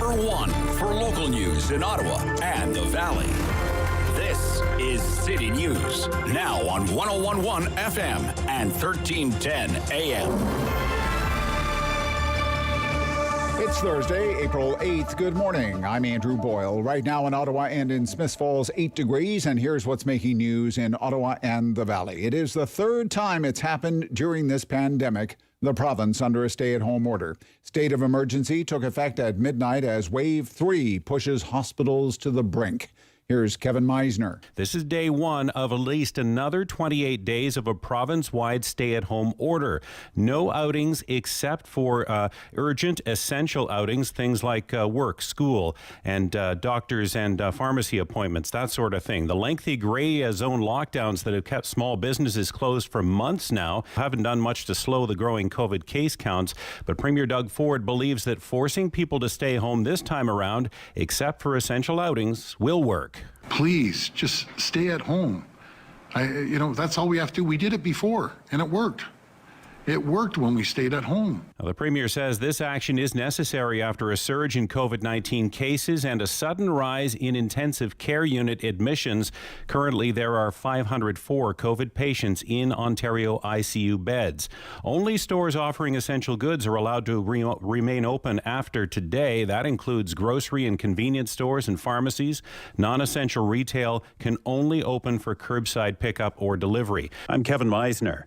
number one for local news in Ottawa and the Valley. This is City News, now on 101.1 FM and 1310 AM. It's Thursday, April 8th. Good morning. I'm Andrew Boyle. Right now in Ottawa and in Smiths Falls, 8 degrees, and here's what's making news in Ottawa and the Valley. It is the third time it's happened during this pandemic. The province under a stay-at-home order. State of emergency took effect at midnight as Wave 3 pushes hospitals to the brink. Here's Kevin Meisner. This is day one of at least another 28 days of a province-wide stay-at-home order. No outings except for urgent, essential outings, things like work, school, and doctors and pharmacy appointments, that sort of thing. The lengthy gray zone lockdowns that have kept small businesses closed for months now haven't done much to slow the growing COVID case counts. But Premier Doug Ford believes that forcing people to stay home this time around, except for essential outings, will work. Please, just stay at home. That's all we have to do. We did it before, and it worked. It worked when we stayed at home. Now, the Premier says this action is necessary after a surge in COVID-19 cases and a sudden rise in intensive care unit admissions. Currently, there are 504 COVID patients in Ontario ICU beds. Only stores offering essential goods are allowed to remain open after today. That includes grocery and convenience stores and pharmacies. Non-essential retail can only open for curbside pickup or delivery. I'm Kevin Meisner.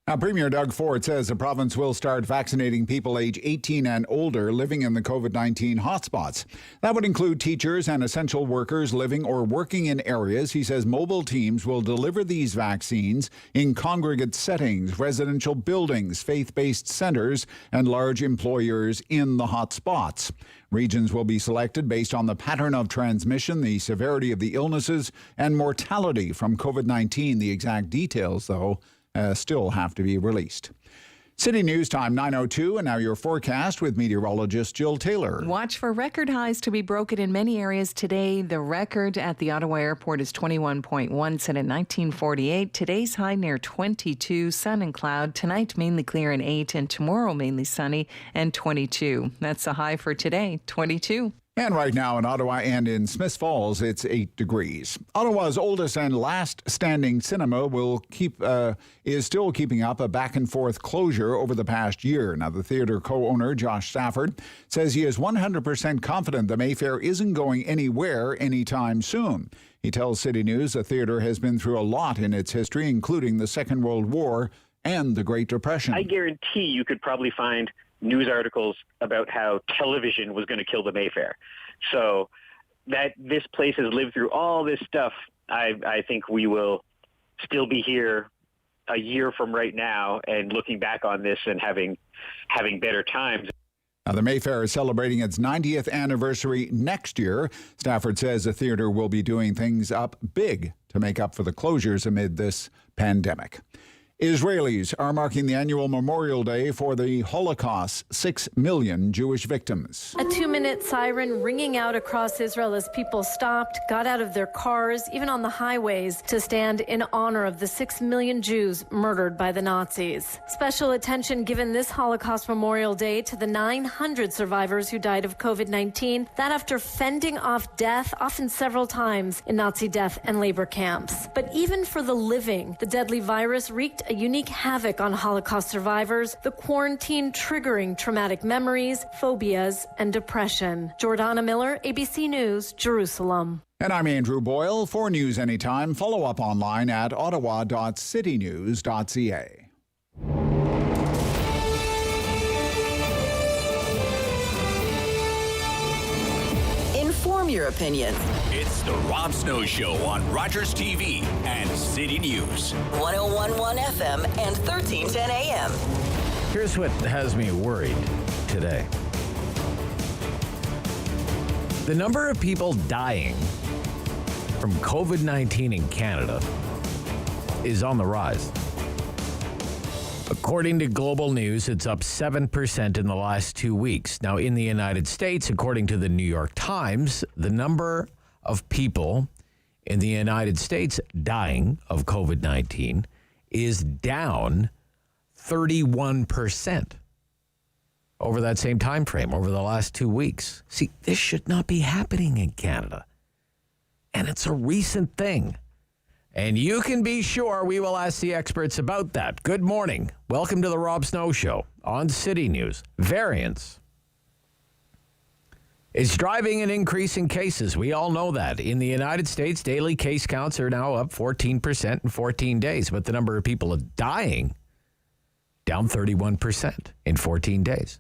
Now, Premier Doug Ford says the province will start vaccinating people age 18 and older living in the COVID-19 hotspots. That would include teachers and essential workers living or working in areas. He says mobile teams will deliver these vaccines in congregate settings, residential buildings, faith-based centers, and large employers in the hotspots. Regions will be selected based on the pattern of transmission, the severity of the illnesses, and mortality from COVID-19. The exact details, though, still have to be released. City News time 9:02, and now your forecast with meteorologist Jill Taylor. Watch for record highs to be broken in many areas today. The record at the Ottawa airport is 21.1, set in 1948. Today's high near 22, sun and cloud. Tonight mainly clear and 8, and tomorrow mainly sunny and 22. That's the high for today, 22. And right now in Ottawa and in Smiths Falls, it's 8 degrees. Ottawa's oldest and last standing cinema is still keeping up a back-and-forth closure over the past year. Now, the theater co-owner, Josh Stafford, says he is 100% confident the Mayfair isn't going anywhere anytime soon. He tells City News the theater has been through a lot in its history, including the Second World War and the Great Depression. I guarantee you could probably find news articles about how television was going to kill the Mayfair. So that this place has lived through all this stuff, I think we will still be here a year from right now and looking back on this and having better times. Now, the Mayfair is celebrating its 90th anniversary next year. Stafford says the theater will be doing things up big to make up for the closures amid this pandemic. Israelis are marking the annual Memorial Day for the Holocaust's 6 million Jewish victims. A 2-minute siren ringing out across Israel as people stopped, got out of their cars, even on the highways, to stand in honor of the 6 million Jews murdered by the Nazis. Special attention given this Holocaust Memorial Day to the 900 survivors who died of COVID-19, that after fending off death, often several times, in Nazi death and labor camps. But even for the living, the deadly virus wreaked a unique havoc on Holocaust survivors, the quarantine triggering traumatic memories, phobias, and depression. Jordana Miller, ABC News, Jerusalem. And I'm Andrew Boyle. For News Anytime, follow up online at ottawa.citynews.ca. Inform your opinion. It's the Rob Snow Show on Rogers TV and City News. 101.1 FM and 1310 AM. Here's what has me worried today. The number of people dying from COVID-19 in Canada is on the rise. According to Global News, it's up 7% in the last 2 weeks. Now, in the United States, according to the New York Times, the number of people in the United States dying of COVID-19 is down 31%. over that same time frame, over the last 2 weeks. See, this should not be happening in Canada. And it's a recent thing. And you can be sure we will ask the experts about that. Good morning. Welcome to the Rob Snow Show on City News. Variants is driving an increase in cases. We all know that. In the United States, daily case counts are now up 14% in 14 days, but the number of people dying down 31% in 14 days.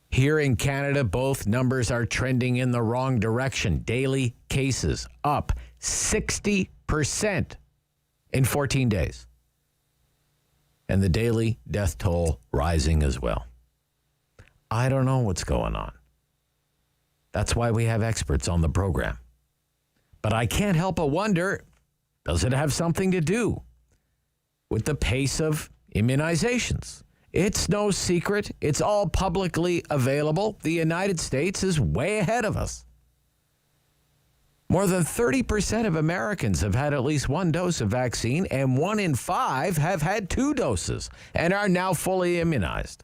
Here in Canada, both numbers are trending in the wrong direction. Daily cases up 60% in 14 days. And the daily death toll rising as well. I don't know what's going on. That's why we have experts on the program. But I can't help but wonder, does it have something to do with the pace of immunizations? It's no secret. It's all publicly available. The United States is way ahead of us. More than 30% of Americans have had at least one dose of vaccine, and 1 in 5 have had 2 doses and are now fully immunized.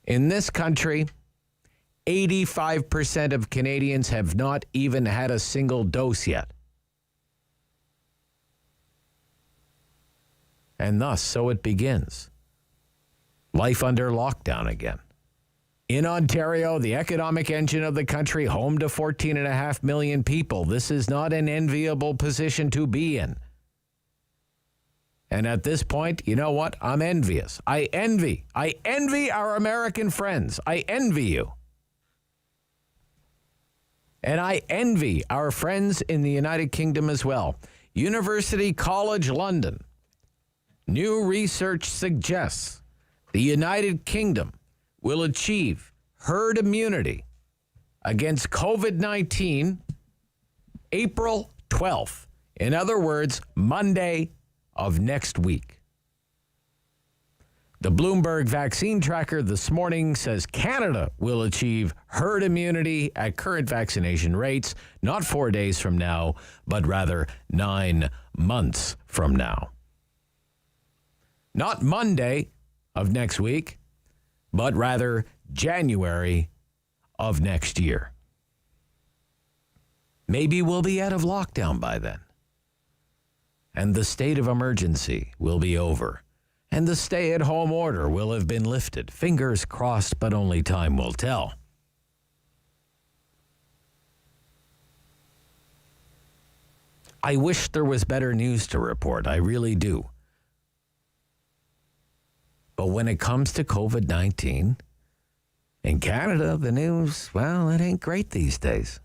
In this country, 85% of Canadians have not even had a single dose yet. And thus, so it begins. Life under lockdown again. In Ontario, the economic engine of the country, home to 14.5 million people. This is not an enviable position to be in. And at this point, you know what? I'm envious. I envy our American friends. I envy you. And I envy our friends in the United Kingdom as well. University College London. New research suggests the United Kingdom will achieve herd immunity against COVID-19 April 12th. In other words, Monday of next week. The Bloomberg vaccine tracker this morning says Canada will achieve herd immunity at current vaccination rates, not 4 days from now, but rather 9 months from now. Not Monday of next week, but rather January of next year. Maybe we'll be out of lockdown by then. And the state of emergency will be over. And the stay-at-home order will have been lifted. Fingers crossed, but only time will tell. I wish there was better news to report. I really do. But when it comes to COVID-19, in Canada, the news, well, it ain't great these days.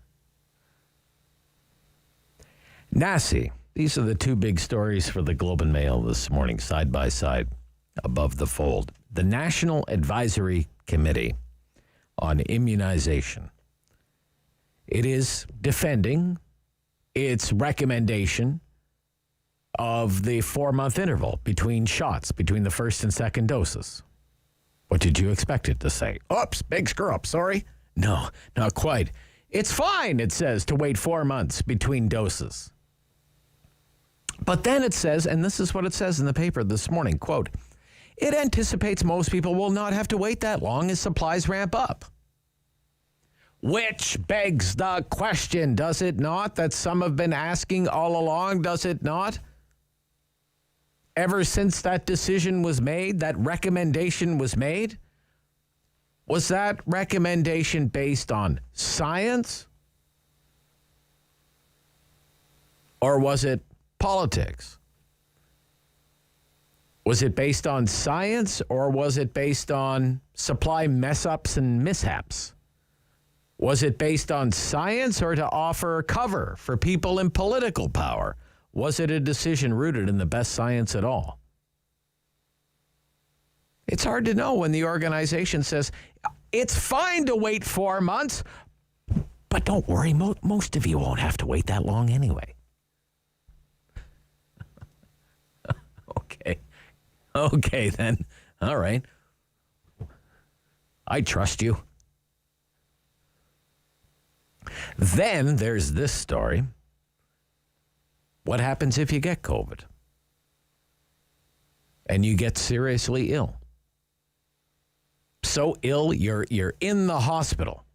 NACI. These are the 2 big stories for the Globe and Mail this morning, side by side, above the fold. The National Advisory Committee on Immunization. It is defending its recommendation of the 4-month interval between shots, between the first and second doses. What did you expect it to say? Oops, big screw up, sorry. No, not quite. It's fine, it says, to wait 4 months between doses. But then it says, and this is what it says in the paper this morning, quote, it anticipates most people will not have to wait that long as supplies ramp up. Which begs the question, does it not, that some have been asking all along, does it not? Ever since that decision was made, that recommendation was made, was that recommendation based on science? Or was it politics? Was it based on science or was it based on supply mess-ups and mishaps? Was it based on science or to offer cover for people in political power? Was it a decision rooted in the best science at all? It's hard to know when the organization says, it's fine to wait 4 months, but don't worry, most of you won't have to wait that long anyway. Okay, then. All right. I trust you. Then there's this story. What happens if you get COVID? And you get seriously ill? so ill, you're in the hospital.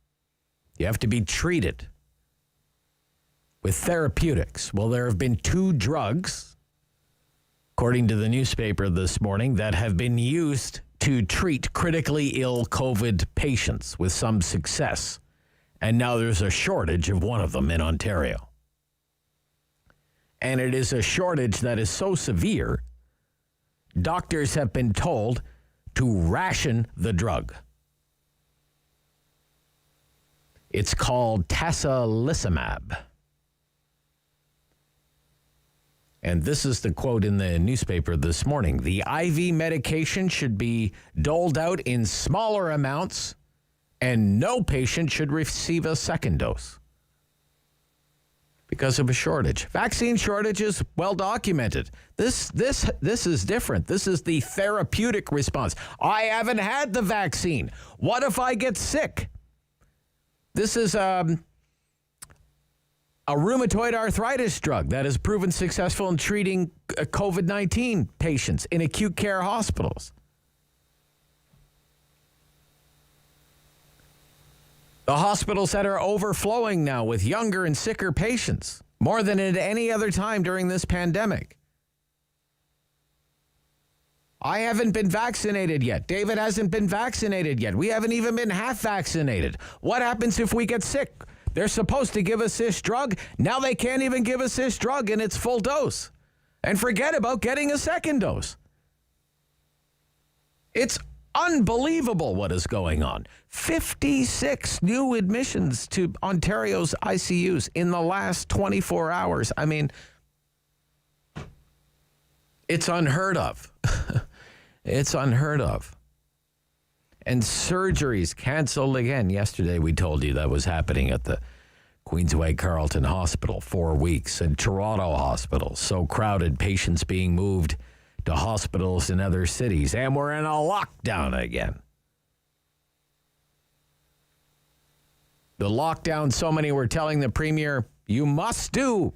You have to be treated with therapeutics. Well, there have been 2 drugs, according to the newspaper this morning, that have been used to treat critically ill COVID patients with some success. And now there's a shortage of one of them in Ontario. And it is a shortage that is so severe, doctors have been told to ration the drug. It's called tocilizumab. And this is the quote in the newspaper this morning. The IV medication should be doled out in smaller amounts, and no patient should receive a second dose because of a shortage. Vaccine shortage is well documented. This is different. This is the therapeutic response. I haven't had the vaccine. What if I get sick? This is a rheumatoid arthritis drug that has proven successful in treating COVID-19 patients in acute care hospitals. The hospitals that are overflowing now with younger and sicker patients, more than at any other time during this pandemic. I haven't been vaccinated yet. David hasn't been vaccinated yet. We haven't even been half vaccinated. What happens if we get sick? They're supposed to give us this drug. Now they can't even give us this drug in its full dose. And forget about getting a second dose. It's unbelievable what is going on. 56 new admissions to Ontario's ICUs in the last 24 hours. I mean, it's unheard of. It's unheard of. And surgeries canceled again. Yesterday we told you that was happening at the Queensway Carleton Hospital, 4 weeks, and Toronto Hospital. So crowded, patients being moved to hospitals in other cities. And we're in a lockdown again. The lockdown so many were telling the Premier, you must do,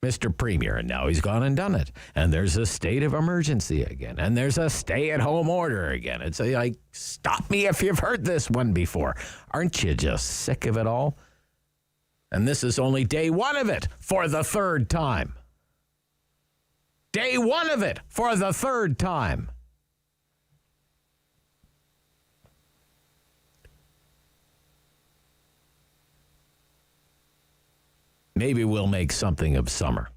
Mr. Premier. And now he's gone and done it. And there's a state of emergency again. And there's a stay-at-home order again. It's like, stop me if you've heard this one before. Aren't you just sick of it all? And this is only day 1 of it for the 3rd time. Day 1 of it for the 3rd time. Maybe we'll make something of summer.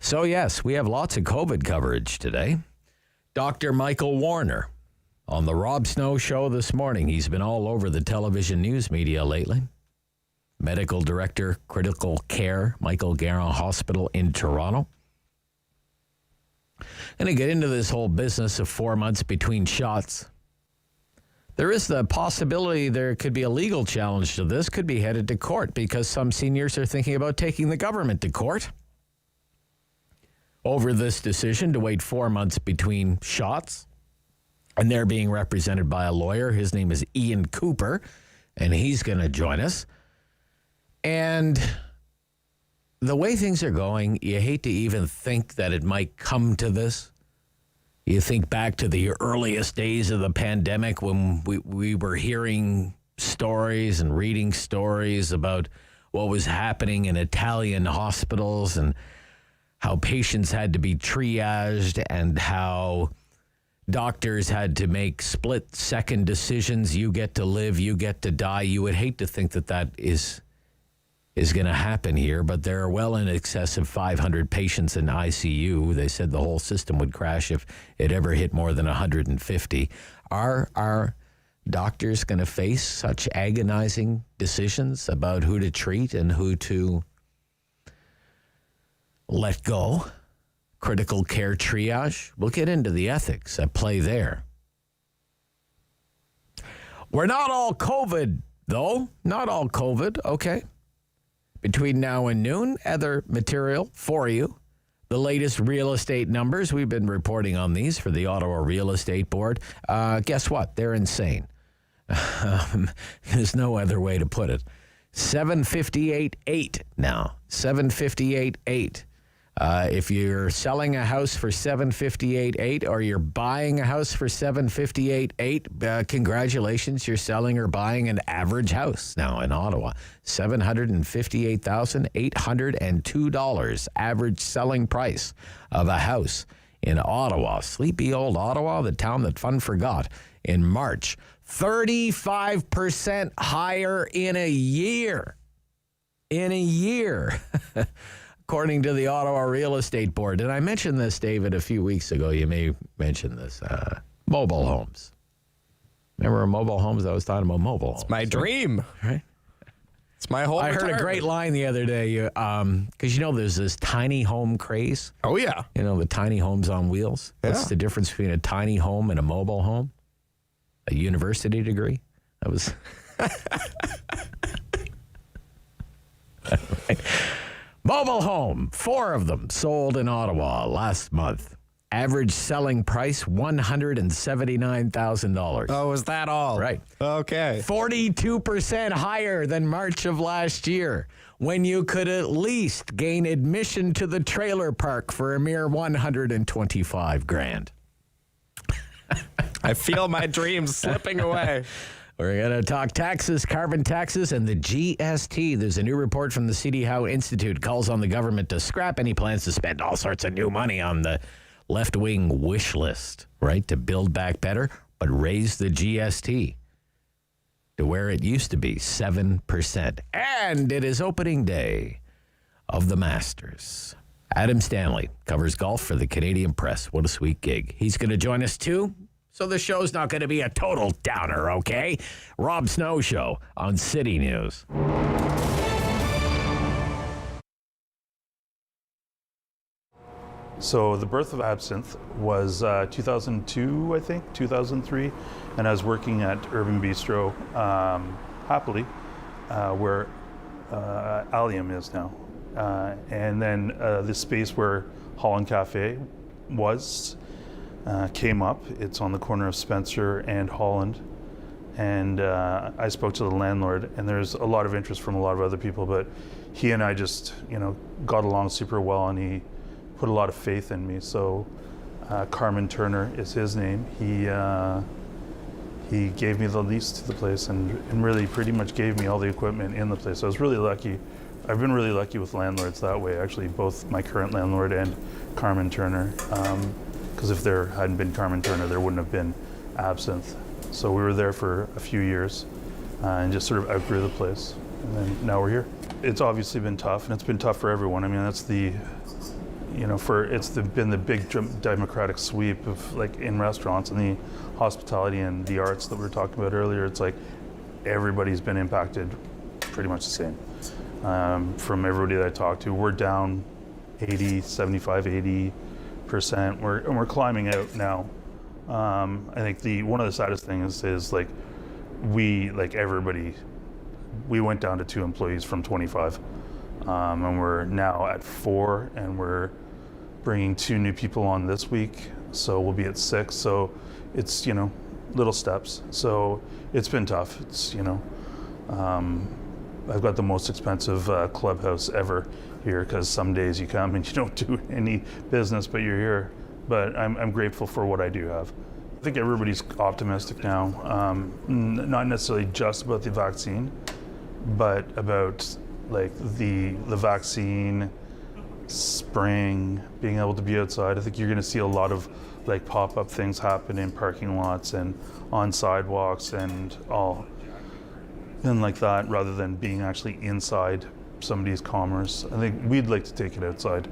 So yes, we have lots of COVID coverage today. Dr. Michael Warner on the Rob Snow Show this morning. He's been all over the television news media lately. Medical Director, Critical Care, Michael Garron Hospital in Toronto. Going to get into this whole business of 4 months between shots. There is the possibility there could be a legal challenge to this, could be headed to court because some seniors are thinking about taking the government to court over this decision to wait 4 months between shots. And they're being represented by a lawyer. His name is Ian Cooper, and he's going to join us. And the way things are going, you hate to even think that it might come to this. You think back to the earliest days of the pandemic when we were hearing stories and reading stories about what was happening in Italian hospitals and how patients had to be triaged and how doctors had to make split-second decisions. You get to live, you get to die. You would hate to think that that is going to happen here, but there are well in excess of 500 patients in ICU. They said the whole system would crash if it ever hit more than 150. Are doctors going to face such agonizing decisions about who to treat and who to let go? Critical care triage? We'll get into the ethics at play there. We're not all COVID, though. Not all COVID, okay. Between now and noon, other material for you. The latest real estate numbers. We've been reporting on these for the Ottawa Real Estate Board. Guess what? They're insane. There's no other way to put it. 758.8 now. 758.8. If you're selling a house for $758,800 or you're buying a house for $758,800, congratulations, you're selling or buying an average house now in Ottawa. $758,802 average selling price of a house in Ottawa. Sleepy old Ottawa, the town that fun forgot, in March. 35% higher in a year. In a year. According to the Ottawa Real Estate Board. Did I mention this, David, a few weeks ago? You may mention this. Mobile homes. Remember mobile homes? I was talking about mobile homes. It's my dream. Right? It's my whole I heard a great line the other day, because there's this tiny home craze. Oh, yeah. The tiny homes on wheels. Yeah. What's the difference between a tiny home and a mobile home? A university degree? That was... Right. Mobile home, 4 of them sold in Ottawa last month. Average selling price, $179,000. Oh, is that all? Right. Okay. 42% higher than March of last year, when you could at least gain admission to the trailer park for a mere $125,000. I feel my dreams slipping away. We're going to talk taxes, carbon taxes, and the GST. There's a new report from the CD Howe Institute calls on the government to scrap any plans to spend all sorts of new money on the left-wing wish list, right, to build back better, but raise the GST to where it used to be, 7%. And it is opening day of the Masters. Adam Stanley covers golf for the Canadian Press. What a sweet gig. He's going to join us, too. So the show's not going to be a total downer, okay? Rob Snow Show on City News. So the birth of Absinthe was 2002, I think, 2003. And I was working at Urban Bistro, happily, where Allium is now. And then the space where Holland Cafe was came up. It's on the corner of Spencer and Holland. And I spoke to the landlord, and there's a lot of interest from a lot of other people, but he and I just, got along super well, and he put a lot of faith in me. So Carmen Turner is his name. He gave me the lease to the place and really pretty much gave me all the equipment in the place. So I was really lucky. I've been really lucky with landlords that way, actually, both my current landlord and Carmen Turner. Because if there hadn't been Carmen Turner, there wouldn't have been Absinthe. So we were there for a few years and just sort of outgrew the place. And then now we're here. It's obviously been tough, and it's been tough for everyone. I mean, that's been the big democratic sweep of, like, in restaurants and the hospitality and the arts that we were talking about earlier. It's like everybody's been impacted pretty much the same. From everybody that I talked to, we're down 80%. We're climbing out now. I think one of the saddest things is like everybody, we went down to 2 employees from 25, and we're now at 4, and we're bringing 2 new people on this week, so we'll be at 6. So it's little steps. So it's been tough. It's I've got the most expensive clubhouse ever here, because some days you come and you don't do any business, but you're here. But I'm grateful for what I do have. I think everybody's optimistic now, not necessarily just about the vaccine, but about like the vaccine, spring, being able to be outside. I think you're going to see a lot of like pop-up things happen in parking lots and on sidewalks and like that, rather than being actually inside somebody's commerce. I think we'd like to take it outside.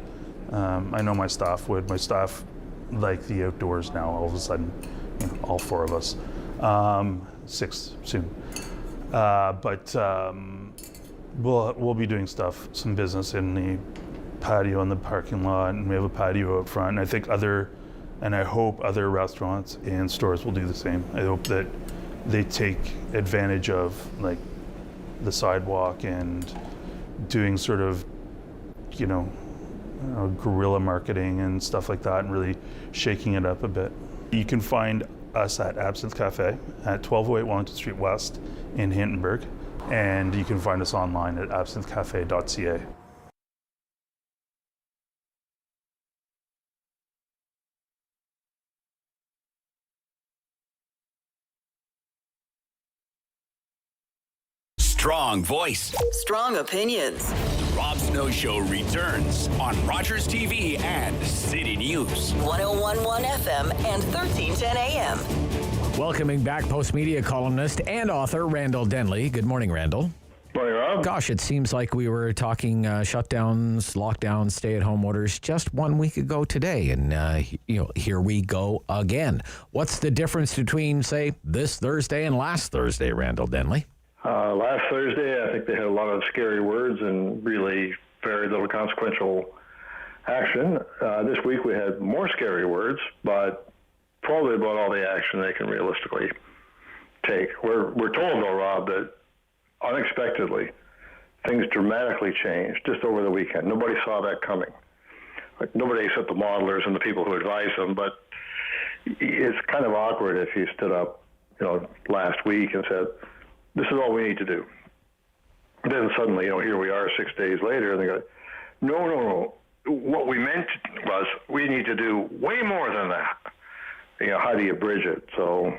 I know my staff would. My staff like the outdoors now, all of a sudden, all 4 of us. 6 soon. But we'll be doing some business in the patio in the parking lot, and we have a patio out front. And I think I hope other restaurants and stores will do the same. I hope that they take advantage of like the sidewalk and doing sort of, guerrilla marketing and stuff like that, and really shaking it up a bit. You can find us at Absinthe Cafe at 1208 Wellington Street West in Hintonburg, and you can find us online at absinthecafe.ca. Strong voice. Strong opinions. The Rob Snow Show returns on Rogers TV and City News. 101.1 FM and 1310 AM. Welcoming back Post-Media columnist and author Randall Denley. Good morning, Randall. Morning, Rob. Gosh, it seems like we were talking shutdowns, lockdowns, stay-at-home orders just 1 week ago today, and here we go again. What's the difference between, say, this Thursday and last Thursday, Randall Denley? Last Thursday, I think they had a lot of scary words and really very little consequential action. This week we had more scary words, but probably about all the action they can realistically take. We're told, though, Rob, that unexpectedly, things dramatically changed just over the weekend. Nobody saw that coming. Like, nobody except the modelers and the people who advise them, but it's kind of awkward if you stood up, last week and said, this is all we need to do. Then suddenly, here we are 6 days later, and they go, no. What we meant was we need to do way more than that. How do you bridge it? So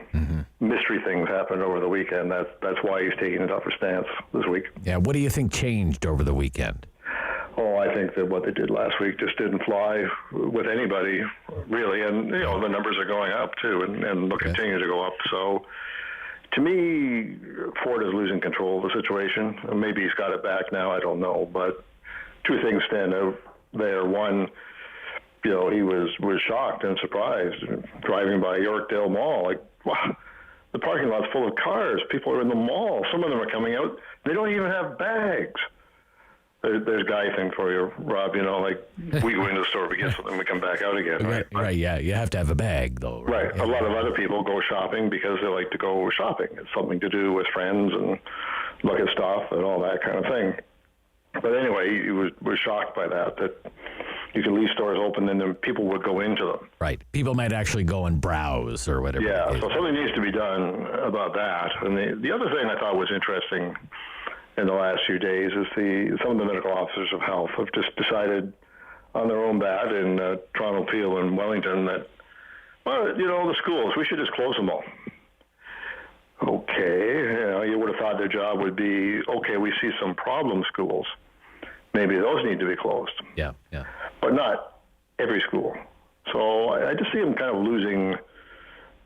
mystery things happened over the weekend. That's why he's taking a tougher stance this week. Yeah, what do you think changed over the weekend? Oh, I think that what they did last week just didn't fly with anybody, really. And, the numbers are going up, too, and they'll continue to go up. So, to me, Ford is losing control of the situation. Maybe he's got it back now, I don't know. But two things stand out there. One, he was shocked and surprised driving by Yorkdale Mall. Like, wow, the parking lot's full of cars. People are in the mall. Some of them are coming out. They don't even have bags. There's guy thing for you, Rob. We go into the store, we get something, we come back out again. Right, yeah. You have to have a bag, though. Right. Yeah. A lot of other people go shopping because they like to go shopping. It's something to do with friends and look at stuff and all that kind of thing. But anyway, he was shocked by that you could leave stores open and then people would go into them. Right. People might actually go and browse or whatever. Yeah, so something needs to be done about that. And the other thing I thought was interesting in the last few days is some of the medical officers of health have just decided on their own bat in Toronto, Peel, and Wellington that, the schools, we should just close them all. Okay, you would have thought their job would be, okay, we see some problem schools. Maybe those need to be closed. Yeah. But not every school. So I just see them kind of losing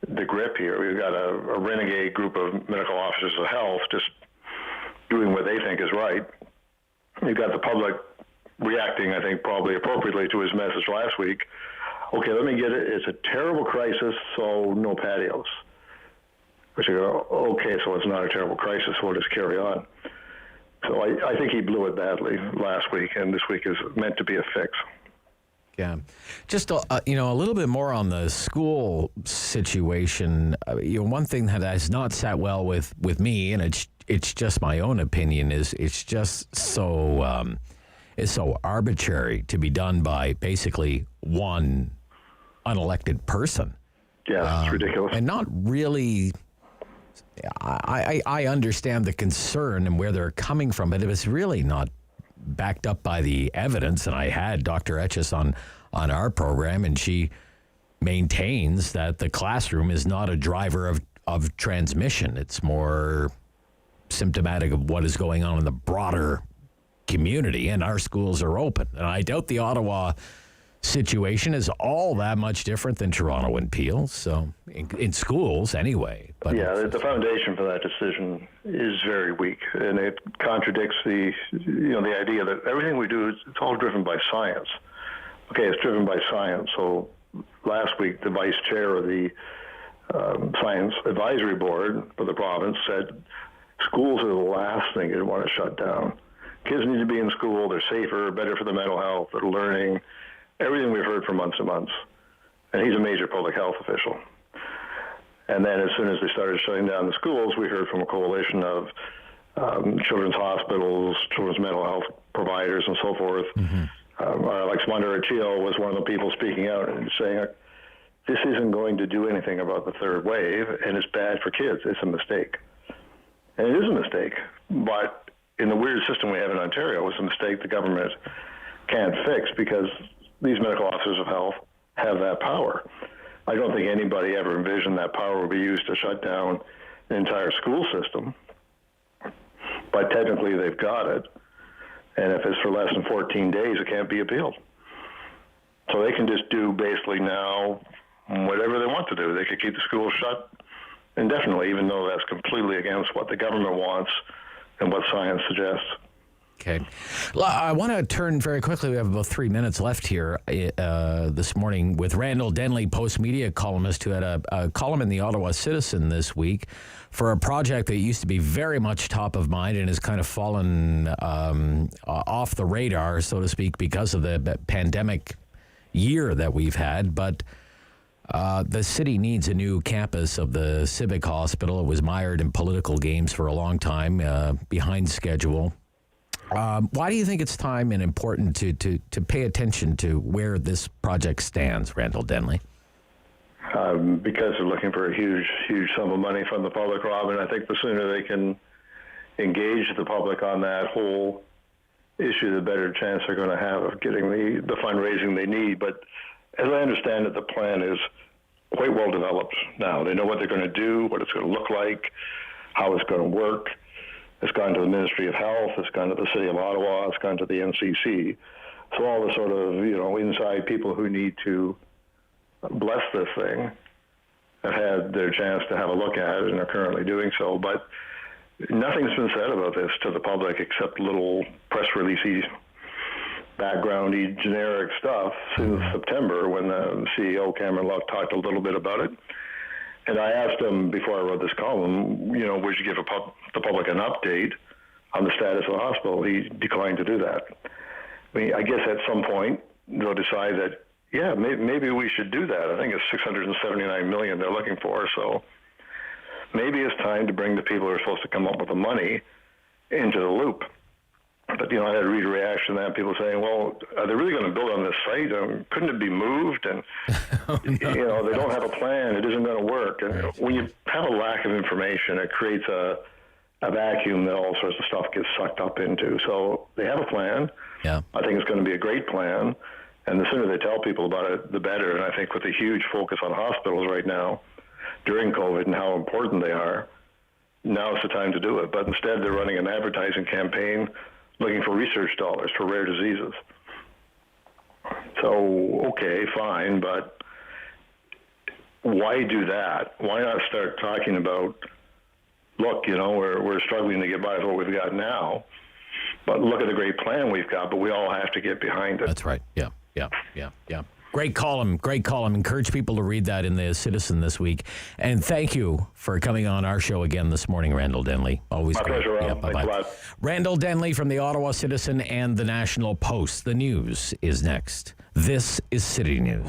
the grip here. We've got a renegade group of medical officers of health just doing what they think is right. You've got the public reacting, I think, probably appropriately to his message last week. Okay, let me get it. It's a terrible crisis, so no patios. But you go, okay, so it's not a terrible crisis, we'll just carry on. So I think he blew it badly last week, and this week is meant to be a fix. Yeah. Just, a little bit more on the school situation. One thing that has not sat well with me, and it's just my own opinion, is it's just so arbitrary to be done by basically one unelected person. Yeah, it's ridiculous. And not really... I understand the concern and where they're coming from, but it was really not backed up by the evidence. And I had Dr. Etches on our program, and she maintains that the classroom is not a driver of transmission. It's more symptomatic of what is going on in the broader community, and our schools are open. And I doubt the Ottawa situation is all that much different than Toronto and Peel, so in schools anyway. But yeah, the foundation for that decision is very weak, and it contradicts the idea that everything we do, it's all driven by science. Okay, it's driven by science. So last week, the vice chair of the Science Advisory Board for the province said schools are the last thing you'd want to shut down. Kids need to be in school. They're safer, better for their mental health, they're learning. Everything we've heard for months and months. And he's a major public health official. And then as soon as they started shutting down the schools, we heard from a coalition of children's hospitals, children's mental health providers, and so forth. Like Smunder Achille was one of the people speaking out and saying, this isn't going to do anything about the third wave, and it's bad for kids. It's a mistake. And it is a mistake. But in the weird system we have in Ontario, it's a mistake the government can't fix because these medical officers of health have that power. I don't think anybody ever envisioned that power would be used to shut down an entire school system. but technically they've got it. And if it's for less than 14 days, it can't be appealed. So they can just do basically now whatever they want to do. They could keep the schools shut indefinitely, even though that's completely against what the government wants and what science suggests. Okay. I want to turn very quickly. We have about 3 minutes left here this morning with Randall Denley, Post-Media columnist, who had a column in the Ottawa Citizen this week for a project that used to be very much top of mind and has kind of fallen off the radar, so to speak, because of the pandemic year that we've had. But the city needs a new campus of the Civic Hospital. It was mired in political games for a long time, behind schedule. Why do you think it's time and important to pay attention to where this project stands, Randall Denley? Because they're looking for a huge sum of money from the public, Rob, and I think the sooner they can engage the public on that whole issue, the better chance they're going to have of getting the fundraising they need. But as I understand it, the plan is quite well developed now. They know what they're going to do, what it's going to look like, how it's going to work. It's gone to the Ministry of Health, it's gone to the City of Ottawa, it's gone to the NCC. So all the sort of, inside people who need to bless this thing have had their chance to have a look at it and are currently doing so. But nothing's been said about this to the public except little press releasey, backgroundy, generic stuff since September when the CEO, Cameron Luck, talked a little bit about it. And I asked him before I wrote this column, would you give the public an update on the status of the hospital? He declined to do that. I mean, I guess at some point they'll decide that, yeah, maybe we should do that. I think it's $679 million they're looking for. So maybe it's time to bring the people who are supposed to come up with the money into the loop. But, I had to read a reaction to that, people saying, well, are they really going to build on this site? Couldn't it be moved? And, they don't have a plan. It isn't going to work. And when you have a lack of information, it creates a vacuum that all sorts of stuff gets sucked up into. So they have a plan. Yeah. I think it's going to be a great plan. And the sooner they tell people about it, the better. And I think with the huge focus on hospitals right now during COVID and how important they are, now's the time to do it. But instead, they're running an advertising campaign looking for research dollars for rare diseases. So, okay, fine, but why do that? Why not start talking about, look, we're struggling to get by with what we've got now, but look at the great plan we've got, but we all have to get behind it. That's right. Yeah. Great column. Encourage people to read that in the Citizen this week. And thank you for coming on our show again this morning, Randall Denley. Always my great. pleasure, Rob. Yeah, bye-bye. Thanks a lot. Randall Denley from the Ottawa Citizen and the National Post. The news is next. This is City News.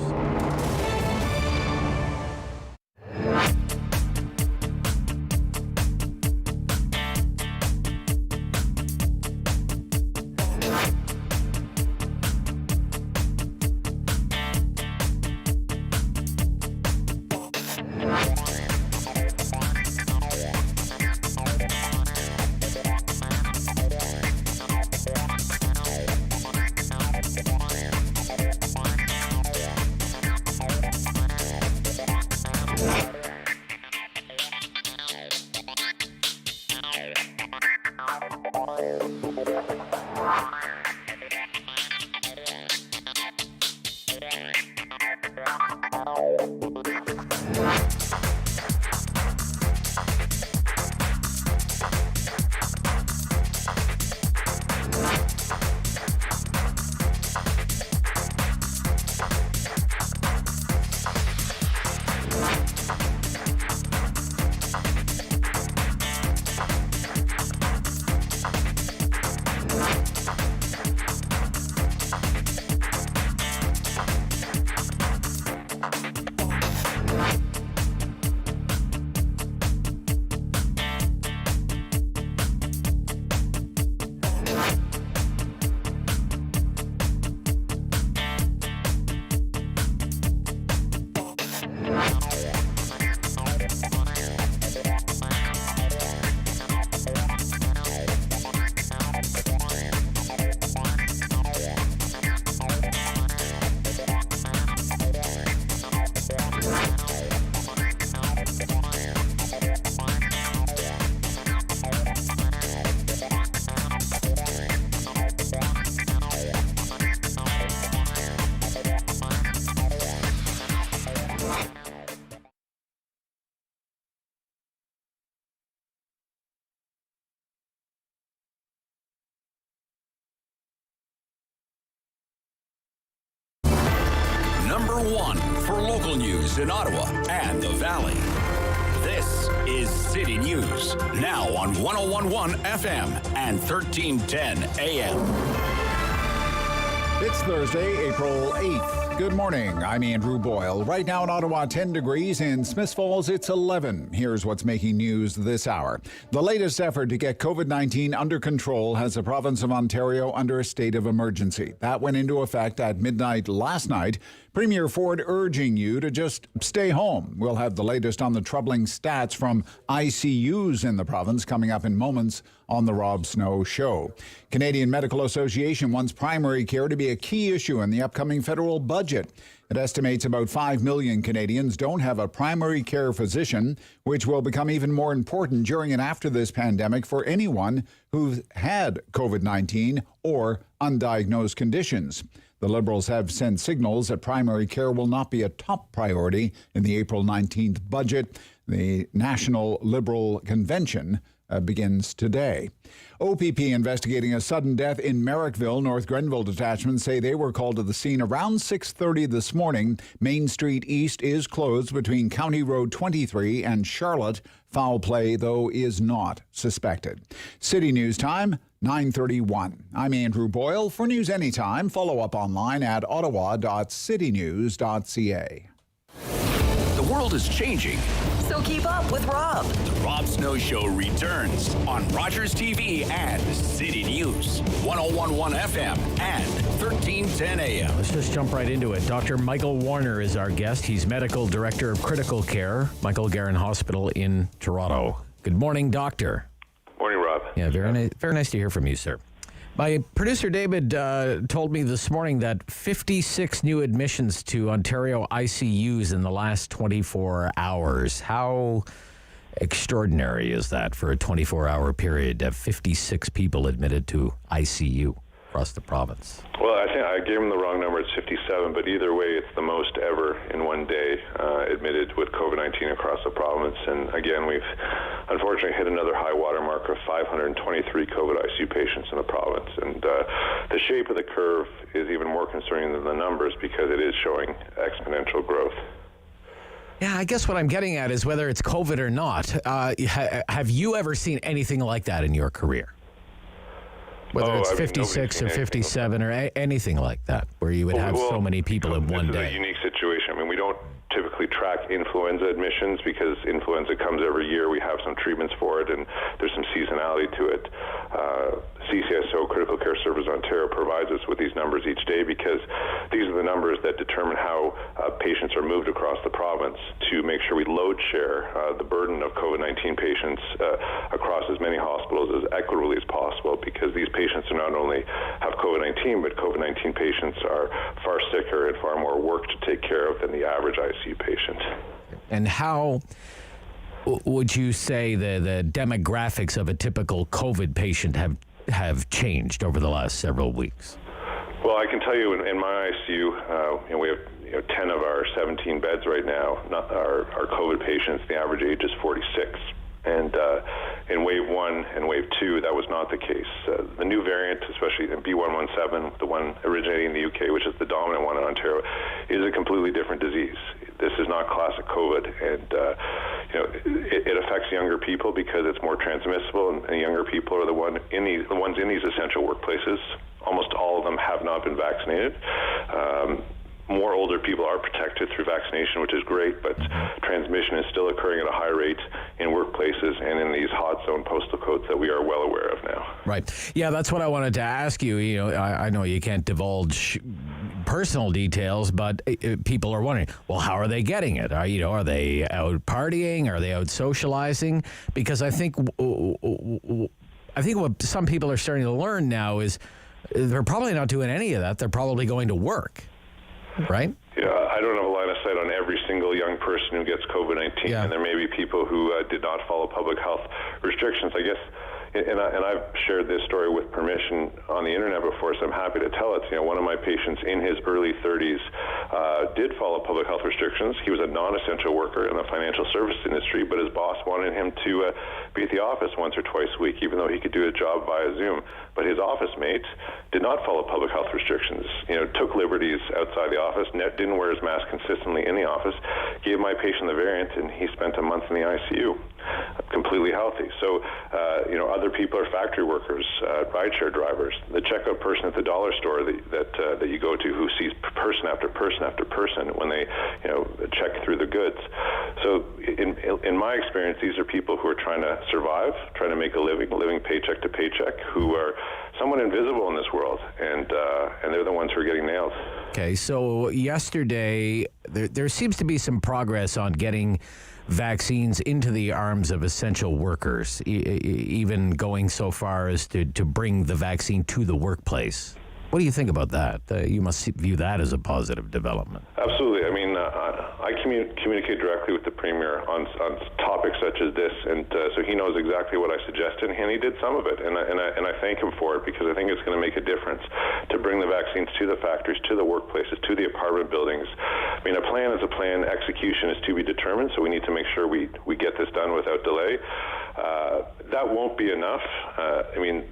one for local news in Ottawa and the Valley. This is City News, now on 101.1 FM and 1310 AM. It's Thursday, April 8th. Good morning. I'm Andrew Boyle. Right now in Ottawa, 10 degrees. In Smiths Falls, it's 11. Here's what's making news this hour. The latest effort to get COVID-19 under control has the province of Ontario under a state of emergency. That went into effect at midnight last night. Premier Ford urging you to just stay home. We'll have the latest on the troubling stats from ICUs in the province coming up in moments on the Rob Snow Show. Canadian Medical Association wants primary care to be a key issue in the upcoming federal budget. It estimates about 5 million Canadians don't have a primary care physician, which will become even more important during and after this pandemic for anyone who's had COVID-19 or undiagnosed conditions. The Liberals have sent signals that primary care will not be a top priority in the April 19th budget. The National Liberal Convention begins today. OPP investigating a sudden death in Merrickville. North Grenville detachment say they were called to the scene around 6:30 this morning. Main Street East is closed between County Road 23 and Charlotte. Foul play, though, is not suspected. City News Time, 9:31. I'm Andrew Boyle. For news anytime, follow up online at ottawa.citynews.ca. The world is changing. So keep up with Rob. The Rob Snow Show returns on Rogers TV and City News, 101.1 FM and 1310 AM. Let's just jump right into it. Dr. Michael Warner is our guest. He's Medical Director of Critical Care, Michael Garron Hospital in Toronto. Good morning, Doctor. Morning, Rob. Yeah, very nice to hear from you, sir. My producer, David, told me this morning that 56 new admissions to Ontario ICUs in the last 24 hours. How extraordinary is that for a 24-hour period to have 56 people admitted to ICU across the province? Well, I think I gave him the wrong number. It's 57, but either way, it's the most ever in one day admitted with COVID-19 across the province. And again, we've unfortunately hit another high water mark of 523 COVID ICU patients in the province. And the shape of the curve is even more concerning than the numbers because it is showing exponential growth. Yeah, I guess what I'm getting at is whether it's COVID or not. Have you ever seen anything like that in your career? Whether it's 56 or 57 or anything like that, where you would have so many people in one day. It's a unique situation. I mean, we don't typically track influenza admissions because influenza comes every year. We have some treatments for it, and there's some seasonality to it. CCSO, Critical Care Services Ontario, provides us with these numbers each day because these are the numbers that determine how patients are moved across the province to make sure we load share the burden of COVID-19 patients across as many hospitals as equitably as possible, because these patients are not only have COVID-19, but COVID-19 patients are far sicker and far more work to take care of than the average ICU patient. And how would you say the demographics of a typical COVID patient have changed over the last several weeks? Well, I can tell you in my ICU, we have 10 of our 17 beds right now are COVID patients. The average age is 46. And in wave 1 and wave 2, that was not the case. The new variant, especially in B117, the one originating in the UK, which is the dominant one in Ontario, is a completely different disease. This is not classic COVID, and it affects younger people because it's more transmissible, and younger people are the ones in these essential workplaces. Almost all of them have not been vaccinated. More older people are protected through vaccination, which is great, but transmission is still occurring at a high rate in workplaces and in these hot zone postal codes that we are well aware of now. Right. Yeah, that's what I wanted to ask you. I know you can't divulge personal details, but people are wondering, well, how are they getting it? Are they out partying? Are they out socializing? Because I think what some people are starting to learn now is they're probably not doing any of that. They're probably going to work. Right? Yeah, I don't have a line of sight on every single young person who gets COVID-19, and there may be people who did not follow public health restrictions. I guess, and I've shared this story with permission on the internet before, so I'm happy to tell it. One of my patients in his early 30s did follow public health restrictions. He was a non-essential worker in the financial service industry, but his boss wanted him to be at the office once or twice a week, even though he could do a job via Zoom. But his office mate did not follow public health restrictions, took liberties outside the office, didn't wear his mask consistently in the office, gave my patient the variant, and he spent a month in the ICU, completely healthy. So, other people are factory workers, rideshare drivers, the checkout person at the dollar store that you go to who sees person after person after person when they, check through the goods. So in my experience, these are people who are trying to survive, trying to make a living paycheck to paycheck, who are somewhat invisible in this world, and they're the ones who are getting nailed. Okay, so yesterday there seems to be some progress on getting vaccines into the arms of essential workers, even going so far as to bring the vaccine to the workplace. What do you think about that? You must view that as a positive development. Absolutely. I mean, I communicate directly with the Premier on topics such as this, and so he knows exactly what I suggested, and he did some of it, and I thank him for it, because I think it's going to make a difference to bring the vaccines to the factories, to the workplaces, to the apartment buildings. I mean, a plan is a plan. Execution is to be determined, so we need to make sure we get this done without delay. That won't be enough.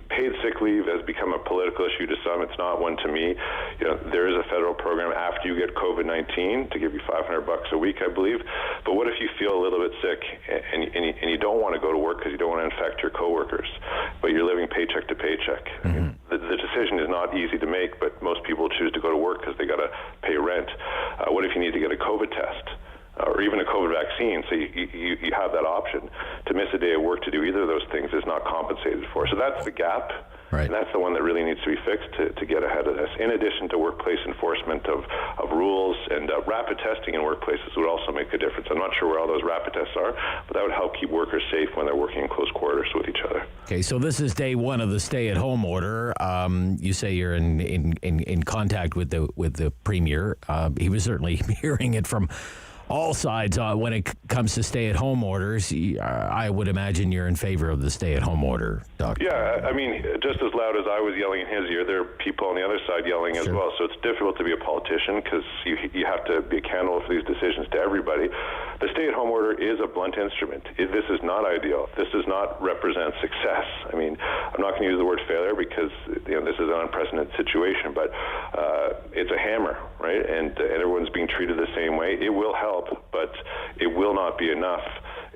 Paid sick leave has become a political issue to some. It's not one to me. There is a federal program after you get COVID-19 to give you $500 a week, I believe. But what if you feel a little bit sick and you don't want to go to work because you don't want to infect your coworkers, but you're living paycheck to paycheck? Mm-hmm. The decision is not easy to make, but most people choose to go to work because they got to pay rent. What if you need to get a COVID test? Or even a COVID vaccine, so you have that option. To miss a day of work to do either of those things is not compensated for. So that's the gap, right. And that's the one that really needs to be fixed to get ahead of this. In addition to workplace enforcement of rules, and rapid testing in workplaces would also make a difference. I'm not sure where all those rapid tests are, but that would help keep workers safe when they're working in close quarters with each other. Okay, so this is day one of the stay-at-home order. You say you're in contact with the Premier. He was certainly hearing it from all sides when it comes to stay-at-home orders. I would imagine you're in favor of the stay-at-home order, Doctor. Yeah, I mean, just as loud as I was yelling in his ear, there are people on the other side yelling as well. So it's difficult to be a politician because you have to be accountable for these decisions to everybody. The stay-at-home order is a blunt instrument. This is not ideal. This does not represent success. I mean, I'm not going to use the word failure because this is an unprecedented situation, but it's a hammer, right? And everyone's being treated the same way. It will help, but it will not be enough.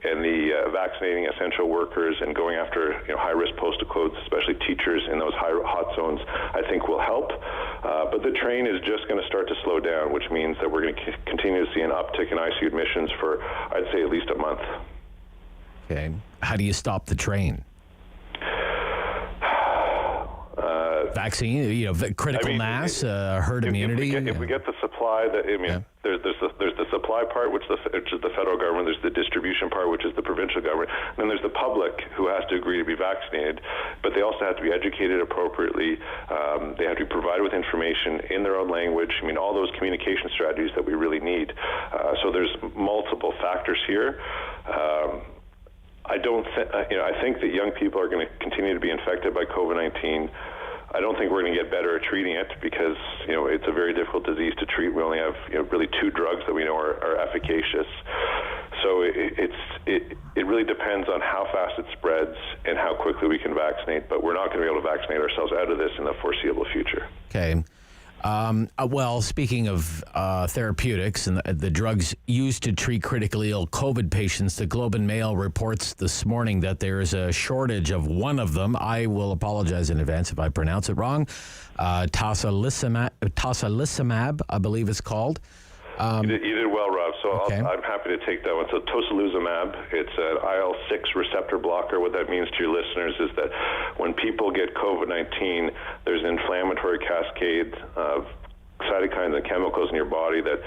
And the vaccinating essential workers and going after high-risk postal codes, especially teachers in those hot zones, I think will help. But the train is just going to start to slow down, which means that we're going to continue to see an uptick in ICU admissions for, I'd say, at least a month. Okay. How do you stop the train? Vaccine, critical mass, herd immunity. If we get the supply, there's the supply part, which is the federal government. There's the distribution part, which is the provincial government. And then there's the public who has to agree to be vaccinated, but they also have to be educated appropriately. They have to be provided with information in their own language. I mean, all those communication strategies that we really need. So there's multiple factors here. I think that young people are going to continue to be infected by COVID-19. I don't think we're going to get better at treating it because, it's a very difficult disease to treat. We only have, really 2 drugs that we know are efficacious. So it really depends on how fast it spreads and how quickly we can vaccinate, but we're not going to be able to vaccinate ourselves out of this in the foreseeable future. Okay. Well, speaking of therapeutics and the drugs used to treat critically ill COVID patients, the Globe and Mail reports this morning that there is a shortage of one of them. I will apologize in advance if I pronounce it wrong. Tocilizumab, I believe it's called. You did well, Rob. So okay. I'm happy to take that one. So tocilizumab, it's an IL-6 receptor blocker. What that means to your listeners is that when people get COVID-19, there's an inflammatory cascade of cytokines and chemicals in your body that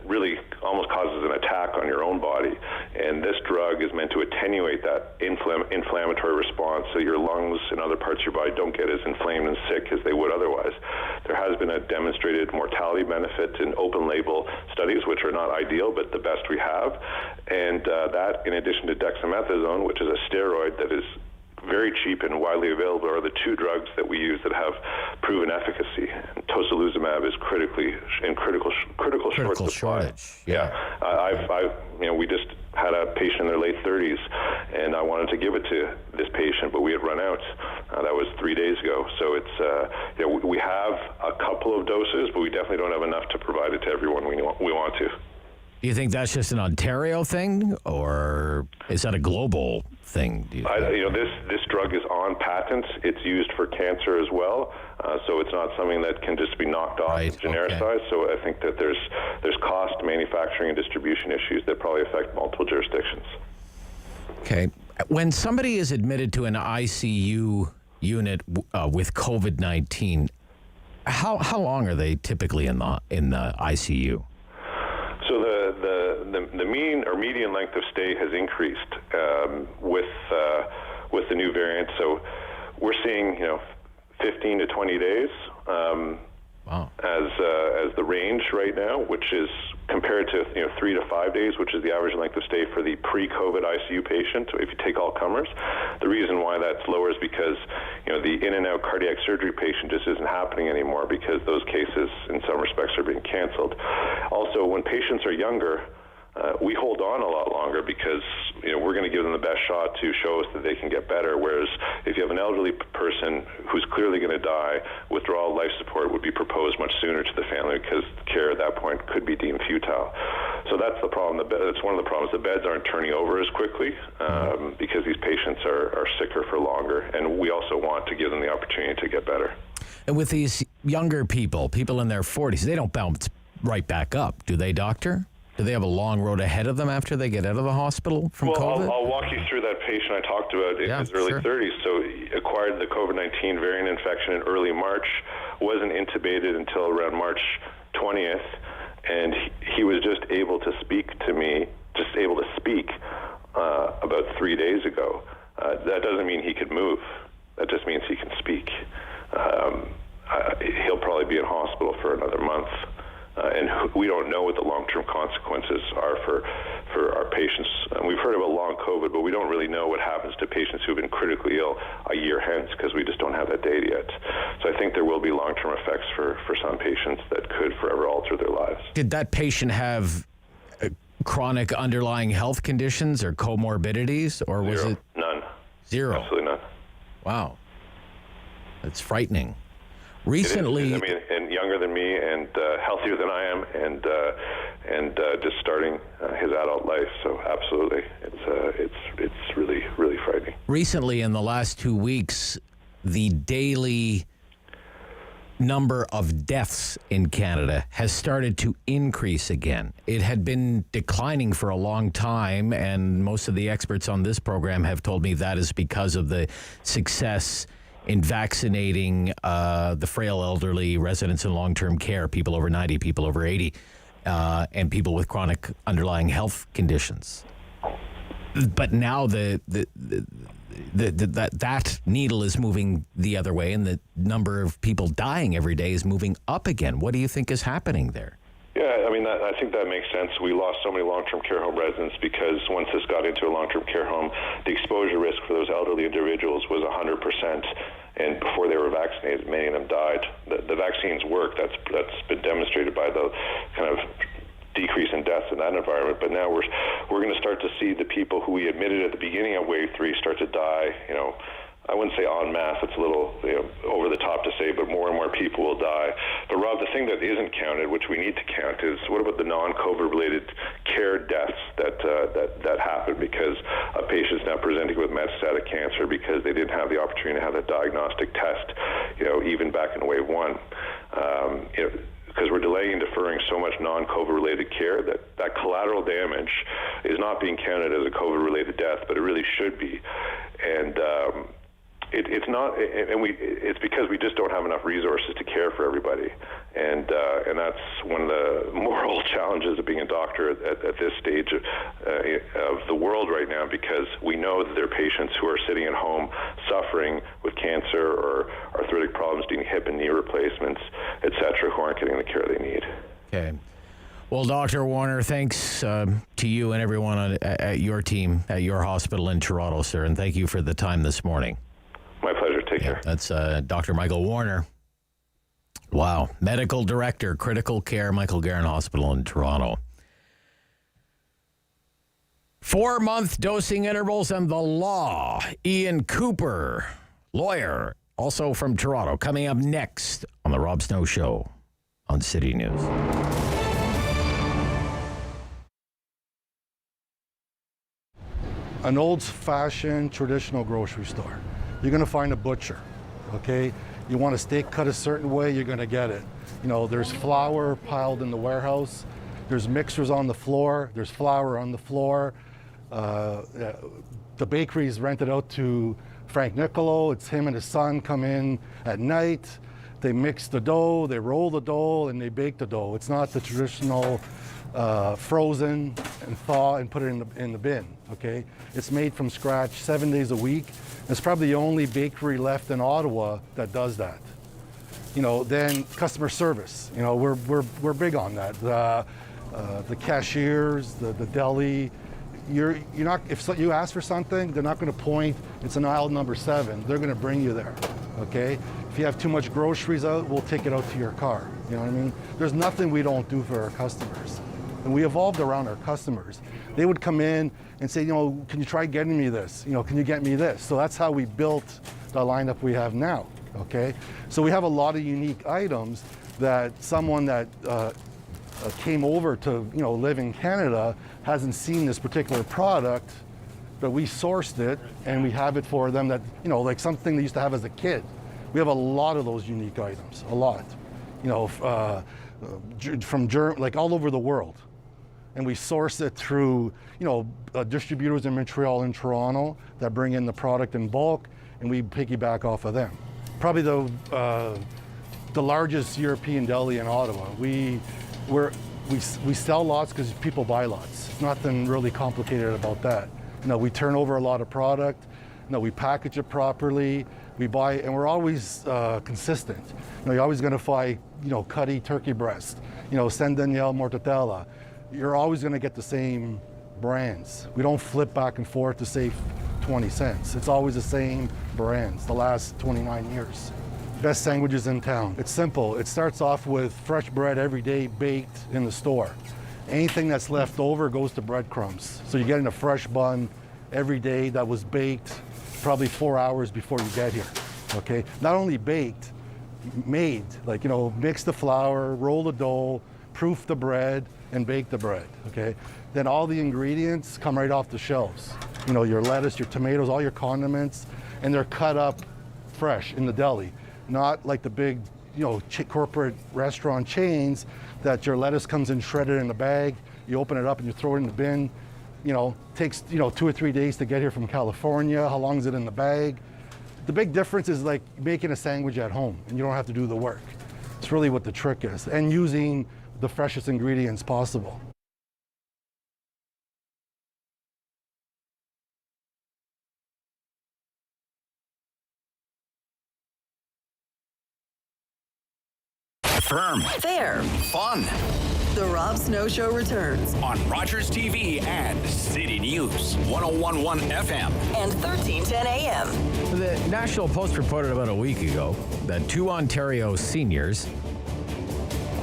really almost causes an attack on your own body. And this drug is meant to attenuate that inflammatory response so your lungs and other parts of your body don't get as inflamed and sick as they would otherwise. There has been a demonstrated mortality benefit in open label studies, which are not ideal, but the best we have. And that, in addition to dexamethasone, which is a steroid that is very cheap and widely available are the two drugs that we use that have proven efficacy. And tocilizumab is critical short supply. Shortage. Yeah. We just had a patient in their late 30s, and I wanted to give it to this patient, but we had run out. That was 3 days ago. So it's we have a couple of doses, but we definitely don't have enough to provide it to everyone we want to. Do you think that's just an Ontario thing, or is that a global thing? This drug is on patent. It's used for cancer as well, so it's not something that can just be knocked off and genericized. Okay. So I think that there's cost, manufacturing, and distribution issues that probably affect multiple jurisdictions. Okay. When somebody is admitted to an ICU unit with COVID-19, how long are they typically in the ICU? So the mean or median length of stay has increased with the new variant. So we're seeing 15 to 20 days as the range right now, which is compared to 3 to 5 days, which is the average length of stay for the pre-COVID ICU patient. If you take all comers, the reason why that's lower is because the in and out cardiac surgery patient just isn't happening anymore because those cases in some respects are being canceled. Also, when patients are younger, we hold on a lot longer because we're going to give them the best shot to show us that they can get better. Whereas if you have an elderly person who's clearly going to die, withdrawal life support would be proposed much sooner to the family because care at that point could be deemed futile. So that's the problem. That's one of the problems. The beds aren't turning over as quickly because these patients are sicker for longer, and we also want to give them the opportunity to get better. And with these younger people in their 40s, they don't bounce right back up, do they, doctor? Do they have a long road ahead of them after they get out of the hospital from COVID? I'll walk you through that patient I talked about in his early 30s. So he acquired the COVID-19 variant infection in early March, wasn't intubated until around March 20th, and he was just able to speak to me, about 3 days ago. That doesn't mean he could move. That just means he can speak. He'll probably be in hospital for another month. And we don't know what the long-term consequences are for our patients. We've heard about long COVID, but we don't really know what happens to patients who've been critically ill a year hence because we just don't have that data yet. So I think there will be long-term effects for some patients that could forever alter their lives. Did that patient have chronic underlying health conditions or comorbidities, or was it? None. Zero? Absolutely none. Wow. That's frightening. Recently, and younger than me, and healthier than I am, and just starting his adult life. So absolutely, it's really, really frightening. Recently, in the last 2 weeks, the daily number of deaths in Canada has started to increase again. It had been declining for a long time, and most of the experts on this program have told me that is because of the success in vaccinating the frail elderly, residents in long-term care, people over 90, people over 80, and people with chronic underlying health conditions. But now that needle is moving the other way, and the number of people dying every day is moving up again. What do you think is happening there? Yeah, I think that makes sense. We lost so many long-term care home residents because once this got into a long-term care home, the exposure risk for those elderly individuals was 100%. And before they were vaccinated, many of them died. The vaccines work. That's been demonstrated by the kind of decrease in deaths in that environment. But now we're going to start to see the people who we admitted at the beginning of Wave 3 start to die. I wouldn't say en masse, it's a little over the top to say, but more and more people will die. But Rob, the thing that isn't counted, which we need to count, is what about the non-COVID related care deaths that happen because a patient's now presenting with metastatic cancer because they didn't have the opportunity to have that diagnostic test, even back in Wave 1. Because we're delaying and deferring so much non-COVID related care that collateral damage is not being counted as a COVID related death, but it really should be. And it's not, and it's because we just don't have enough resources to care for everybody, and that's one of the moral challenges of being a doctor at this stage of the world right now, because we know that there are patients who are sitting at home suffering with cancer or arthritic problems, needing hip and knee replacements, etc., who aren't getting the care they need. Okay. Well, Dr. Warner, thanks to you and everyone at your team, at your hospital in Toronto, sir, and thank you for the time this morning. My pleasure. Take care. That's Dr. Michael Warner. Wow. Medical Director, Critical Care, Michael Garron Hospital in Toronto. 4-month dosing intervals and the law. Ian Cooper, lawyer, also from Toronto, coming up next on The Rob Snow Show on City News. An old-fashioned traditional grocery store. You're going to find a butcher, okay? You want a steak cut a certain way, you're going to get it. You know, there's flour piled in the warehouse. There's mixers on the floor. There's flour on the floor. The bakery's rented out to Frank Nicolo. It's him and his son come in at night. They mix the dough, they roll the dough, and they bake the dough. It's not the traditional frozen and thaw and put it in the bin, okay? It's made from scratch 7 days a week. It's probably the only bakery left in Ottawa that does that. You know, then customer service, you know, we're big on that. The cashiers, the deli, you're not, if you ask for something, they're not going to point, it's an aisle number 7. They're going to bring you there, okay? If you have too much groceries out, we'll take it out to your car. You know what I mean? There's nothing we don't do for our customers. And we evolved around our customers. They would come in and say, you know, can you try getting me this? You know, can you get me this? So that's how we built the lineup we have now, okay? So we have a lot of unique items that someone that came over to, you know, live in Canada hasn't seen this particular product, but we sourced it and we have it for them that, you know, like something they used to have as a kid. We have a lot of those unique items, a lot, you know, from like all over the world. And we source it through, you know, distributors in Montreal and Toronto that bring in the product in bulk, and we piggyback off of them. Probably the largest European deli in Ottawa. We sell lots because people buy lots. It's nothing really complicated about that. You know, we turn over a lot of product. You know, we package it properly. We buy, and we're always consistent. You know, you're always going to find, you know, Cuddy turkey breast, you know, San Daniel mortadella. You're always going to get the same brands. We don't flip back and forth to save 20 cents. It's always the same brands, the last 29 years. Best sandwiches in town. It's simple. It starts off with fresh bread every day baked in the store. Anything that's left over goes to breadcrumbs. So you're getting a fresh bun every day that was baked probably 4 hours before you get here, okay? Not only baked, made, like, you know, mix the flour, roll the dough, proof the bread, and bake the bread, okay? Then all the ingredients come right off the shelves. You know, your lettuce, your tomatoes, all your condiments, and they're cut up fresh in the deli. Not like the big, you know, corporate restaurant chains that your lettuce comes in shredded in a bag, you open it up and you throw it in the bin. You know, takes, you know, 2 or 3 days to get here from California. How long is it in the bag? The big difference is like making a sandwich at home and you don't have to do the work. It's really what the trick is, and using the freshest ingredients possible. Firm. Fair. Fun. The Rob Snow Show returns On Rogers TV and City News, 101.1 FM. and 1310 AM. The National Post reported about a week ago that 2 Ontario seniors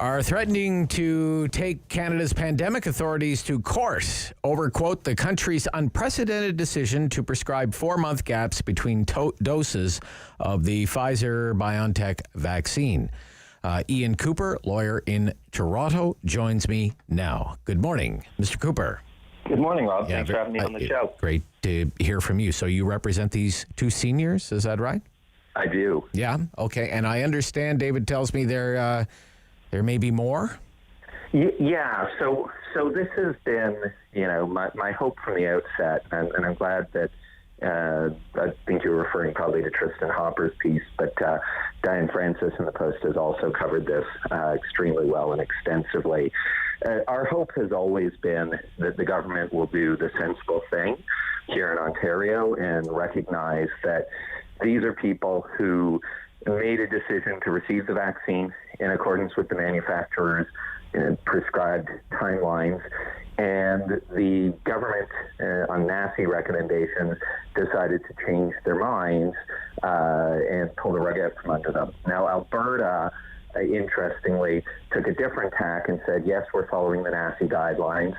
are threatening to take Canada's pandemic authorities to court over, quote, the country's unprecedented decision to prescribe 4-month gaps between doses of the Pfizer-BioNTech vaccine. Ian Cooper, lawyer in Toronto, joins me now. Good morning, Mr. Cooper. Good morning, Rob. Thanks for having me on the show. Great to hear from you. So you represent these 2 seniors, is that right? I do. Yeah, okay. And I understand, David tells me there may be more? Yeah, so this has been, you know, my hope from the outset, and I'm glad that I think you're referring probably to Tristan Hopper's piece, but Diane Francis in the Post has also covered this extremely well and extensively. Our hope has always been that the government will do the sensible thing here in Ontario and recognize that these are people who made a decision to receive the vaccine in accordance with the manufacturer's prescribed timelines. And the government, on NACI recommendations, decided to change their minds and pull the rug out from under them. Now, Alberta, interestingly, took a different tack and said, yes, we're following the NACI guidelines.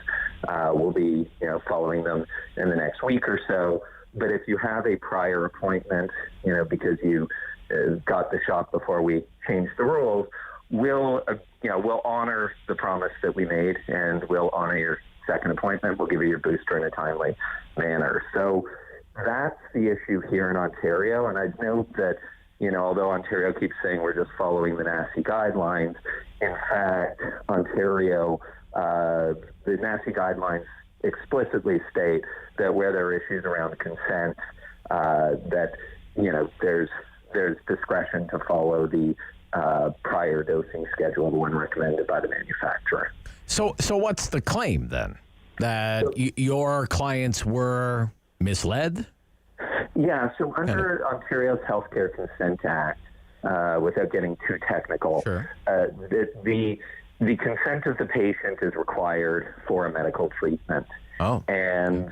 We'll be following them in the next week or so. But if you have a prior appointment, because you got the shot before we changed the rules, we'll honor the promise that we made, and we'll honor your second appointment. We'll give you your booster in a timely manner. So that's the issue here in Ontario. And I'd note that, although Ontario keeps saying we're just following the NACI guidelines, in fact, Ontario, the NACI guidelines explicitly state that where there are issues around consent, that, there's discretion to follow the prior dosing schedule, the one recommended by the manufacturer. So what's the claim then? That your clients were misled? Yeah, so under Ontario's Healthcare Consent Act, without getting too technical, the consent of the patient is required for a medical treatment. And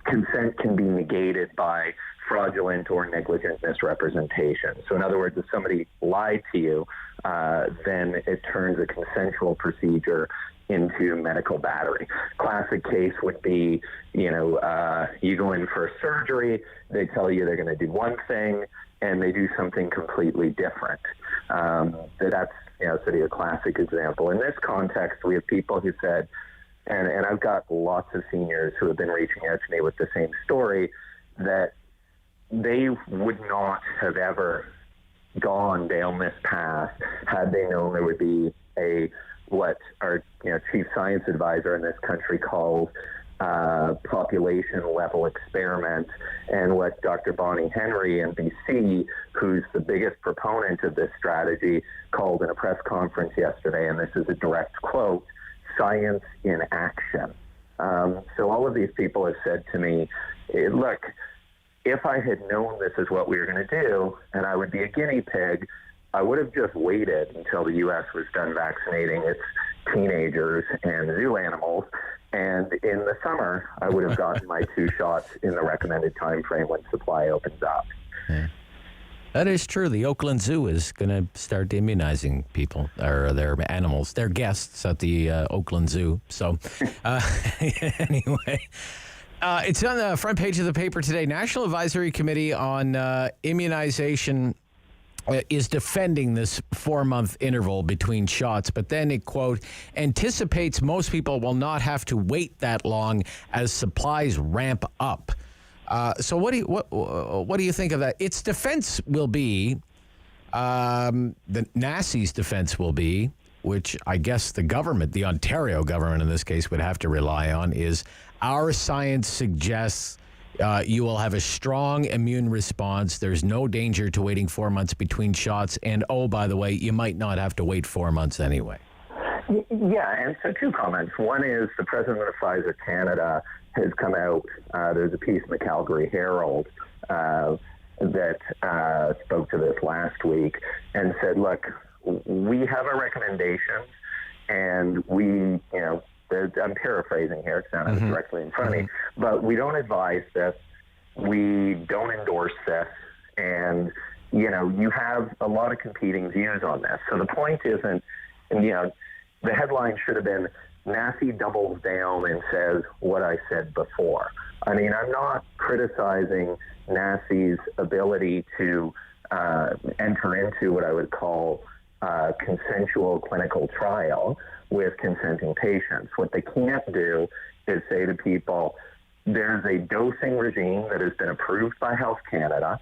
consent can be negated by fraudulent or negligent misrepresentation. So in other words, if somebody lied to you, then it turns a consensual procedure into medical battery. Classic case would be, you go in for surgery, they tell you they're going to do one thing, and they do something completely different. That's, sort of a classic example. In this context, we have people who said, and I've got lots of seniors who have been reaching out to me with the same story, that they would not have ever gone down this path had they known there would be what our chief science advisor in this country calls population level experiment, and what Dr. Bonnie Henry in BC, who's the biggest proponent of this strategy, called in a press conference yesterday, and this is a direct quote, science in action. So all of these people have said to me, look, if I had known this is what we were going to do and I would be a guinea pig, I would have just waited until the U.S. was done vaccinating its teenagers and zoo animals. And in the summer, I would have gotten my 2 shots in the recommended time frame when supply opens up. Yeah. That is true. The Oakland Zoo is going to start immunizing people, or their animals, their guests at the Oakland Zoo. So anyway, it's on the front page of the paper today. National Advisory Committee on Immunization is defending this 4-month interval between shots, but then it, quote, anticipates most people will not have to wait that long as supplies ramp up. So what do you think of that? Its defense will be, the NACI's defense will be, which I guess the government, the Ontario government in this case, would have to rely on, is our science suggests you will have a strong immune response. There's no danger to waiting 4 months between shots. And, oh, by the way, you might not have to wait 4 months anyway. Yeah, and so 2 comments. One is the president of Pfizer Canada has come out. There's a piece in the Calgary Herald that spoke to this last week and said, look, we have our recommendations, and we, I'm paraphrasing here, it's not directly in front of me, but we don't advise this, we don't endorse this, and, you have a lot of competing views on this. So the point isn't, the headline should have been, NACI doubles down and says what I said before. I mean, I'm not criticizing NACI's ability to enter into what I would call consensual clinical trial with consenting patients. What they can't do is say to people, there's a dosing regime that has been approved by Health Canada,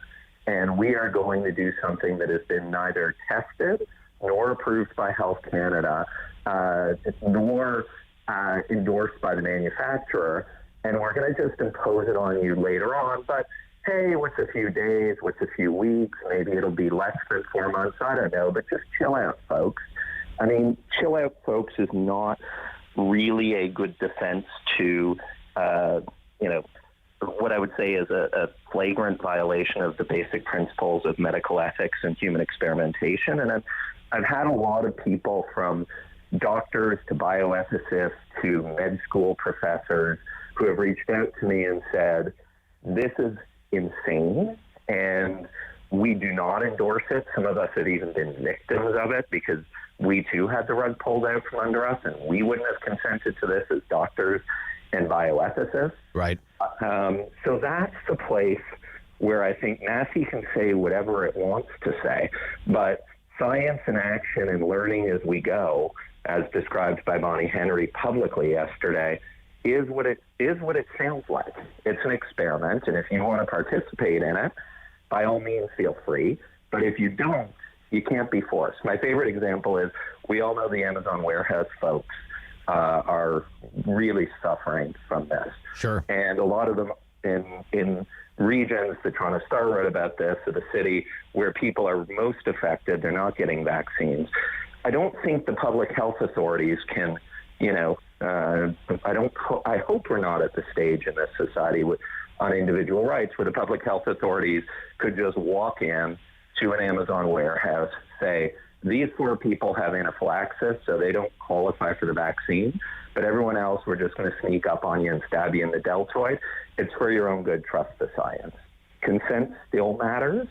and we are going to do something that has been neither tested nor approved by Health Canada, nor endorsed by the manufacturer, and we're going to just impose it on you later on. But hey, what's a few days, what's a few weeks, maybe it'll be less than 4 months, I don't know, but just chill out, folks. I mean, chill out, folks, is not really a good defense to, what I would say is a flagrant violation of the basic principles of medical ethics and human experimentation. And I've had a lot of people from doctors to bioethicists to med school professors who have reached out to me and said, this is insane, and we do not endorse it. Some of us have even been victims of it because we too had the rug pulled out from under us, and we wouldn't have consented to this as doctors and bioethicists. Right. So that's the place where I think NACI can say whatever it wants to say, but science and action and learning as we go, as described by Bonnie Henry publicly yesterday, is what it sounds like. It's an experiment, and if you want to participate in it, by all means feel free. But if you don't, you can't be forced. My favorite example is we all know the Amazon warehouse folks are really suffering from this. Sure. And a lot of them in regions, the Toronto Star wrote about this, of the city where people are most affected, they're not getting vaccines. I don't think the public health authorities can, I hope we're not at the stage in this society on individual rights where the public health authorities could just walk in to an Amazon warehouse, say, these 4 people have anaphylaxis, so they don't qualify for the vaccine, but everyone else, we're just going to sneak up on you and stab you in the deltoid. It's for your own good. Trust the science. Consent still matters,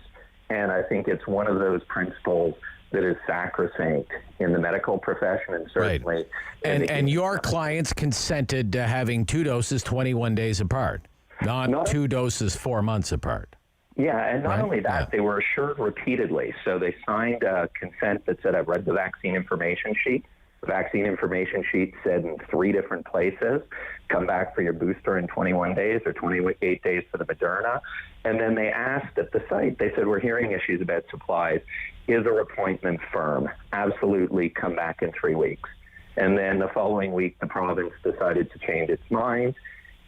and I think it's one of those principles that is sacrosanct in the medical profession, and certainly... Right. And your clients consented to having 2 doses 21 days apart, not 2 doses 4 months apart. Yeah, and not only that, they were assured repeatedly. So they signed a consent that said, I've read the vaccine information sheet. The vaccine information sheet said in 3 different places, come back for your booster in 21 days or 28 days for the Moderna. And then they asked at the site, they said, we're hearing issues about supplies. Is our appointment firm? Absolutely, come back in 3 weeks. And then the following week, the province decided to change its mind,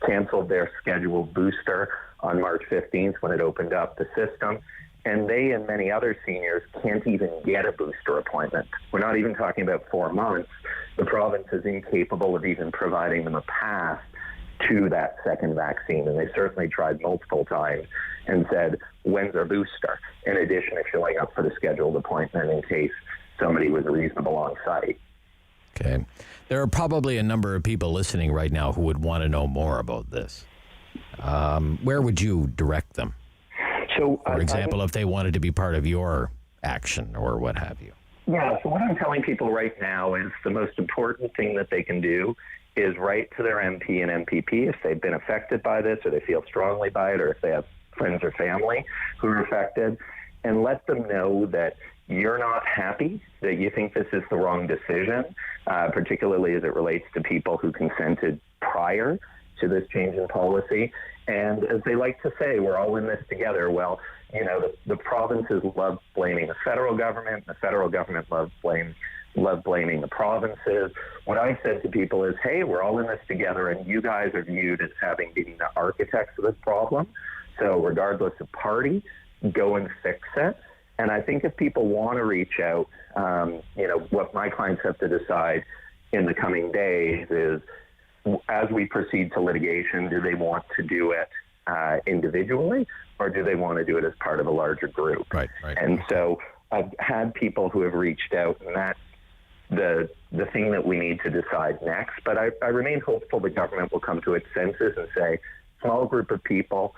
canceled their scheduled booster on March 15th when it opened up the system. And they and many other seniors can't even get a booster appointment. We're not even talking about 4 months. The province is incapable of even providing them a path to that second vaccine. And they certainly tried multiple times and said, when's our booster? In addition to showing up for the scheduled appointment in case somebody was reasonable on site. Okay. There are probably a number of people listening right now who would want to know more about this. Where would you direct them? So, for example, if they wanted to be part of your action or what have you. Yeah, so what I'm telling people right now is the most important thing that they can do is write to their MP and MPP if they've been affected by this or they feel strongly by it or if they have friends or family who are affected, and let them know that you're not happy, that you think this is the wrong decision, particularly as it relates to people who consented prior to this change in policy. And as they like to say, we're all in this together. Well, the provinces love blaming the federal government. The federal government love blaming the provinces. What I said to people is, hey, we're all in this together, and you guys are viewed as having been the architects of this problem. So regardless of party, go and fix it. And I think if people want to reach out, what my clients have to decide in the coming days is, as we proceed to litigation, do they want to do it individually or do they want to do it as part of a larger group? Right. And so I've had people who have reached out, and that's the thing that we need to decide next. But I remain hopeful the government will come to its senses and say, small group of people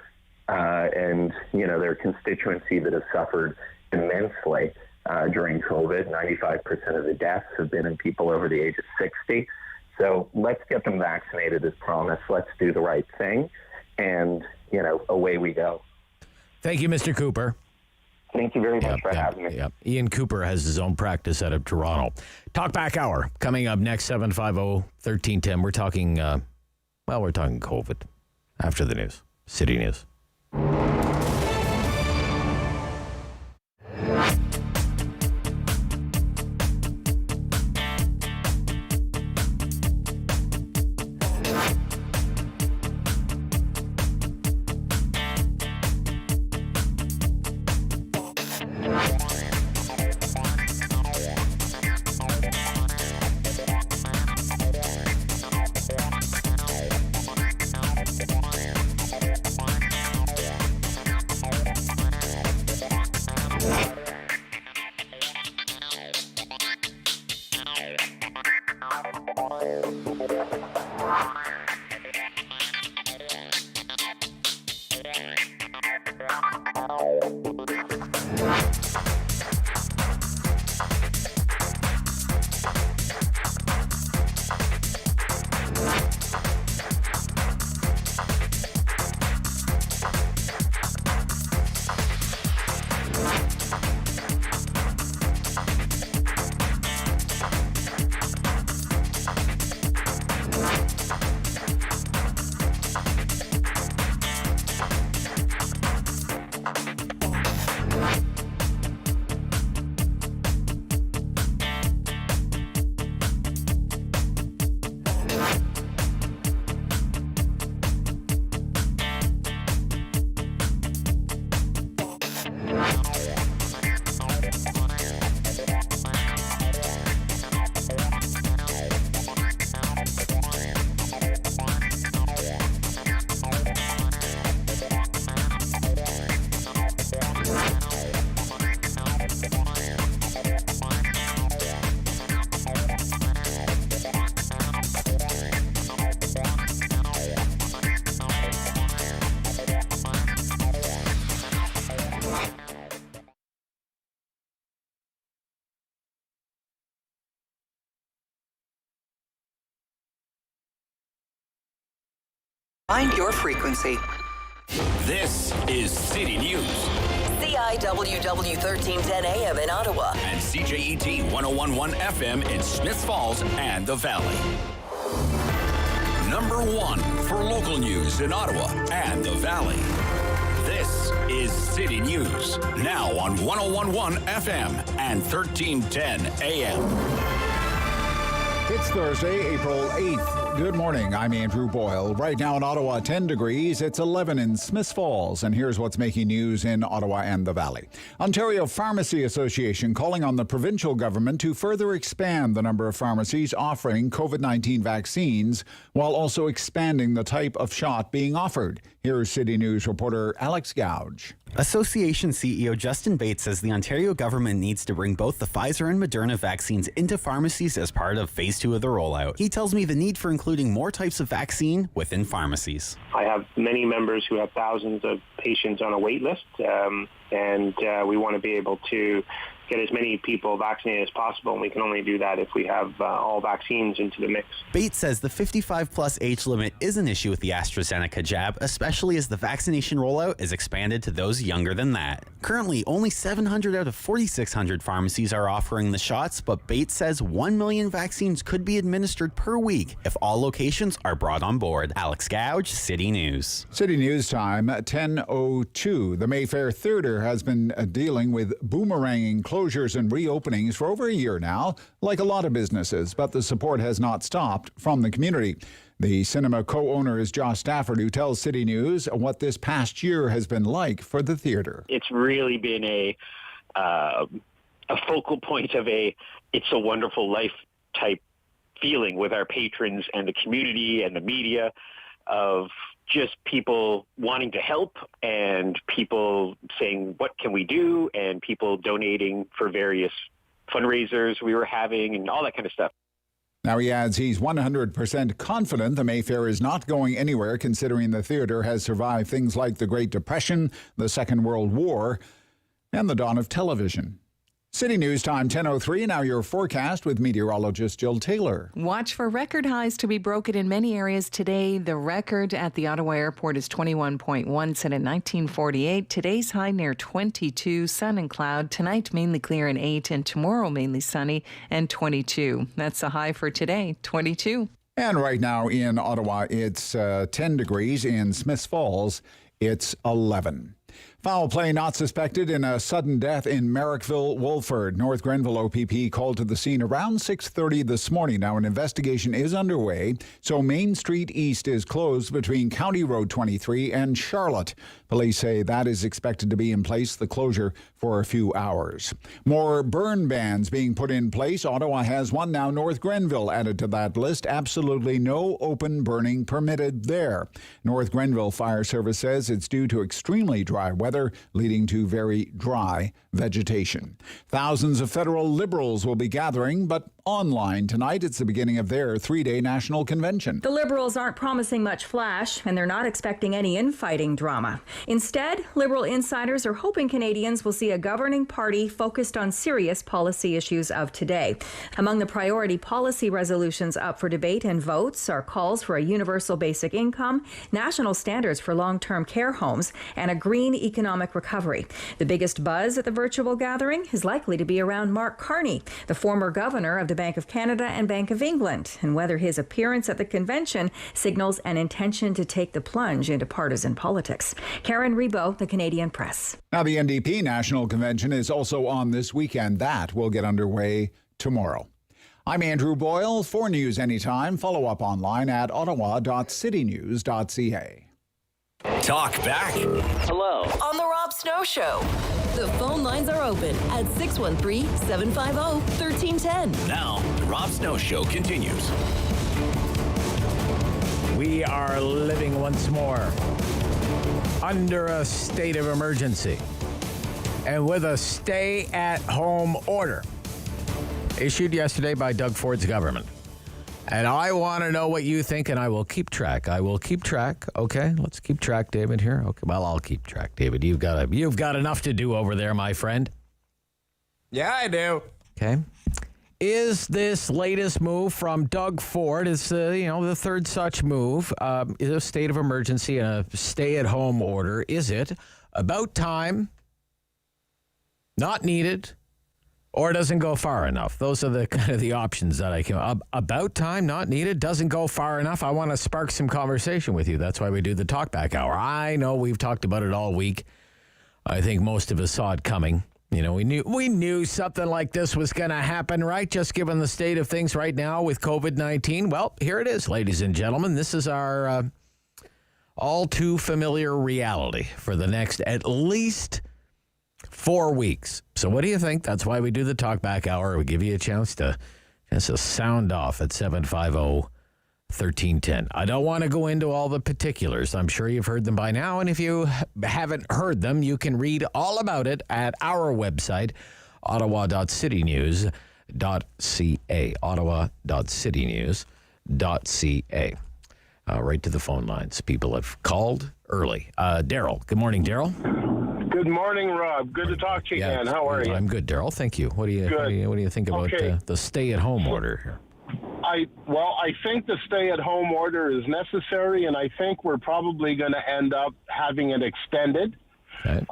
and, their constituency that have suffered immensely during COVID. 95% of the deaths have been in people over the age of 60. So let's get them vaccinated as promised. Let's do the right thing. And, away we go. Thank you, Mr. Cooper. Thank you very much for having me. Ian Cooper has his own practice out of Toronto. Talkback Hour coming up next, 750-1310. We're talking, we're talking COVID after the news. City News. Find your frequency. This is City News. CIWW 1310 AM in Ottawa. And CJET 1011 FM in Smiths Falls and the Valley. Number 1 for local news in Ottawa and the Valley. This is City News. Now on 1011 FM and 1310 AM. It's Thursday, April 8th. Good morning. I'm Andrew Boyle. Right now in Ottawa, 10 degrees. It's 11 in Smiths Falls. And here's what's making news in Ottawa and the Valley. Ontario Pharmacy Association calling on the provincial government to further expand the number of pharmacies offering COVID-19 vaccines while also expanding the type of shot being offered. Here's City News reporter Alex Gouge. Association CEO Justin Bates says the Ontario government needs to bring both the Pfizer and Moderna vaccines into pharmacies as part of Phase 2 of the rollout. He tells me the need for including more types of vaccine within pharmacies. I have many members who have thousands of patients on a wait list, and we want to be able to get as many people vaccinated as possible, and we can only do that if we have all vaccines into the mix. Bates says the 55-plus age limit is an issue with the AstraZeneca jab, especially as the vaccination rollout is expanded to those younger than that. Currently, only 700 out of 4,600 pharmacies are offering the shots, but Bates says 1 million vaccines could be administered per week if all locations are brought on board. Alex Gouge, City News. City News time, 10:02. The Mayfair Theatre has been dealing with boomeranging closures and reopenings for over a year now, like a lot of businesses, but the support has not stopped from the community. The cinema co-owner is Josh Stafford, who tells City News what this past year has been like for the theater. It's really been a focal point of It's a Wonderful Life type feeling with our patrons and the community and the media, of just people wanting to help and people saying, what can we do? And people donating for various fundraisers we were having and all that kind of stuff. Now, he adds he's 100% confident the Mayfair is not going anywhere, considering the theater has survived things like the Great Depression, the Second World War, and the dawn of television. City News time, 10:03. Now your forecast with meteorologist Jill Taylor. Watch for record highs to be broken in many areas today. The record at the Ottawa airport is 21.1, set in 1948. Today's high near 22, sun and cloud. Tonight mainly clear and 8, and tomorrow mainly sunny and 22. That's the high for today, 22. And right now in Ottawa, it's 10 degrees. In Smiths Falls, it's 11. Foul play not suspected in a sudden death in Merrickville, Wolford. North Grenville OPP called to the scene around 6:30 this morning. Now, an investigation is underway, so Main Street East is closed between County Road 23 and Charlotte. Police say that is expected to be in place, the closure, for a few hours. More burn bans being put in place. Ottawa has one now. North Grenville added to that list. Absolutely no open burning permitted there. North Grenville Fire Service says it's due to extremely dry weather, leading to very dry vegetation. Thousands of federal Liberals will be gathering, but online tonight. It's the beginning of their 3-day national convention. The Liberals aren't promising much flash, and they're not expecting any infighting drama. Instead, Liberal insiders are hoping Canadians will see a governing party focused on serious policy issues of today. Among the priority policy resolutions up for debate and votes are calls for a universal basic income, national standards for long-term care homes, and a green economic recovery. The biggest buzz at the virtual gathering is likely to be around Mark Carney, the former governor of the Bank of Canada and Bank of England, and whether his appearance at the convention signals an intention to take the plunge into partisan politics. Karen Rebo, The Canadian Press. Now, the NDP National Convention is also on this weekend. That will get underway tomorrow. I'm Andrew Boyle. For news anytime, follow up online at ottawa.citynews.ca. Talk back. Hello. On The Rob Snow Show. The phone lines are open at 613-750-1310. Now, the Rob Snow Show continues. We are living once more under a state of emergency and with a stay-at-home order issued yesterday by Doug Ford's government. And I want to know what you think, and I will keep track. Okay, let's keep track, David, here. Okay, well, I'll keep track, David. You've got enough to do over there, my friend. Yeah, I do. Okay. Is this latest move from Doug Ford, is the third such move, is a state of emergency and a stay-at-home order, is it about time, not needed, or doesn't go far enough? Those are the kind of the options that I can. About time, not needed, doesn't go far enough. I want to spark some conversation with you. That's why we do the Talkback Hour. I know we've talked about it all week. I think most of us saw it coming. You know, we knew something like this was going to happen, right? Just given the state of things right now with COVID-19. Well, here it is, ladies and gentlemen. This is our all too familiar reality for the next at least 4 weeks. So what do you think? That's why we do the Talkback Hour. We give you a chance to sound off at 750-1310. I don't want to go into all the particulars. I'm sure you've heard them by now. And if you haven't heard them, you can read all about it at our website, ottawa.citynews.ca. ottawa.citynews.ca. Right to the phone lines. People have called early. Daryl. Good morning, Daryl. Good morning, Rob. Good to talk to you again. How are you? I'm good, Daryl. Thank you. What do you think about the stay-at-home order here? I think the stay-at-home order is necessary, and I think we're probably going to end up having it extended. Okay.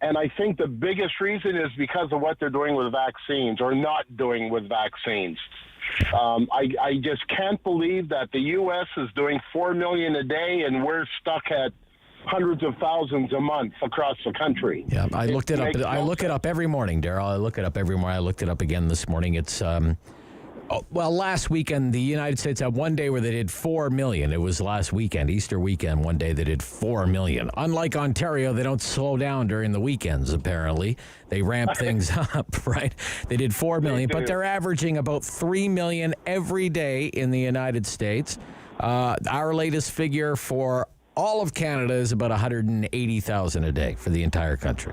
And I think the biggest reason is because of what they're doing with vaccines or not doing with vaccines. I just can't believe that the U.S. is doing 4 million a day, and we're stuck at hundreds of thousands a month across the country. Yeah, I looked it up. I look it up every morning, Daryl. I look it up every morning. I looked it up again this morning. It's last weekend, the United States had one day where they did 4 million. It was last weekend, Easter weekend, one day they did 4 million. Unlike Ontario, they don't slow down during the weekends, apparently. They ramp things up, right? They did 4 million, but they're averaging about 3 million every day in the United States. Our latest figure for all of Canada is about 180,000 a day for the entire country.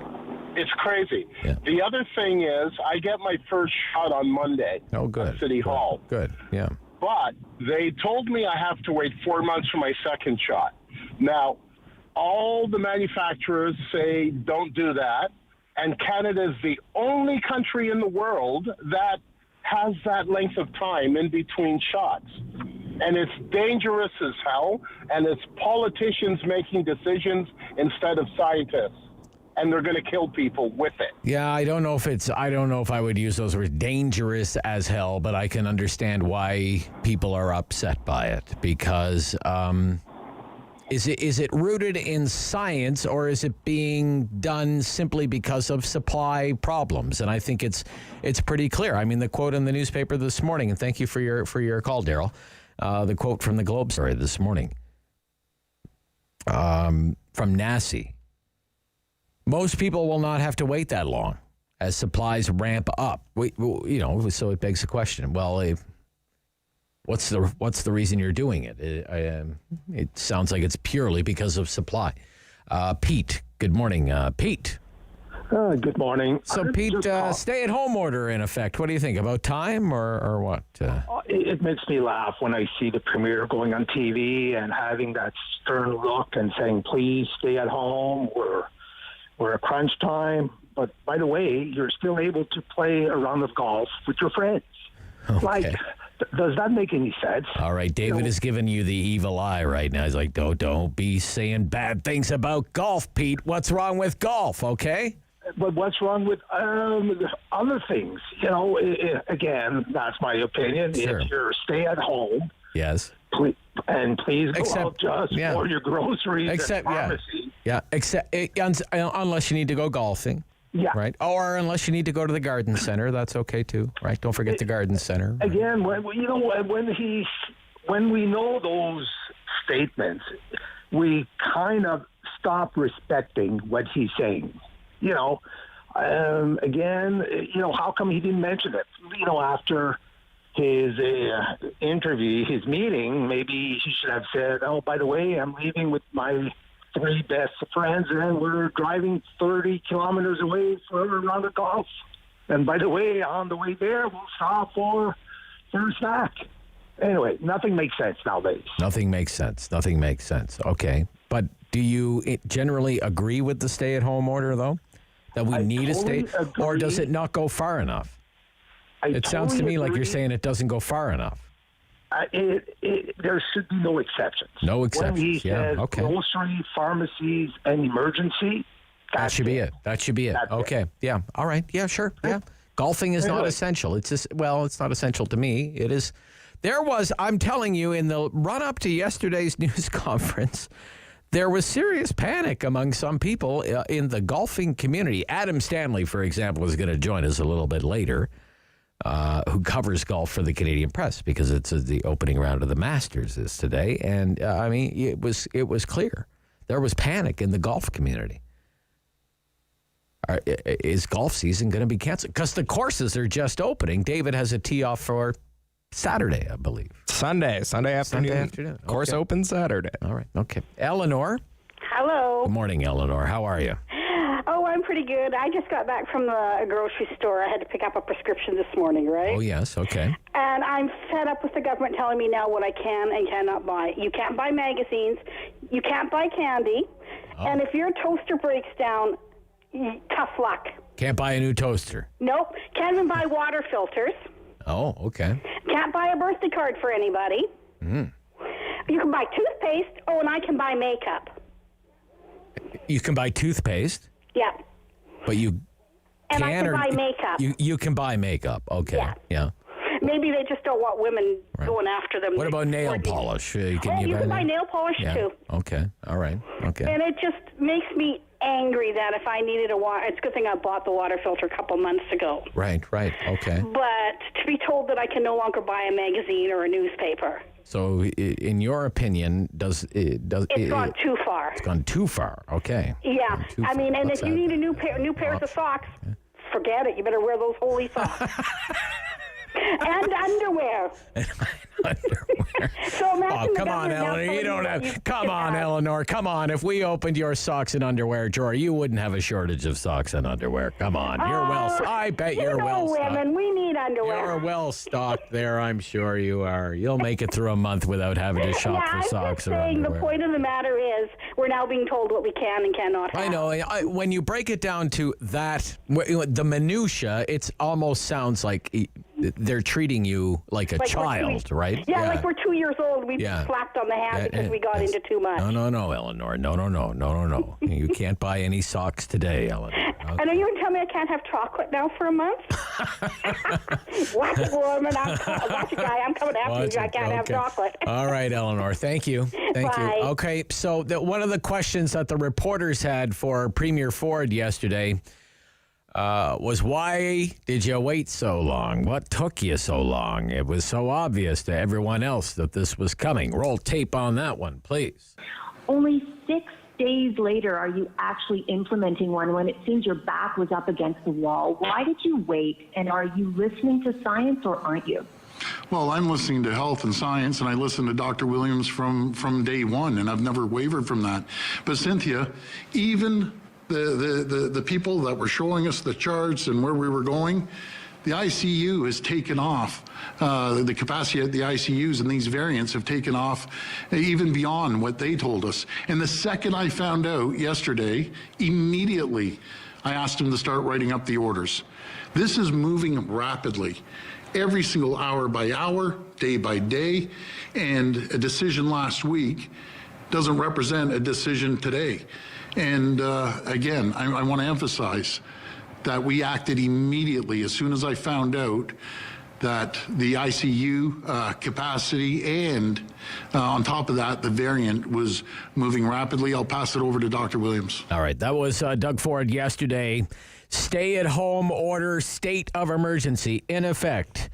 It's crazy. Yeah. The other thing is, I get my first shot on Monday at City Hall. Good, yeah. But they told me I have to wait 4 months for my second shot. Now, all the manufacturers say don't do that, and Canada is the only country in the world that has that length of time in between shots. And it's dangerous as hell, and it's politicians making decisions instead of scientists. And they're going to kill people with it. Yeah, I don't know if I would use those words, dangerous as hell, but I can understand why people are upset by it, because is it rooted in science, or is it being done simply because of supply problems? And I think it's pretty clear. I mean, the quote in the newspaper this morning, and thank you for your call, Daryl. The quote from the Globe story this morning from NACI. Most people will not have to wait that long as supplies ramp up. So it begs the question, well, what's the reason you're doing it? It sounds like it's purely because of supply. Pete, good morning. Pete. Good morning. So, Pete, stay-at-home order in effect. What do you think? About time or what? It makes me laugh when I see the premier going on TV and having that stern look and saying, please stay at home. We're at crunch time. But by the way, you're still able to play a round of golf with your friends. Okay. Does that make any sense? All right, David is giving you the evil eye right now. He's like, don't be saying bad things about golf, Pete. What's wrong with golf, okay? But what's wrong with other things? Again, that's my opinion. Sure. If you're stay at home, yes, please go out just for your groceries and pharmacy. Yeah, unless you need to go golfing. Yeah. Right. Or unless you need to go to the garden center, that's okay too. Right. Don't forget the garden center. Right? Again, when we know those statements, we kind of stop respecting what he's saying. Again, how come he didn't mention it? After his interview, his meeting, maybe he should have said, oh, by the way, I'm leaving with my 3 best friends, and we're driving 30 kilometers away for a round of golf. And by the way, on the way there, we'll stop for a snack. Anyway, nothing makes sense nowadays. Nothing makes sense. Okay. But do you generally agree with the stay-at-home order, though? That we need a stay? Or does it not go far enough? It sounds to totally me like you're agree. saying it doesn't go far enough. There should be no exceptions. No exceptions. When he says grocery, pharmacies, and emergency, That should be it. That should be it. Okay. Yeah. All right. Yeah, sure. Yeah. Golfing is not essential. It's just, well, it's not essential to me. It is. I'm telling you, in the run-up to yesterday's news conference, there was serious panic among some people in the golfing community. Adam Stanley, for example, is going to join us a little bit later, who covers golf for the Canadian Press, because it's the opening round of the Masters is today. And, I mean, it was clear. There was panic in the golf community. Is golf season going to be canceled? Because the courses are just opening. David has a tee off for Saturday, I believe. Sunday afternoon. Course open Saturday. All right. Okay. Eleanor. Hello. Good morning, Eleanor. How are you? Oh, I'm pretty good. I just got back from the grocery store. I had to pick up a prescription this morning, right? Oh, yes. Okay. And I'm fed up with the government telling me now what I can and cannot buy. You can't buy magazines. You can't buy candy. Oh. And if your toaster breaks down, tough luck. Can't buy a new toaster. Nope. Can't even buy water filters. Oh, okay. Can't buy a birthday card for anybody. Mm. You can buy toothpaste. Oh, and I can buy makeup. You can buy toothpaste? Yeah. But you and can I can or buy makeup. You can buy makeup. Okay. Yeah. Maybe they just don't want women going after them. What about nail polish? You can buy nail polish too. Okay. All right. Okay. And it just makes me angry that if I needed a water, it's a good thing I bought the water filter a couple months ago. Right. Okay. But to be told that I can no longer buy a magazine or a newspaper. So, in your opinion, it's gone too far. It's gone too far. Okay. Yeah. I mean, and if you need a new pairs of socks, forget it. You better wear those holy socks. And underwear. So come on, Eleanor. You don't have. Come on, Eleanor. Come on. If we opened your socks and underwear drawer, you wouldn't have a shortage of socks and underwear. Come on. You're I bet you're well stocked. Women, we need underwear. You're well stocked there. I'm sure you are. You'll make it through a month without having to shop for socks or underwear. The point of the matter is, we're now being told what we can and cannot have. I know. When you break it down to that, the minutia, it almost sounds like they're treating you like a child, right? Yeah, like we're 2 years old. We slapped on the hand because we got into too much. No, Eleanor. No. You can't buy any socks today, Eleanor. Okay. And are you going to tell me I can't have chocolate now for a month? Watch it, woman. Watch it, guy. I'm coming after you. I can't have chocolate. All right, Eleanor. Thank you. Thank you. Okay, so one of the questions that the reporters had for Premier Ford yesterday was, why did you wait so long? What took you so long? It was so obvious to everyone else that this was coming. Roll tape on that one, please. Only 6 days later are you actually implementing one when it seems your back was up against the wall. Why did you wait? And are you listening to science or aren't you? Well, I'm listening to health and science, and I listened to Dr. Williams from day one, and I've never wavered from that. But Cynthia, even the people that were showing us the charts and where we were going, the ICU has taken off. The capacity at the ICUs and these variants have taken off even beyond what they told us. And the second I found out yesterday, immediately I asked them to start writing up the orders. This is moving rapidly. Every single hour by hour, day by day, and a decision last week doesn't represent a decision today. And again, I want to emphasize that we acted immediately as soon as I found out that the ICU capacity and on top of that, the variant was moving rapidly. I'll pass it over to Dr. Williams. All right. That was Doug Ford yesterday. Stay-at-home order, state of emergency in effect.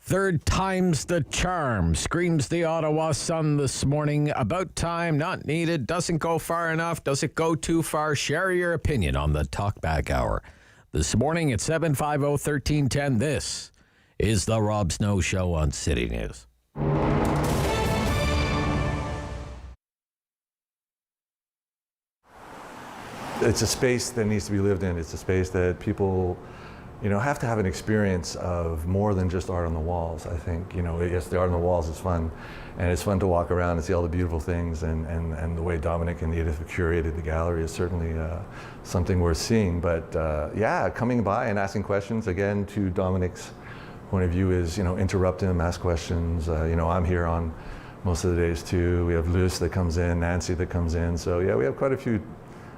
Third time's the charm, screams the Ottawa Sun this morning. About time, not needed, doesn't go far enough, does it go too far? Share your opinion on the Talkback Hour. This morning at 750-1310, this is the Rob Snow Show on City News. It's a space that needs to be lived in. It's a space that people, have to have an experience of more than just art on the walls. I think, yes, the art on the walls is fun, and it's fun to walk around and see all the beautiful things, and the way Dominic and Edith have curated the gallery is certainly something worth seeing. But coming by and asking questions, again, to Dominic's point of view is, interrupt him, ask questions. I'm here on most of the days too. We have Luce that comes in, Nancy that comes in. So yeah, we have quite a few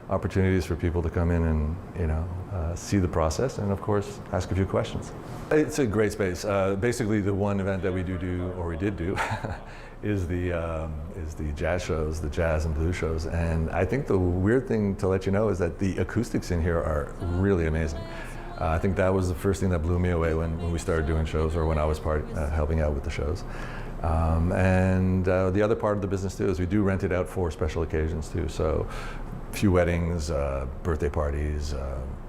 opportunities for people to come in and, see the process and of course, ask a few questions. It's a great space. Basically the one event that we did do, is the jazz shows, the jazz and blues shows. And I think the weird thing to let you know is that the acoustics in here are really amazing. I think that was the first thing that blew me away when we started doing shows, or when I was helping out with the shows. The other part of the business too is we do rent it out for special occasions too. So a few weddings, birthday parties,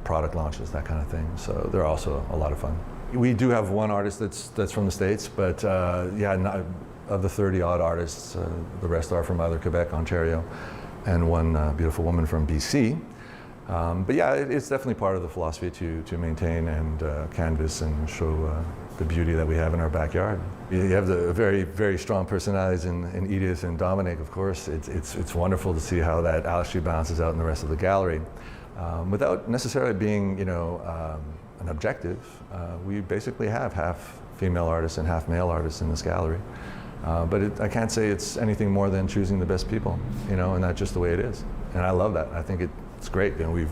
product launches, that kind of thing. So they're also a lot of fun. We do have one artist that's from the States, but of the 30-odd artists, the rest are from either Quebec, Ontario, and one beautiful woman from BC. But yeah, it's definitely part of the philosophy to maintain and canvas and show the beauty that we have in our backyard. You have the very, very strong personalities in Edith and Dominic, of course. It's wonderful to see how that actually balances out in the rest of the gallery. Without necessarily being, an objective, we basically have half female artists and half male artists in this gallery. But I can't say it's anything more than choosing the best people, and that's just the way it is. And I love that. I think it's great. You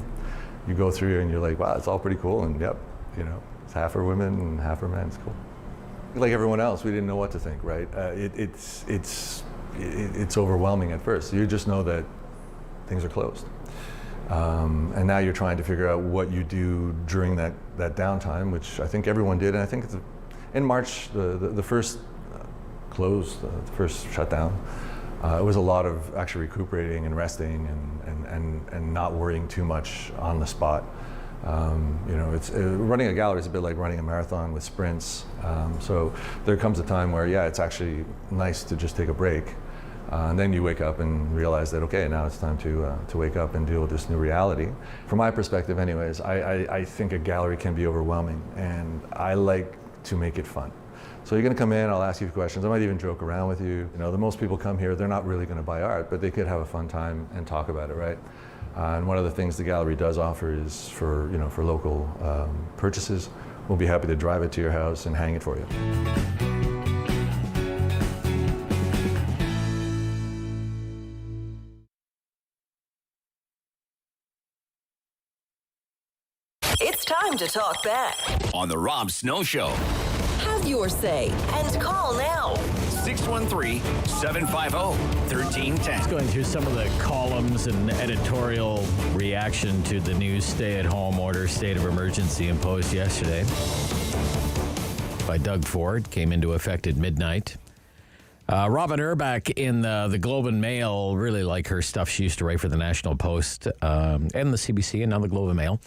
go through and you're like, wow, it's all pretty cool. And yep, it's half are women and half are men. It's cool. Like everyone else, we didn't know what to think, right? It's overwhelming at first. You just know that things are closed. And now you're trying to figure out what you do during that downtime, which I think everyone did. And I think in March, the first close, the first shutdown, it was a lot of actually recuperating and resting and not worrying too much on the spot. Running a gallery is a bit like running a marathon with sprints. So there comes a time where, it's actually nice to just take a break. And then you wake up and realize that, okay, now it's time to wake up and deal with this new reality. From my perspective anyways, I think a gallery can be overwhelming, and I like to make it fun. So you're going to come in, I'll ask you questions, I might even joke around with you. The most people come here, they're not really going to buy art, but they could have a fun time and talk about it, right? And one of the things the gallery does offer is for local purchases, we'll be happy to drive it to your house and hang it for you. It's time to talk back on the Rob Snow Show. Have your say and call now. 613-750-1310. Going through some of the columns and editorial reaction to the new stay-at-home order, state of emergency imposed yesterday by Doug Ford, came into effect at midnight. Robin Urbach in the Globe and Mail, really like her stuff. She used to write for the National Post and the CBC and now the Globe and Mail.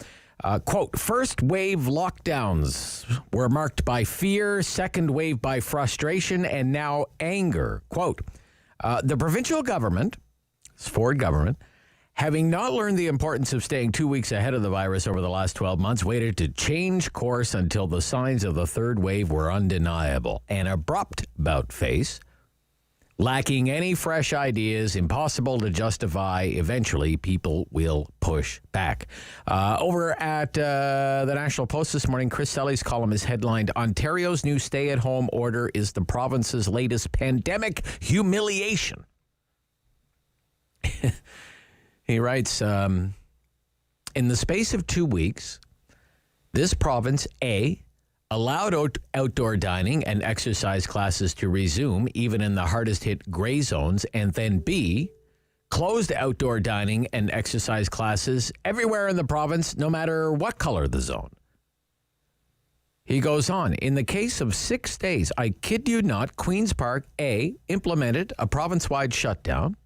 Quote, first wave lockdowns were marked by fear, second wave by frustration, and now anger. Quote, the provincial government, Ford government, having not learned the importance of staying 2 weeks ahead of the virus over the last 12 months, waited to change course until the signs of the third wave were undeniable. An abrupt about-face, lacking any fresh ideas, impossible to justify. Eventually, people will push back. Over at the National Post this morning, Chris Selly's column is headlined, Ontario's new stay-at-home order is the province's latest pandemic humiliation. He writes, in the space of 2 weeks, this province, A, allowed outdoor dining and exercise classes to resume, even in the hardest-hit gray zones, and then B, closed outdoor dining and exercise classes everywhere in the province, no matter what color the zone. He goes on, in the case of 6 days, I kid you not, Queen's Park, A, implemented a province-wide shutdown,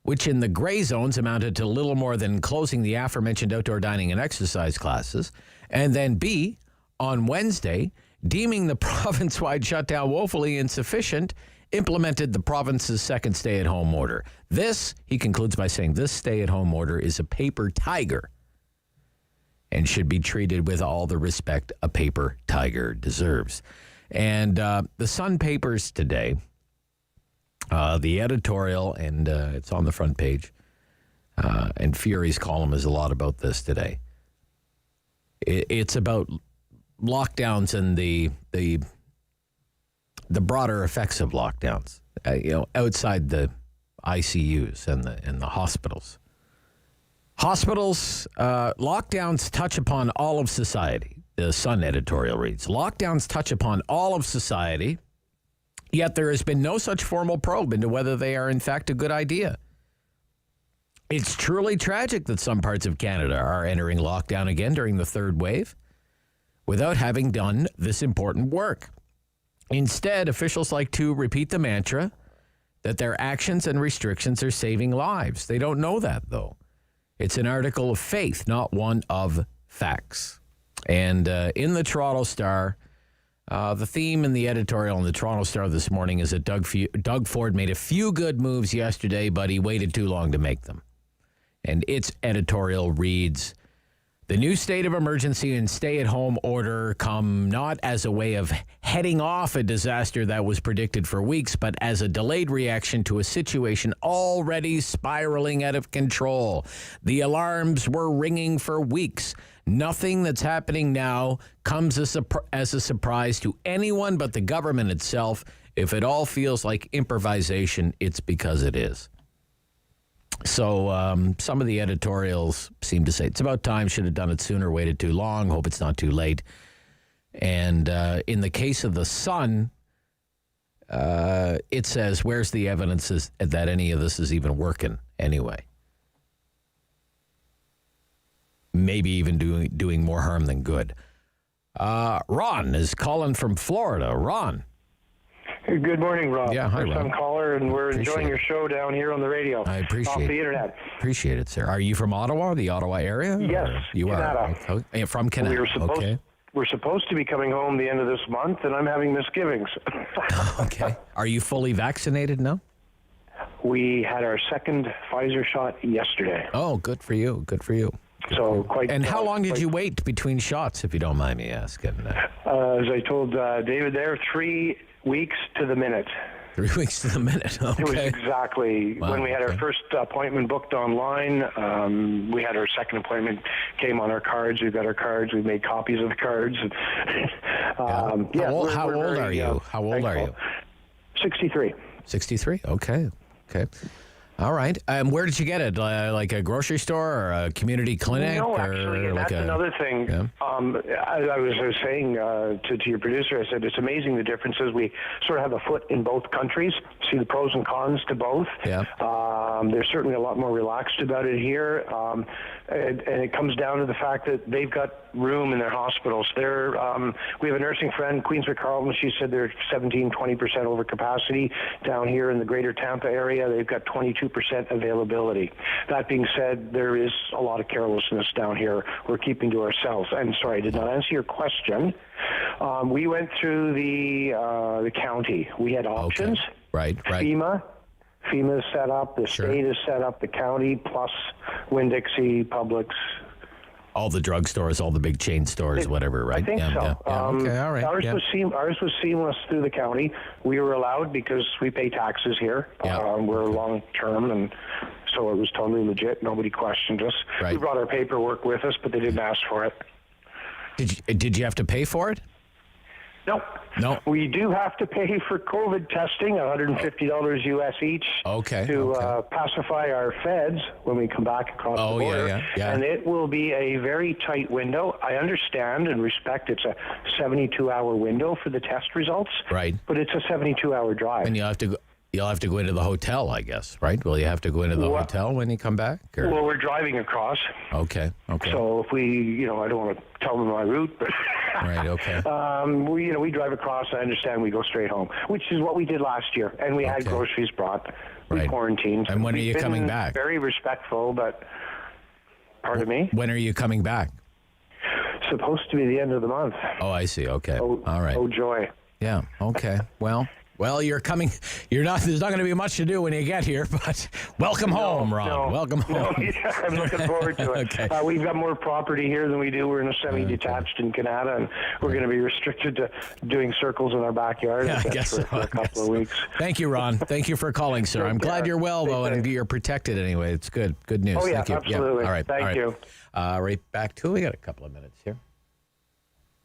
which in the gray zones amounted to little more than closing the aforementioned outdoor dining and exercise classes, and then B, on Wednesday, deeming the province-wide shutdown woefully insufficient, implemented the province's second stay-at-home order. This, he concludes by saying, this stay-at-home order is a paper tiger and should be treated with all the respect a paper tiger deserves. And the Sun papers today, the editorial, and it's on the front page, and Fury's column is a lot about this today. It's about lockdowns and the broader effects of lockdowns, outside the ICUs and the hospitals. Lockdowns touch upon all of society. The Sun editorial reads, lockdowns touch upon all of society, yet there has been no such formal probe into whether they are in fact a good idea. It's truly tragic that some parts of Canada are entering lockdown again during the third wave without having done this important work. Instead, officials like to repeat the mantra that their actions and restrictions are saving lives. They don't know that, though. It's an article of faith, not one of facts. And in the Toronto Star, the theme in the editorial in the Toronto Star this morning is that Doug Ford made a few good moves yesterday, but he waited too long to make them. And its editorial reads, the new state of emergency and stay-at-home order come not as a way of heading off a disaster that was predicted for weeks, but as a delayed reaction to a situation already spiraling out of control. The alarms were ringing for weeks. Nothing that's happening now comes as a surprise to anyone but the government itself. If it all feels like improvisation, it's because it is. So some of the editorials seem to say it's about time, should have done it sooner, waited too long, hope it's not too late. And in the case of the Sun, it says, where's the evidence that any of this is even working anyway? Maybe even doing more harm than good. Ron is calling from Florida. Ron. Good morning, Rob. Yeah, hi, First Rob. time caller, and we're enjoying your show down here on the radio. I appreciate off it. the internet. Appreciate it, sir. Are you from Ottawa, the Ottawa area? Yes, You Canada. are. Okay. From Canada. We're supposed to be coming home the end of this month, and I'm having misgivings. Okay. Are you fully vaccinated now? We had our second Pfizer shot yesterday. Oh, good for you. Good for you. So quite. And how long did you wait between shots, if you don't mind me asking? As I told David there, 3 weeks to the minute. 3 weeks to the minute. Okay. It was exactly when we had our first appointment booked online. We had our second appointment, came on our cards. We've got our cards. We made copies of the cards. How old are you? How old are you? 63. 63. Okay. All right. Where did you get it? Like a grocery store or a community clinic? No, actually, and that's another thing. Yeah. I was saying to your producer, I said, it's amazing the differences. We sort of have a foot in both countries, see the pros and cons to both. Yeah. They're certainly a lot more relaxed about it here. And it comes down to the fact that they've got room in their hospitals. We have a nursing friend, Queensway-Carleton. She said they're 17-20% over capacity. Down here in the greater Tampa area, they've got 22% availability. That being said, there is a lot of carelessness down here. We're keeping to ourselves. I'm sorry, I did not answer your question. We went through the county. We had options. Okay. Right. FEMA is set up, the state is set up, the county, plus Winn-Dixie, Publix. All the drugstores, all the big chain stores, whatever, right? I think so. Yeah. Okay, all right. Ours was seamless through the county. We were allowed because we pay taxes here. We're long-term, and so it was totally legit. Nobody questioned us. Right. We brought our paperwork with us, but they didn't ask for it. Did you have to pay for it? No. We do have to pay for COVID testing, $150 US each, to pacify our feds when we come back across the border. Yeah. And it will be a very tight window. I understand and respect it's a 72-hour window for the test results. Right. But it's a 72-hour drive. And you'll have to go into the hotel, I guess, right? Will you have to go into the hotel when you come back? Or? Well, we're driving across. Okay. So if we, I don't want to tell them my route, but right. Okay. we drive across. I understand we go straight home, which is what we did last year, and we had groceries brought. We quarantined. And when are you coming back? Very respectful, but pardon me. When are you coming back? Supposed to be the end of the month. Oh, I see. Okay. All right. Oh joy. Yeah. Okay. Well, you're coming. There's not going to be much to do when you get here, but welcome home, Ron. No, welcome home. I'm looking forward to it. Okay. We've got more property here than we do. We're in a semi-detached in Canada, and we're going to be restricted to doing circles in our backyard. Yeah, I guess for a couple of weeks. Thank you, Ron. Thank you for calling, sir. I'm glad you're well, though, and you're protected anyway. It's good. Good news. Oh, yeah, Thank you. absolutely. Yeah. All right. Thank you. Right back to. We got a couple of minutes here.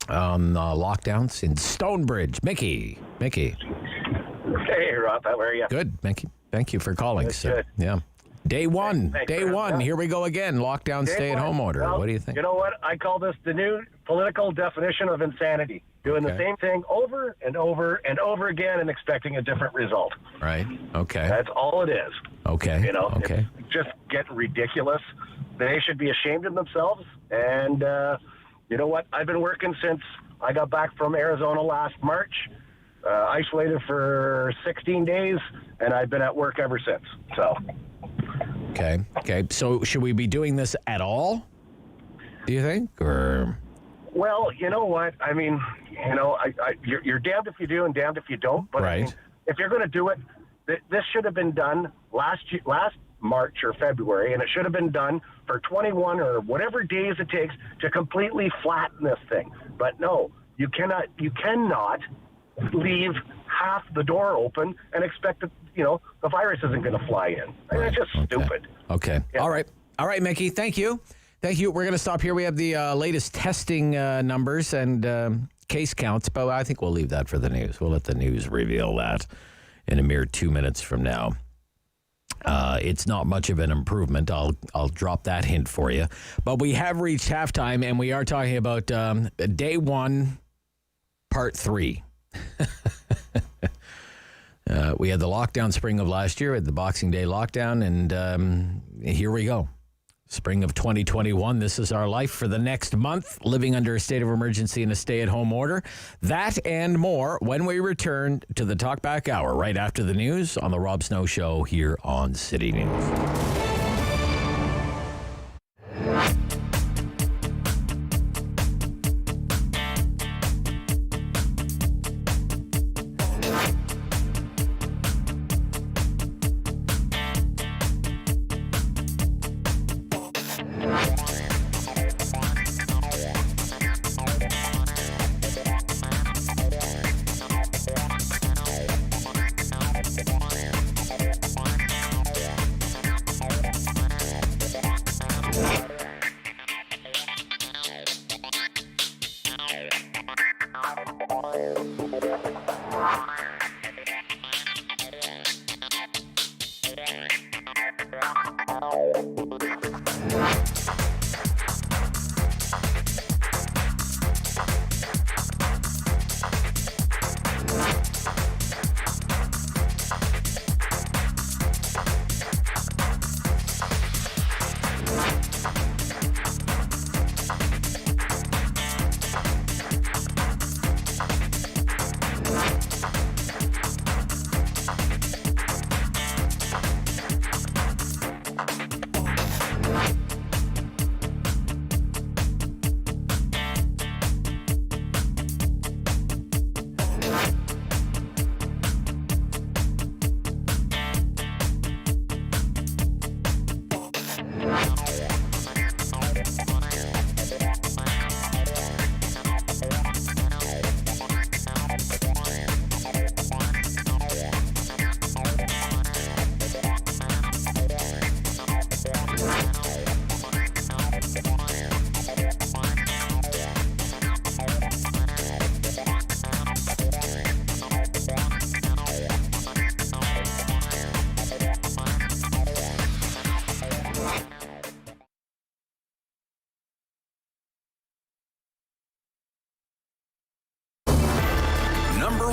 on lockdowns in Stonebridge. Mickey. Hey, Rob, how are you? Good, Mickey. Thank you for calling, sir. Good. Yeah. Day one. Thanks, Day one. Here we go again. Lockdown, stay-at-home order. Well, what do you think? You know what? I call this the new political definition of insanity. Doing the same thing over and over and over again and expecting a different result. Right. Okay. That's all it is. Okay. You know, okay. It's just getting ridiculous. They should be ashamed of themselves. And you know what? I've been working since I got back from Arizona last March, isolated for 16 days, and I've been at work ever since. So. Okay. So should we be doing this at all? Do you think? Or Well, you know what? I mean, you know, you're damned if you do and damned if you don't. But I mean, if you're going to do it, this should have been done last March or February, and it should have been done for 21 or whatever days it takes to completely flatten this thing. But no, you cannot leave half the door open and expect that, you know, the virus isn't going to fly in. I mean, it's just stupid. Okay. Yeah. All right, Mickey. Thank you. We're going to stop here. We have the latest testing numbers and case counts, but I think we'll leave that for the news. We'll let the news reveal that in a mere 2 minutes from now. It's not much of an improvement. I'll drop that hint for you. But we have reached halftime, and we are talking about day one, part 3. We had the lockdown spring of last year, the Boxing Day lockdown, and here we go. Spring of 2021. This is our life for the next month, living under a state of emergency and a stay-at-home order. That and more when we return to the Talkback Hour right after the news on the Rob Snow Show here on City News.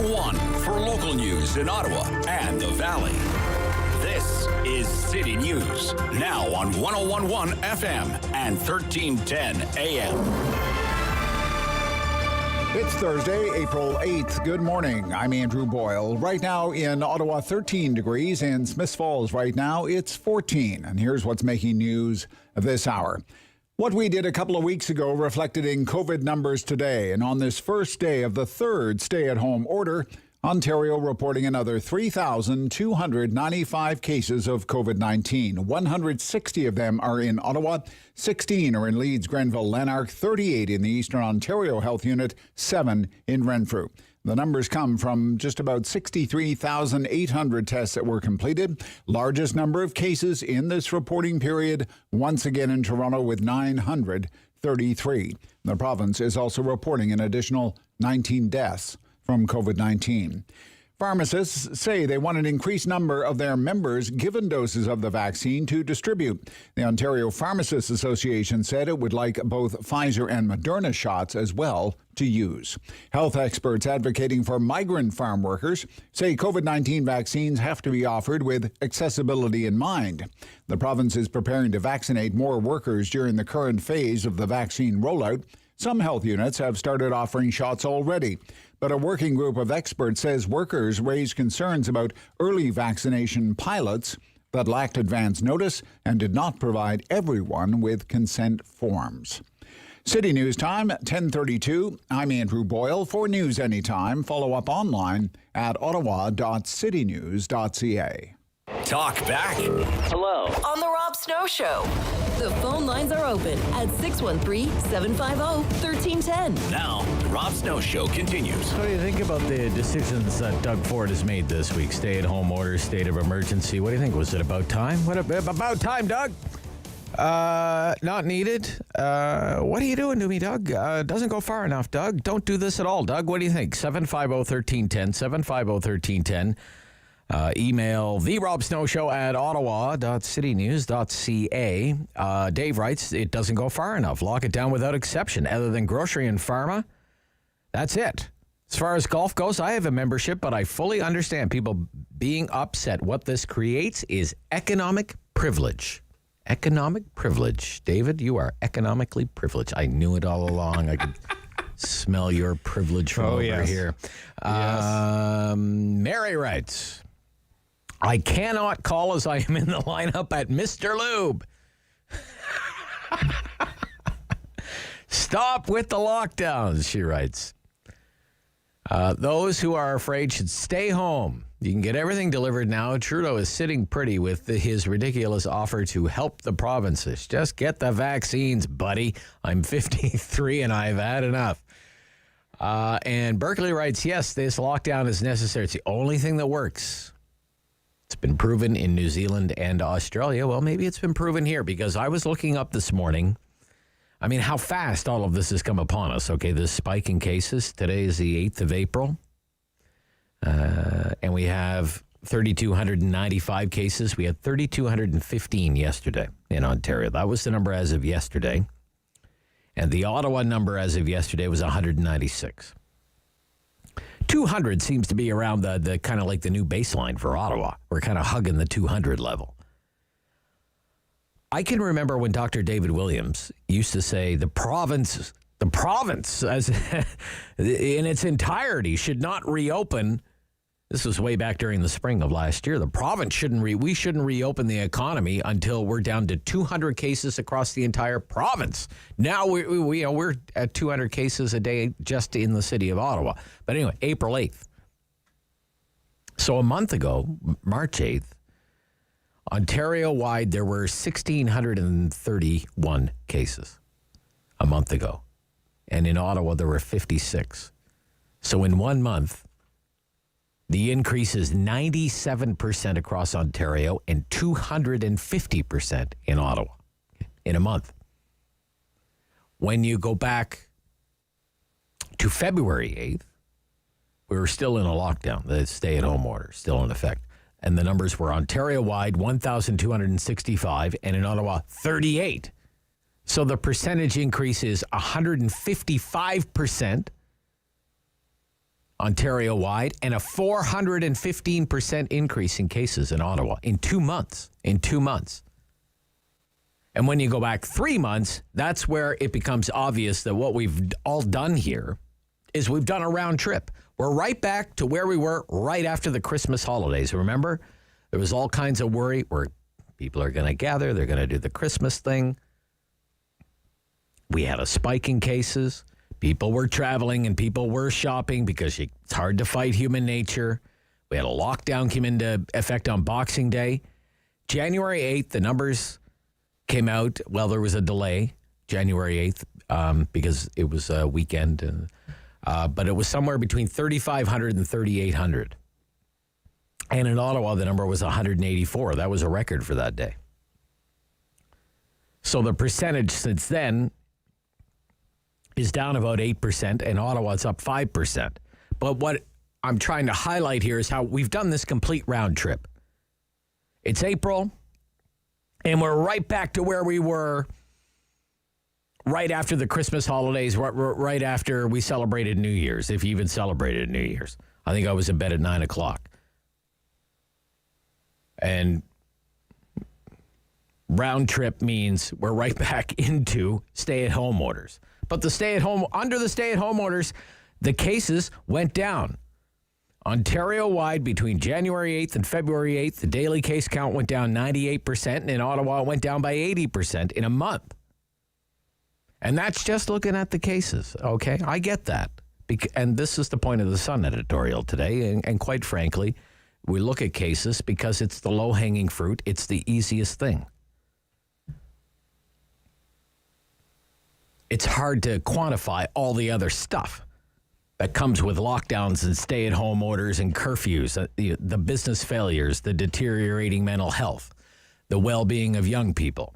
#1 for local news in Ottawa and the Valley. This is City News, now on 101.1 FM and 1310 AM. It's Thursday, April 8th. Good morning. I'm Andrew Boyle. Right now in Ottawa, 13 degrees. In Smiths Falls right now, it's 14. And here's what's making news this hour. What we did a couple of weeks ago reflected in COVID numbers today. And on this first day of the third stay-at-home order, Ontario reporting another 3,295 cases of COVID-19. 160 of them are in Ottawa, 16 are in Leeds, Grenville, Lanark, 38 in the Eastern Ontario Health Unit, 7 in Renfrew. The numbers come from just about 63,800 tests that were completed. Largest number of cases in this reporting period, once again in Toronto with 900. 33. The province is also reporting an additional 19 deaths from COVID-19. Pharmacists say they want an increased number of their members given doses of the vaccine to distribute. The Ontario Pharmacists Association said it would like both Pfizer and Moderna shots as well to use. Health experts advocating for migrant farm workers say COVID-19 vaccines have to be offered with accessibility in mind. The province is preparing to vaccinate more workers during the current phase of the vaccine rollout. Some health units have started offering shots already, but a working group of experts says workers raised concerns about early vaccination pilots that lacked advance notice and did not provide everyone with consent forms. City News Time, 10:32. I'm Andrew Boyle. For News Anytime, follow up online at ottawa.citynews.ca. Talk back. Hello. On the Rob Snow Show. The phone lines are open at 613-750-1310. Now, the Rob Snow Show continues. What do you think about the decisions that Doug Ford has made this week? Stay-at-home order, state of emergency. What do you think? Was it about time? About time, Doug? Not needed. What are you doing to me, Doug? Doesn't go far enough, Doug. Don't do this at all, Doug. What do you think? 750-1310, 750-1310. Email therobsnowshow@ottawa.citynews.ca. Dave writes, it doesn't go far enough. Lock it down without exception. Other than grocery and pharma, that's it. As far as golf goes, I have a membership, but I fully understand people being upset. What this creates is economic privilege. Economic privilege. David, you are economically privileged. I knew it all along. I could smell your privilege from over here. Yes. Mary writes, I cannot call as I am in the lineup at Mr. Lube. Stop with the lockdowns, she writes. Those who are afraid should stay home. You can get everything delivered now. Trudeau is sitting pretty with his ridiculous offer to help the provinces. Just get the vaccines, buddy. I'm 53 and I've had enough. And Berkeley writes, yes, this lockdown is necessary. It's the only thing that works. It's been proven in New Zealand and Australia. Well, maybe it's been proven here because I was looking up this morning. I mean, how fast all of this has come upon us. Okay, this spike in cases. Today is the 8th of April. And we have 3,295 cases. We had 3,215 yesterday in Ontario. That was the number as of yesterday. And the Ottawa number as of yesterday was 196. 200 seems to be around the kind of like the new baseline for Ottawa. We're kind of hugging the 200 level. I can remember when Dr. David Williams used to say the province as in its entirety should not reopen. This was way back during the spring of last year. The province we shouldn't reopen the economy until we're down to 200 cases across the entire province. Now we're at 200 cases a day just in the city of Ottawa. But anyway, April 8th. So a month ago, March 8th, Ontario-wide, there were 1,631 cases a month ago. And in Ottawa, there were 56. So in 1 month, the increase is 97% across Ontario and 250% in Ottawa in a month. When you go back to February 8th, we were still in a lockdown, the stay-at-home order still in effect. And the numbers were Ontario-wide, 1,265, and in Ottawa, 38. So the percentage increase is 155% Ontario-wide and a 415% increase in cases in Ottawa in 2 months. And when you go back 3 months, that's where it becomes obvious that what we've all done here is we've done a round trip. We're right back to where we were right after the Christmas holidays. Remember? There was all kinds of worry where people are going to gather. They're going to do the Christmas thing. We had a spike in cases. People were traveling and people were shopping because it's hard to fight human nature. We had a lockdown came into effect on Boxing Day. January 8th, the numbers came out. Well, there was a delay, January 8th, because it was a weekend. But it was somewhere between 3,500 and 3,800. And in Ottawa, the number was 184. That was a record for that day. So the percentage since then is down about 8%, and Ottawa's up 5%. But what I'm trying to highlight here is how we've done this complete round trip. It's April, and we're right back to where we were right after the Christmas holidays, right after we celebrated New Year's, if you even celebrated New Year's. I think I was in bed at 9 o'clock. And round trip means we're right back into stay-at-home orders. But under the stay-at-home orders, the cases went down. Ontario-wide, between January 8th and February 8th, the daily case count went down 98%, and in Ottawa, it went down by 80% in a month. And that's just looking at the cases, okay? I get that. And this is the point of the Sun editorial today, and quite frankly, we look at cases because it's the low-hanging fruit. It's the easiest thing. It's hard to quantify all the other stuff that comes with lockdowns and stay-at-home orders and curfews, the business failures, the deteriorating mental health, the well-being of young people,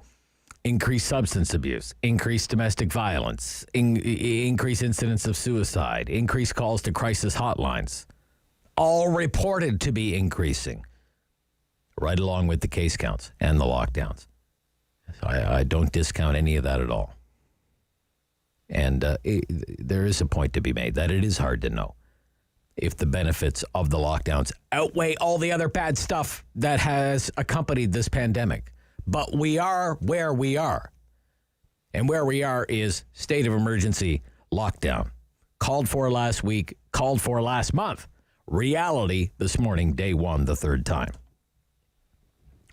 increased substance abuse, increased domestic violence, increased incidents of suicide, increased calls to crisis hotlines, all reported to be increasing, right along with the case counts and the lockdowns. So I don't discount any of that at all. And there is a point to be made that it is hard to know if the benefits of the lockdowns outweigh all the other bad stuff that has accompanied this pandemic. But we are where we are. And where we are is state of emergency lockdown. Called for last week, called for last month. Reality this morning, day one, the third time.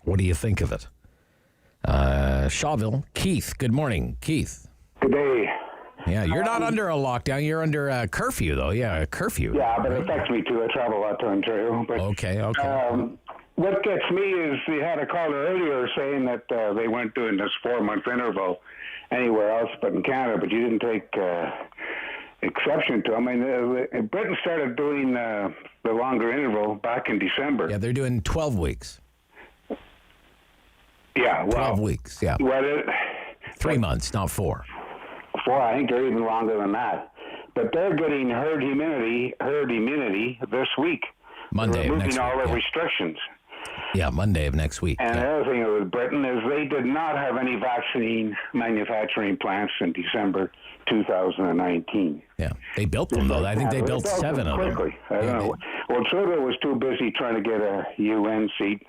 What do you think of it? Shawville, Keith. Good morning, Keith. Good day. Yeah, you're not under a lockdown. You're under a curfew, though. Yeah, a curfew. Yeah, but it affects me, too. I travel a lot to Ontario. But, okay. What gets me is you had a caller earlier saying that they weren't doing this 4-month interval anywhere else but in Canada, but you didn't take exception to. I mean, Britain started doing the longer interval back in December. Yeah, they're doing 12 weeks. Yeah, well. 12 weeks, yeah. Well, 3 months, not 4. 4, I think they're even longer than that. But they're getting herd immunity this week. Monday of next week. Removing all the restrictions. Yeah, Monday of next week. And the other thing with Britain is they did not have any vaccine manufacturing plants in December 2019. Yeah, they built them, though. I think they built 7 of them. I don't know. Well, Trudeau was too busy trying to get a UN seat.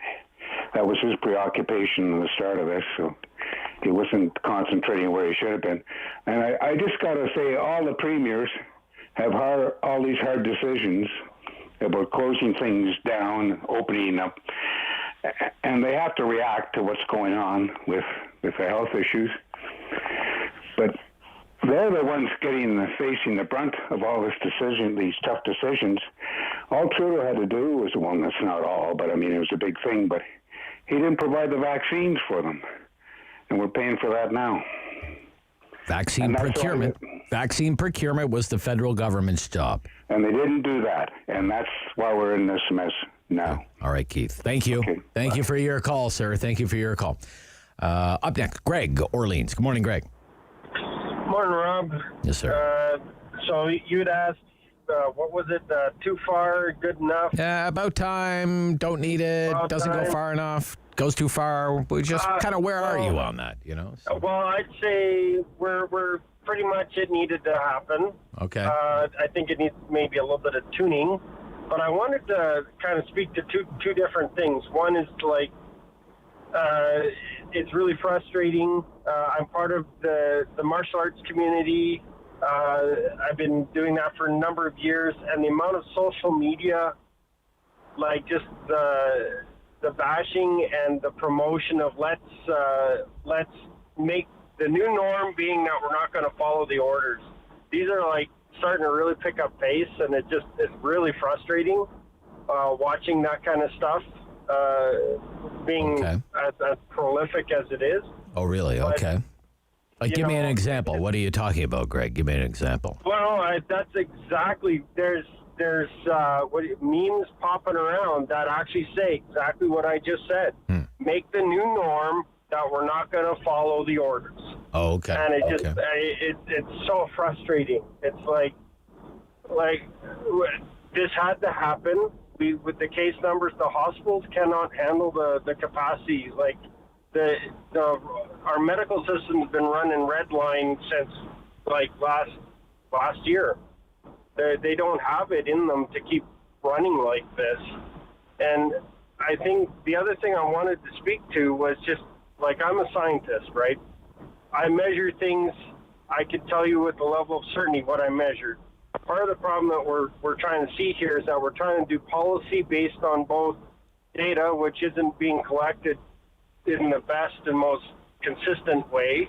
That was his preoccupation at the start of this, so he wasn't concentrating where he should have been. And I just got to say, all the premiers have all these hard decisions about closing things down, opening up, and they have to react to what's going on with the health issues. But they're the ones facing the brunt of all these tough decisions. All Trudeau had to do was, well, that's not all, but I mean, it was a big thing, but he didn't provide the vaccines for them, and we're paying for that now. Vaccine procurement was the federal government's job. And they didn't do that, and that's why we're in this mess now. All right, Keith. Thank you. Okay. Thank you for your call, sir. Thank you for your call. Up next, Greg, Orleans. Good morning, Greg. Morning, Rob. Yes, sir. So you'd asked, what was it, too far, good enough? Yeah, about time, don't need it, doesn't go far enough, goes too far. We just kind of, where are you on that, you know? So. Well, I'd say we're pretty much, it needed to happen. Okay. I think it needs maybe a little bit of tuning, but I wanted to kind of speak to two different things. One is like, it's really frustrating. I'm part of the martial arts community. I've been doing that for a number of years, and the amount of social media, like just the bashing and the promotion of let's make the new norm being that we're not going to follow the orders. These are like starting to really pick up pace, and it's really frustrating watching that kind of stuff being as prolific as it is. Oh, really? Okay. Give me an example. What are you talking about, Greg? Give me an example. Well, that's exactly, there's memes popping around that actually say exactly what I just said. Make the new norm that we're not going to follow the orders. Oh, okay. And it just, okay. it's so frustrating. It's like this had to happen. With the case numbers, the hospitals cannot handle the capacity. Like our medical system's been running redline since like last year. They don't have it in them to keep running like this. And I think the other thing I wanted to speak to was just, like, I'm a scientist, right? I measure things. I can tell you with a level of certainty what I measured. Part of the problem that we're trying to see here is that we're trying to do policy based on both data, which isn't being collected in the best and most consistent way,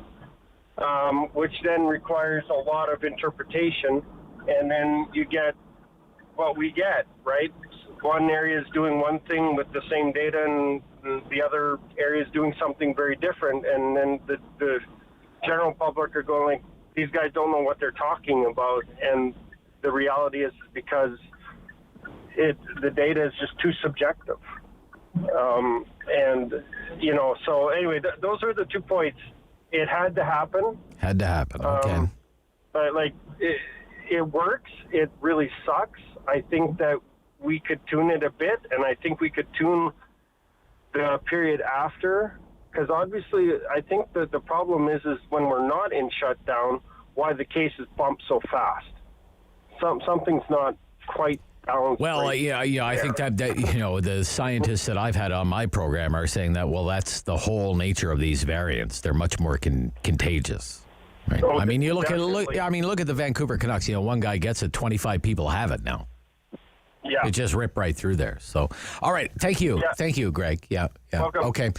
which then requires a lot of interpretation, and then you get what we get, right? One area is doing one thing with the same data, and the other area is doing something very different, and then the general public are going like, these guys don't know what they're talking about, and the reality is because the data is just too subjective. And, you know, so anyway, those are the 2 points. It had to happen. Had to happen, okay. But, like, it works. It really sucks. I think that we could tune it a bit, and I think we could tune the period after, because obviously I think that the problem is when we're not in shutdown, why the cases bump so fast. Something's not quite balanced. Well, yeah, I think that the scientists that I've had on my program are saying that, well, that's the whole nature of these variants. They're much more contagious. Right? Oh, I mean, look definitely. at the Vancouver Canucks. One guy gets it, 25 people have it now. Yeah. It just ripped right through there. So, all right. Thank you. Yeah. Thank you, Greg. Yeah. Welcome. Okay.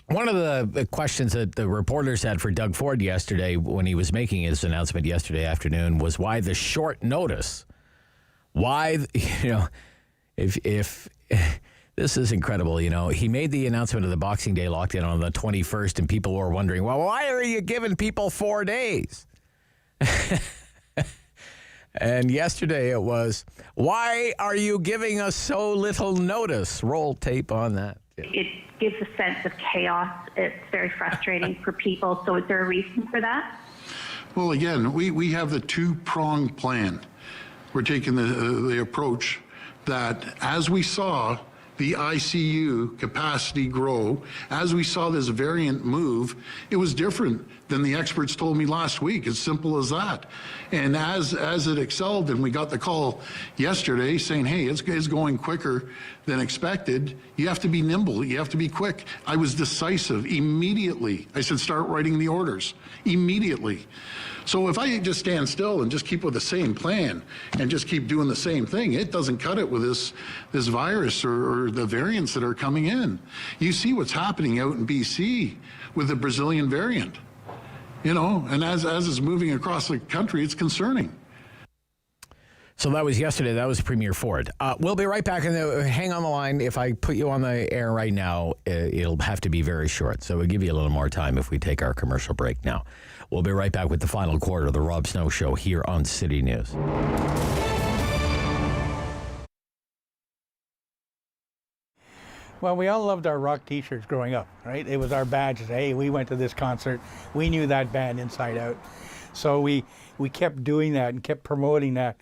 One of the questions that the reporters had for Doug Ford yesterday when he was making his announcement yesterday afternoon was why the short notice. Why, if this is incredible, he made the announcement of the Boxing Day lockdown on the 21st, and people were wondering, well, why are you giving people 4 days? And yesterday it was, why are you giving us so little notice? Roll tape on that. It gives a sense of chaos. It's very frustrating for people. So is there a reason for that? Well, again, we have the two-pronged plan. We're taking the approach that as we saw the ICU capacity grow, as we saw this variant move, it was different than the experts told me last week. As simple as that. And as it excelled, and we got the call yesterday saying, hey, it's going quicker than expected, you have to be nimble, you have to be quick. I was decisive immediately. I said, start writing the orders immediately. So if I just stand still and just keep with the same plan and just keep doing the same thing, it doesn't cut it with this virus or the variants that are coming in. You see what's happening out in BC with the Brazilian variant, and as it's moving across the country, it's concerning. So that was yesterday. That was Premier Ford. We'll be right back. And hang on the line. If I put you on the air right now, it'll have to be very short. So we'll give you a little more time if we take our commercial break now. We'll be right back with the final quarter of the Rob Snow Show here on City News. Well, we all loved our rock T-shirts growing up, right? It was our badge. Hey, we went to this concert. We knew that band inside out. So we kept doing that and kept promoting that.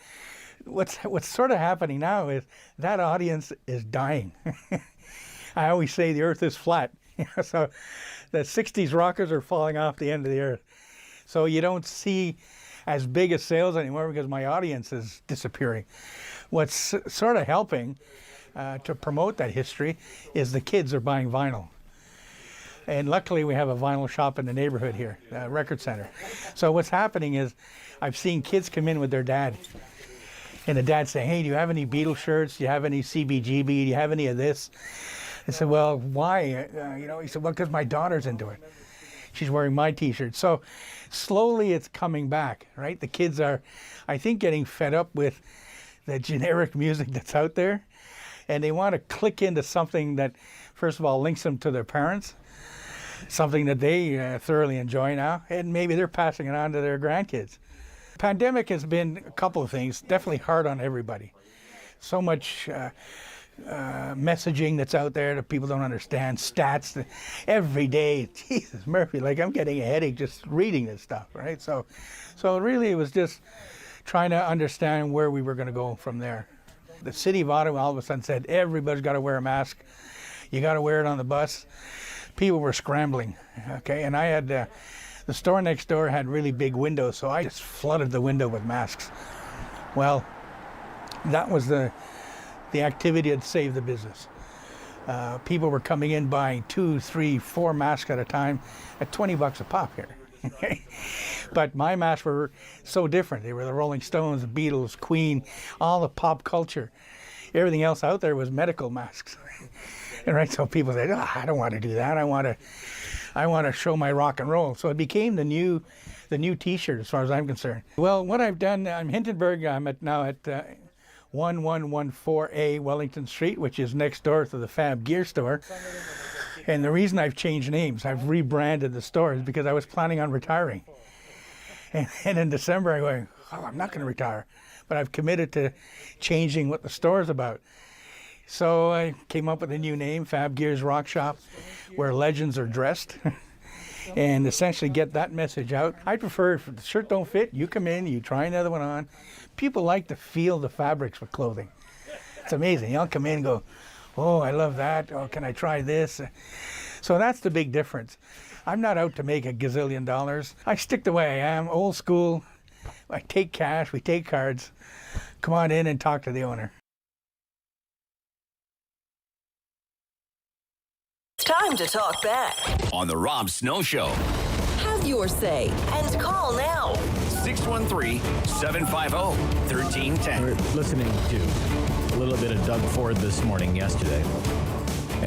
What's sort of happening now is that audience is dying. I always say the earth is flat. So the 60s rockers are falling off the end of the earth. So you don't see as big a sales anymore because my audience is disappearing. What's sort of helping to promote that history is the kids are buying vinyl. And luckily we have a vinyl shop in the neighborhood here, a record center. So what's happening is I've seen kids come in with their dad. And the dad saying, hey, do you have any Beatles shirts? Do you have any CBGB? Do you have any of this? I said, well, why? He said, well, because my daughter's into it. She's wearing my T-shirt. So slowly it's coming back, right? The kids are, I think, getting fed up with the generic music that's out there. And they want to click into something that, first of all, links them to their parents, something that they thoroughly enjoy now, and maybe they're passing it on to their grandkids. Pandemic has been a couple of things, definitely hard on everybody. So much messaging that's out there that people don't understand, stats that every day, Jesus Murphy, like I'm getting a headache just reading this stuff, right? So really it was just trying to understand where we were going to go from there. The city of Ottawa all of a sudden said, everybody's got to wear a mask. You got to wear it on the bus. People were scrambling, okay? And I had, the store next door had really big windows, so I just flooded the window with masks. Well, that was the activity that saved the business. People were coming in buying 2, 3, 4 masks at a time at $20 a pop here. But my masks were so different. They were the Rolling Stones, the Beatles, Queen, all the pop culture. Everything else out there was medical masks. And right, so people said, oh, I don't want to do that. I want to show my rock and roll. So it became the new T-shirt as far as I'm concerned. Well, what I've done, I'm Hindenburg. I'm now at 1114A Wellington Street, which is next door to the Fab Gear store. And the reason I've changed names, I've rebranded the store, is because I was planning on retiring. And in December, I go, oh, I'm not going to retire. But I've committed to changing what the store's about. So I came up with a new name, Fab Gear's Rock Shop, where legends are dressed. And essentially get that message out. I prefer, if the shirt don't fit, you come in, you try another one on. People like to feel the fabrics with clothing. It's amazing. You'll come in and go, oh, I love that. Oh, can I try this? So that's the big difference. I'm not out to make a gazillion dollars. I stick the way I am, old school. I take cash, we take cards. Come on in and talk to the owner. It's time to talk back on the Rob Snow Show. Have your say and call now. 613-750-1310. We're listening to a little bit of Doug Ford this morning, yesterday,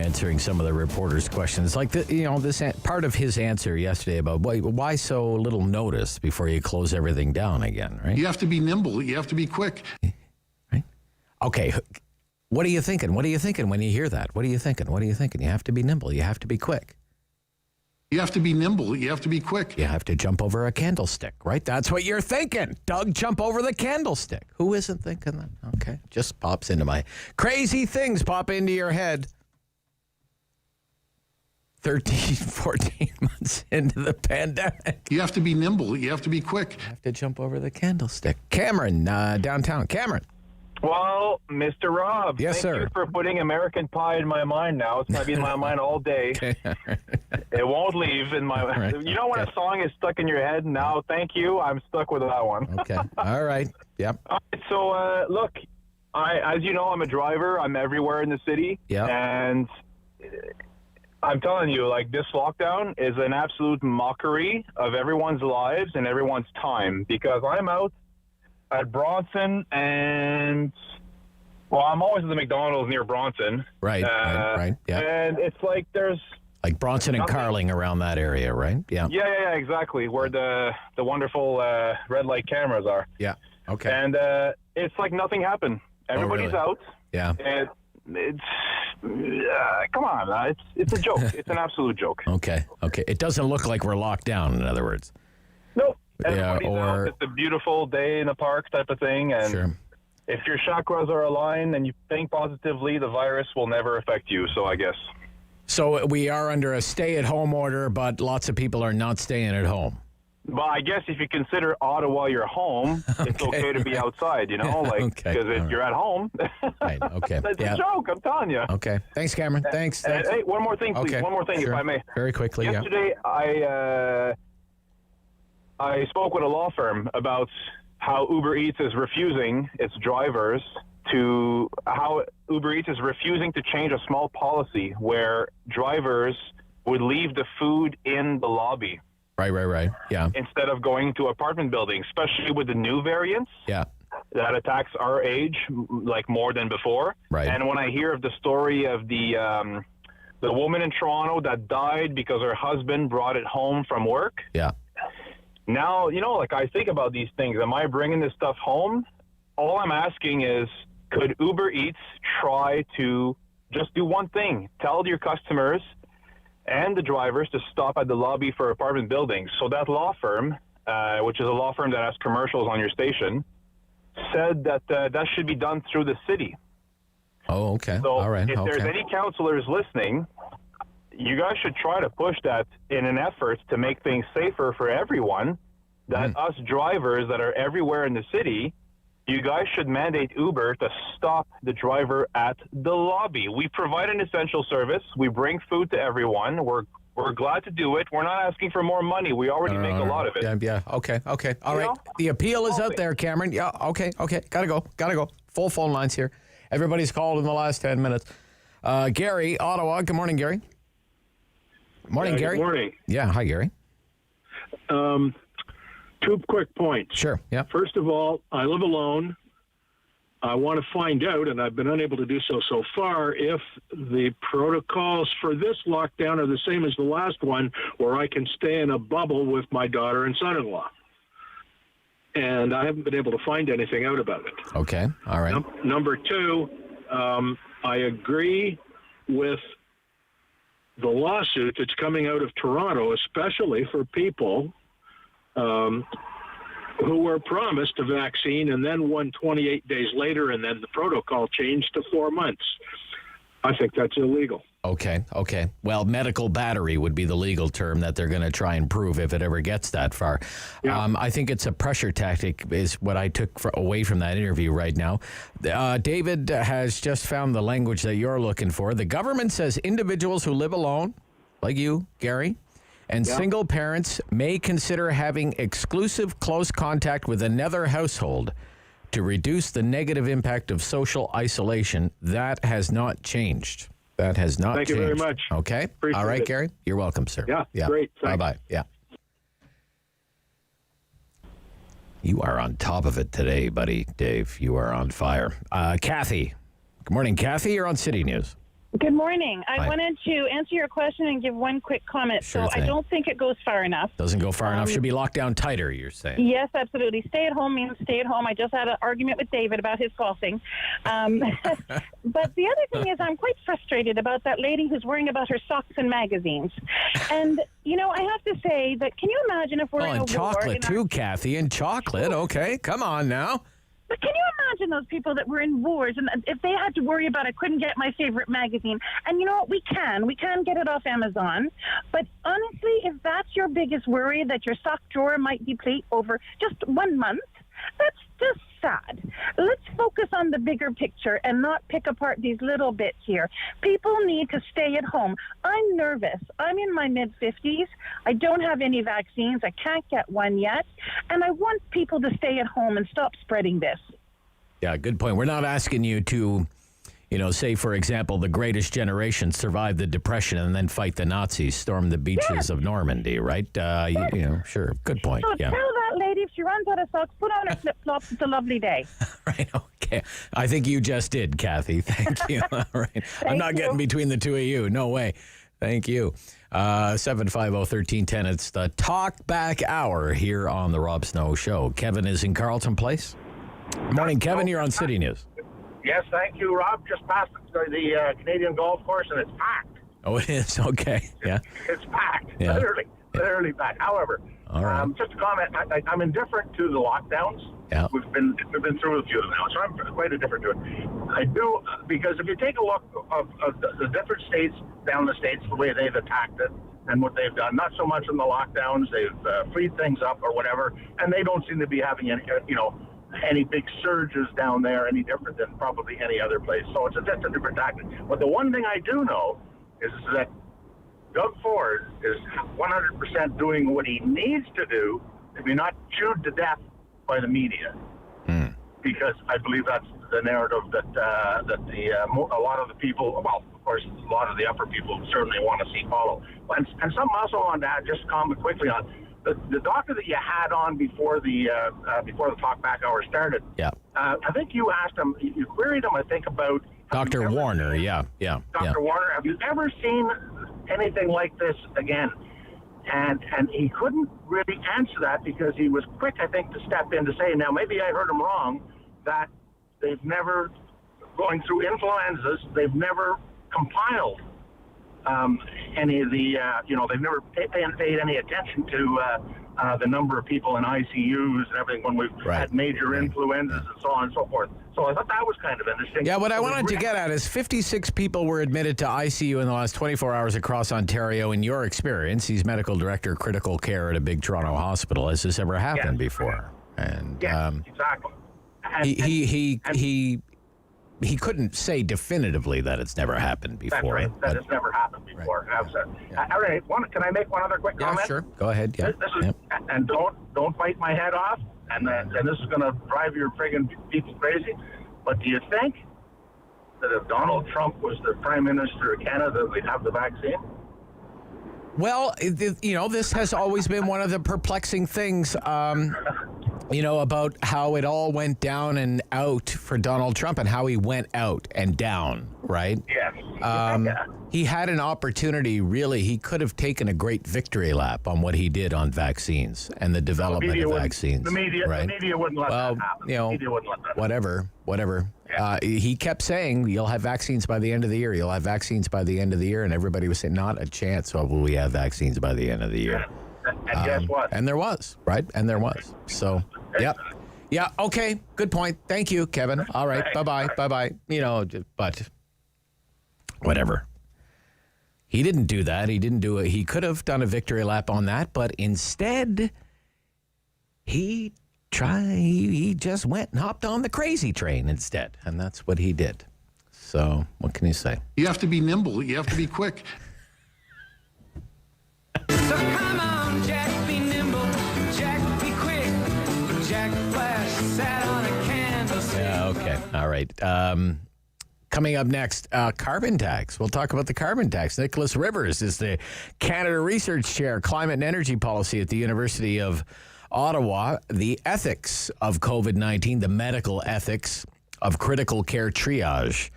answering some of the reporters' questions. Like, this part of his answer yesterday about why so little notice before you close everything down again, right? You have to be nimble. You have to be quick. Right? Okay. What are you thinking? What are you thinking when you hear that? What are you thinking? What are you thinking? You have to be nimble. You have to be quick. You have to be nimble. You have to be quick. You have to jump over a candlestick, right? That's what you're thinking. Doug, jump over the candlestick. Who isn't thinking that? Okay. Just pops into my... Crazy things pop into your head. 13, 14 months into the pandemic. You have to be nimble. You have to be quick. You have to jump over the candlestick. Cameron, downtown. Cameron. Well, Mr. Rob, yes, thank sir. you for putting American Pie in my mind now. It's going to be in my mind all day. Okay. It won't leave in my mind. Right. You know when a song is stuck in your head? Now, thank you. I'm stuck with that one. Okay. All right. Yep. All right, so, look, as you know, I'm a driver. I'm everywhere in the city. Yeah. And I'm telling you, like, this lockdown is an absolute mockery of everyone's lives and everyone's time, because I'm out at Bronson, and I'm always at the McDonald's near Bronson. Right, right, yeah. And it's like there's like Bronson and Carling around that area, right? Yeah. Yeah, exactly, where the wonderful red light cameras are. Yeah. Okay. And it's like nothing happened. Everybody's out. Yeah. And it's come on, it's a joke. It's an absolute joke. Okay. It doesn't look like we're locked down, in other words. Nope. Yeah, out. It's a beautiful day in the park type of thing, and sure. If your chakras are aligned and you think positively, the virus will never affect you. So I guess. So we are under a stay-at-home order, but lots of people are not staying at home. But I guess if you consider Ottawa your home, it's okay to be outside, like because you're at home. Right. Okay. That's a joke. I'm telling you. Okay. Thanks, Cameron. Thanks. Hey, one more thing, please. Okay. One more thing, Sure. if I may. Very quickly. Yesterday, I spoke with a law firm about how Uber Eats is refusing its drivers to change a small policy where drivers would leave the food in the lobby. Right. Yeah. Instead of going to apartment buildings, especially with the new variants. Yeah. That attacks our age like more than before. Right. And when I hear of the story of the woman in Toronto that died because her husband brought it home from work. Yeah. Now, I think about these things. Am I bringing this stuff home? All I'm asking is, could Uber Eats try to just do one thing? Tell your customers and the drivers to stop at the lobby for apartment buildings. So that law firm, which is a law firm that has commercials on your station, said that that should be done through the city. Oh, okay. So All right. if there's Okay. any counselors listening, you guys should try to push that in an effort to make things safer for everyone, that us drivers that are everywhere in the city, you guys should mandate Uber to stop the driver at the lobby. We provide an essential service. We bring food to everyone. We're glad to do it. We're not asking for more money. We already make a lot of it. Yeah. Okay. All right. The appeal is out there, Cameron. Yeah. Okay. Gotta go. Full phone lines here. Everybody's called in the last 10 minutes. Gary, Ottawa. Good morning, Gary. Morning, Gary. Good morning. Yeah. Hi, Gary. 2 quick points. Sure. Yeah. First of all, I live alone. I want to find out, and I've been unable to do so far, if the protocols for this lockdown are the same as the last one, where I can stay in a bubble with my daughter and son-in-law. And I haven't been able to find anything out about it. Okay. All right. Number 2, I agree with the lawsuit that's coming out of Toronto, especially for people who were promised a vaccine and then won 28 days later, and then the protocol changed to 4 months. I think that's illegal. Okay. Well, medical battery would be the legal term that they're going to try and prove if it ever gets that far. Yeah. I think it's a pressure tactic is what I took away from that interview right now. David has just found the language that you're looking for. The government says individuals who live alone, like you, Gary, and single parents may consider having exclusive close contact with another household to reduce the negative impact of social isolation. That has not changed. That has not changed. Thank you very much. Okay. Appreciate All right, it. Gary. You're welcome, sir. Yeah. Great. Thanks. Bye-bye. Yeah. You are on top of it today, buddy, Dave. You are on fire. Kathy. Good morning, Kathy. You're on City News. Good morning. Hi. I wanted to answer your question and give one quick comment. Sure thing. I don't think it goes far enough. Doesn't go far enough. Should be locked down tighter, you're saying. Yes, absolutely. Stay at home means stay at home. I just had an argument with David about his golfing. But the other thing is I'm quite frustrated about that lady who's worrying about her socks and magazines. And, I have to say that, can you imagine if we're in a war? And chocolate too, Kathy. And chocolate. Okay, come on now. But can you imagine those people that were in wars and if they had to worry about I couldn't get my favorite magazine? And you know what? We can get it off Amazon. But honestly, if that's your biggest worry, that your sock drawer might deplete over just 1 month, that's just sad. Let's focus on the bigger picture and not pick apart these little bits here. People need to stay at home. I'm nervous. I'm in my mid-50s. I don't have any vaccines. I can't get one yet. And I want people to stay at home and stop spreading this. Yeah, good point. We're not asking you to, say, for example, the greatest generation survived the Depression and then fight the Nazis, storm the beaches of Normandy, right? Sure. Good point. So Yeah. tell that lady if she runs out of socks, put on her flip-flops. It's a lovely day. Right. Okay. I think you just did, Kathy. Thank you. All right. I'm not getting between the two of you. No way. Thank you. 750-1310. It's the Talk Back Hour here on the Rob Snow Show. Kevin is in Carleton Place. Morning, Kevin. You're on City News. Yes, thank you, Rob. Just passed the Canadian golf course, and it's packed. Oh, it is? Okay. Yeah. It's packed. Yeah. Literally packed. However, all right. Just a comment. I'm indifferent to the lockdowns. Yeah. We've been through a few of them now, so I'm quite indifferent to it. I do, because if you take a look of the different states down the states, the way they've attacked it and what they've done, not so much in the lockdowns, they've freed things up or whatever, and they don't seem to be having any big surges down there, any different than probably any other place. So it's just a different tactic. But the one thing I do know is that Doug Ford is 100% doing what he needs to do to be not chewed to death by the media. Because I believe that's the narrative that a lot of the people, well, of course, a lot of the upper people certainly want to see follow. And something also on that, just comment quickly on, the doctor that you had on before the Talk Back Hour started. Yeah. I think you asked him, you queried him, I think, about Dr. Warner. Yeah. Dr. Warner. Have you ever seen anything like this again? And he couldn't really answer that because he was quick, I think, to step in to say, now maybe I heard him wrong, that they've never, going through influenzas, they've never compiled any of the, they've never paid any attention to the number of people in ICUs and everything when we've had major influenzas and so on and so forth. So I thought that was kind of interesting. Yeah, what I wanted to get at is 56 people were admitted to ICU in the last 24 hours across Ontario. In your experience, he's medical director of critical care at a big Toronto hospital. Has this ever happened before? And exactly. He couldn't say definitively that it's never happened before. That's right. That it's never happened before. Right. All right. Can I make one other quick comment? Sure. Go ahead. Yeah. This is, and don't bite my head off. And this is going to drive your friggin' people crazy. But do you think that if Donald Trump was the Prime Minister of Canada, we'd have the vaccine? Well, this has always been one of the perplexing things, about how it all went down and out for Donald Trump and how he went out and down, right? Yes. He had an opportunity, really. He could have taken a great victory lap on what he did on vaccines and the development of vaccines. The media wouldn't let that happen. The media wouldn't let that happen. Whatever. Yeah. He kept saying, you'll have vaccines by the end of the year. You'll have vaccines by the end of the year. And everybody was saying, not a chance will we have vaccines by the end of the year. And guess what? And there was, right? And there was. So, yep. Yeah, okay. Good point. Thank you, Kevin. All right. Bye-bye. Bye-bye. But whatever. He didn't do that. He didn't do it. He could have done a victory lap on that, but instead, he just went and hopped on the crazy train instead. And that's what he did. So, what can you say? You have to be nimble. You have to be quick. So come on, Jack, be nimble. Jack, be quick. Jack Flash sat on a candlestick. Yeah, okay. All right. Coming up next, carbon tax. We'll talk about the carbon tax. Nicholas Rivers is the Canada Research Chair, Climate and Energy Policy at the University of Ottawa. The ethics of COVID-19, the medical ethics of critical care triage,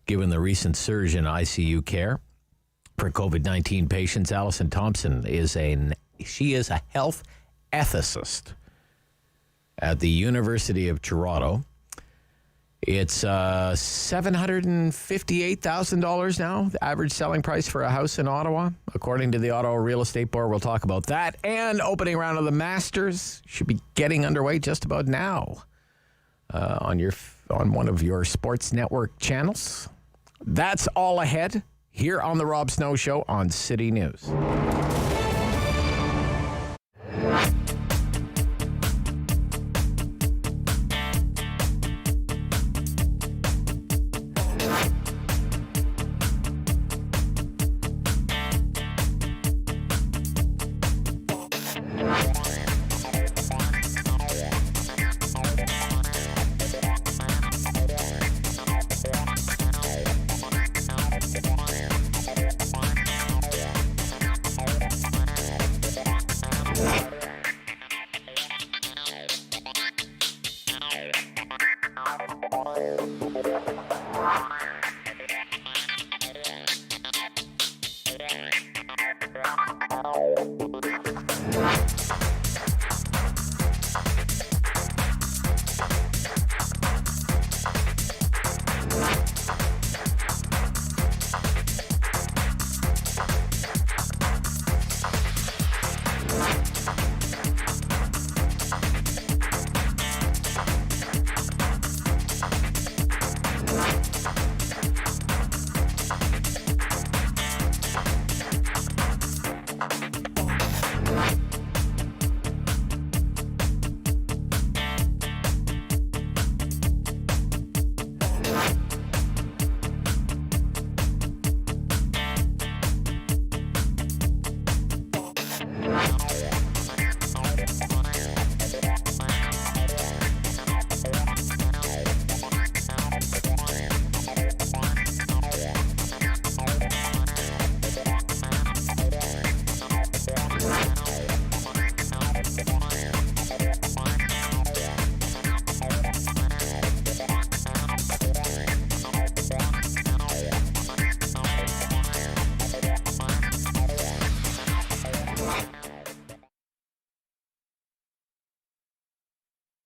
given the recent surge in ICU care for COVID-19 patients. Alison Thompson is a health ethicist at the University of Toronto. It's $758,000 now, the average selling price for a house in Ottawa, according to the Ottawa Real Estate Board. We'll talk about that. And opening round of the Masters should be getting underway just about now on one of your sports network channels. That's all ahead here on the Rob Snow Show on City News.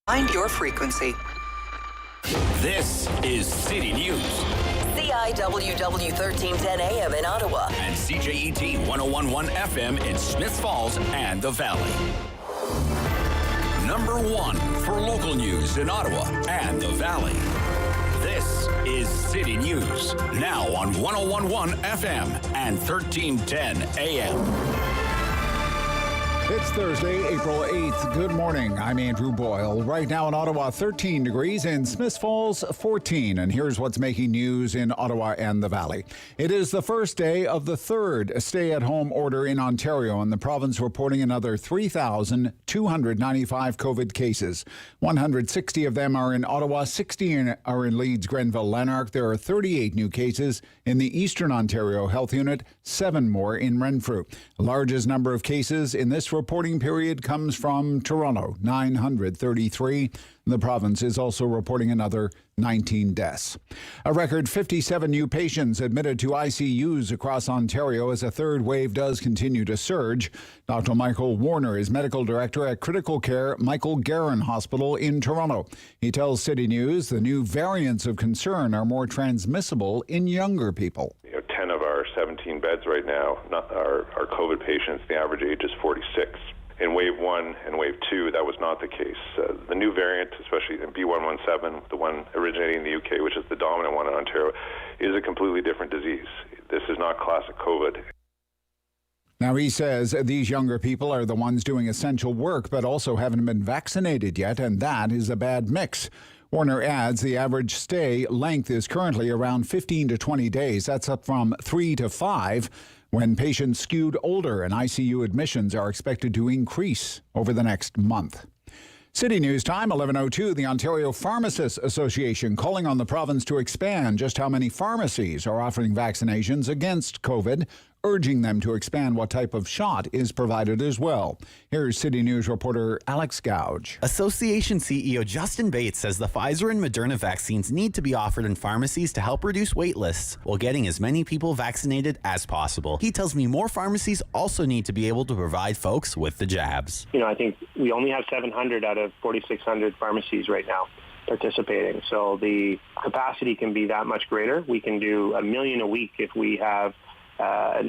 Find your frequency. This is City News. CIWW 1310 AM in Ottawa. And CJET 1011 FM in Smiths Falls and the Valley. Number 1 for local news in Ottawa and the Valley. This is City News, now on 1011 FM and 1310 AM. It's Thursday, April 8th. Good morning. I'm Andrew Boyle. Right now in Ottawa, 13 degrees. In Smiths Falls, 14. And here's what's making news in Ottawa and the Valley. It is the first day of the third stay-at-home order in Ontario, and the province reporting another 3,295 COVID cases. 160 of them are in Ottawa, 60 are in Leeds, Grenville, Lanark. There are 38 new cases in the Eastern Ontario Health Unit, 7 more in Renfrew. The largest number of cases in this reporting period comes from Toronto, 933. The province is also reporting another 19 deaths. A record 57 new patients admitted to ICUs across Ontario as a third wave does continue to surge. Dr. Michael Warner is medical director at critical care Michael Garron Hospital in Toronto. He tells City News the new variants of concern are more transmissible in younger people. 10 of our 17 beds right now are COVID patients. The average age is 46. In Wave 1 and Wave 2, that was not the case. The new variant, especially in B117, the one originating in the UK, which is the dominant one in Ontario, is a completely different disease. This is not classic COVID. Now, he says these younger people are the ones doing essential work, but also haven't been vaccinated yet, and that is a bad mix. Warner adds the average stay length is currently around 15 to 20 days. That's up from 3 to 5 when patients skewed older, and ICU admissions are expected to increase over the next month. City News Time, 11:02. The Ontario Pharmacists Association calling on the province to expand just how many pharmacies are offering vaccinations against COVID, urging them to expand what type of shot is provided as well. Here's City News reporter Alex Gouge. Association CEO Justin Bates says the Pfizer and Moderna vaccines need to be offered in pharmacies to help reduce wait lists while getting as many people vaccinated as possible. He tells me more pharmacies also need to be able to provide folks with the jabs. I think we only have 700 out of 4,600 pharmacies right now participating. So the capacity can be that much greater. We can do 1 million a week if we have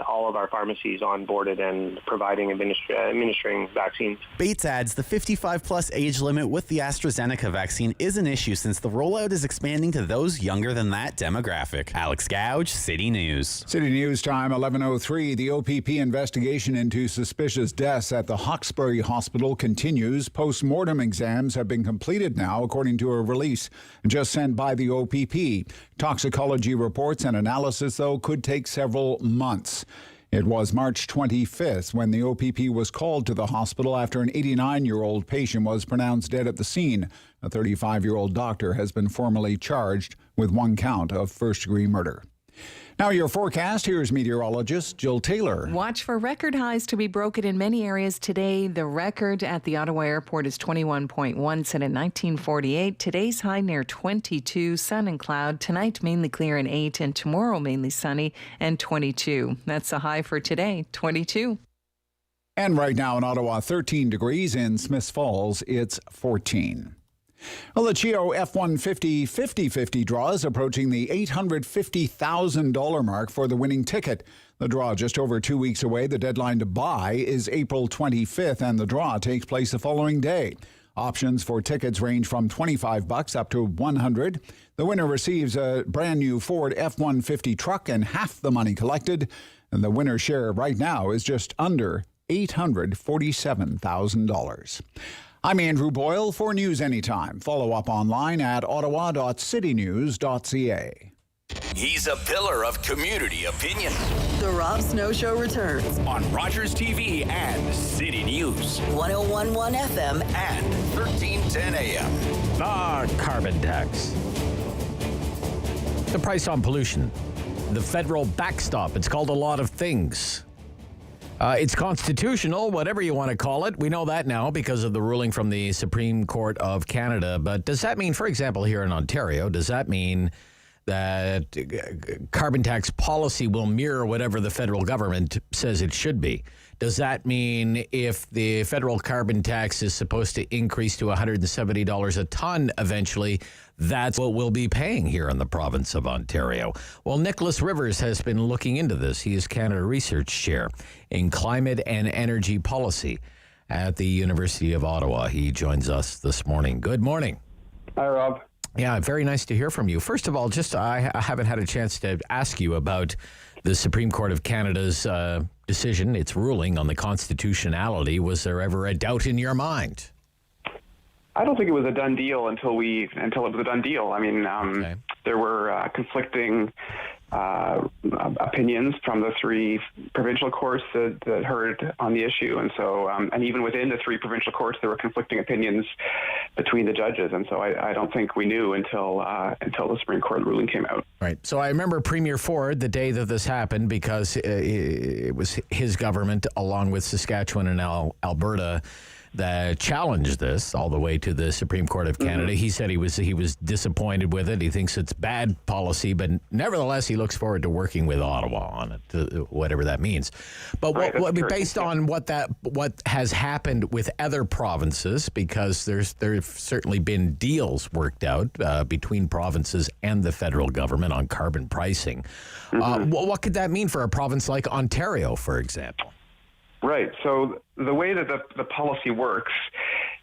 all of our pharmacies onboarded and providing administering vaccines. Bates adds the 55-plus age limit with the AstraZeneca vaccine is an issue since the rollout is expanding to those younger than that demographic. Alex Gouge, City News. City News Time, 11:03. The OPP investigation into suspicious deaths at the Hawkesbury Hospital continues. Post-mortem exams have been completed now, according to a release just sent by the OPP. Toxicology reports and analysis, though, could take several months. It was March 25th when the OPP was called to the hospital after an 89-year-old patient was pronounced dead at the scene. A 35-year-old doctor has been formally charged with 1 count of first-degree murder. Now your forecast. Here's meteorologist Jill Taylor. Watch for record highs to be broken in many areas today. The record at the Ottawa airport is 21.1, set in 1948. Today's high near 22, sun and cloud. Tonight mainly clear and 8, and tomorrow mainly sunny and 22. That's the high for today, 22. And right now in Ottawa, 13 degrees. In Smiths Falls, it's 14. Well, the CHEO F-150 50-50 draw is approaching the $850,000 mark for the winning ticket. The draw just over 2 weeks away. The deadline to buy is April 25th, and the draw takes place the following day. Options for tickets range from $25 up to $100. The winner receives a brand new Ford F-150 truck and half the money collected. And the winner's share right now is just under $847,000. I'm Andrew Boyle for News Anytime. Follow up online at ottawa.citynews.ca. He's a pillar of community opinion. The Rob Snow Show returns on Rogers TV and City News. 1011 FM and 1310 AM. Carbon tax. The price on pollution. The federal backstop. It's called a lot of things. It's constitutional, whatever you want to call it. We know that now because of the ruling from the Supreme Court of Canada. But does that mean, for example, here in Ontario, does that mean that carbon tax policy will mirror whatever the federal government says it should be. Does that mean if the federal carbon tax is supposed to increase to $170 a ton eventually, that's what we'll be paying here in the province of Ontario? Well, Nicholas Rivers has been looking into this. He is Canada Research Chair in Climate and Energy Policy at the University of Ottawa. He joins us this morning. Good morning. Hi, Rob. Yeah, very nice to hear from you. First of all, I haven't had a chance to ask you about the Supreme Court of Canada's decision, its ruling on the constitutionality. Was there ever a doubt in your mind? I don't think it was a done deal until it was a done deal. I mean, there were conflicting opinions from the three provincial courts that heard on the issue, and so and even within the three provincial courts, there were conflicting opinions between the judges, and so I don't think we knew until the Supreme Court ruling came out. Right. So I remember Premier Ford the day that this happened, because it was his government along with Saskatchewan and Alberta that challenged this all the way to the Supreme Court of Canada. Mm-hmm. He said he was disappointed with it. He thinks it's bad policy, but nevertheless, he looks forward to working with Ottawa on it, whatever that means. But based on what has happened with other provinces, because there's certainly been deals worked out between provinces and the federal government on carbon pricing. Mm-hmm. What could that mean for a province like Ontario, for example? Right. So the way that the policy works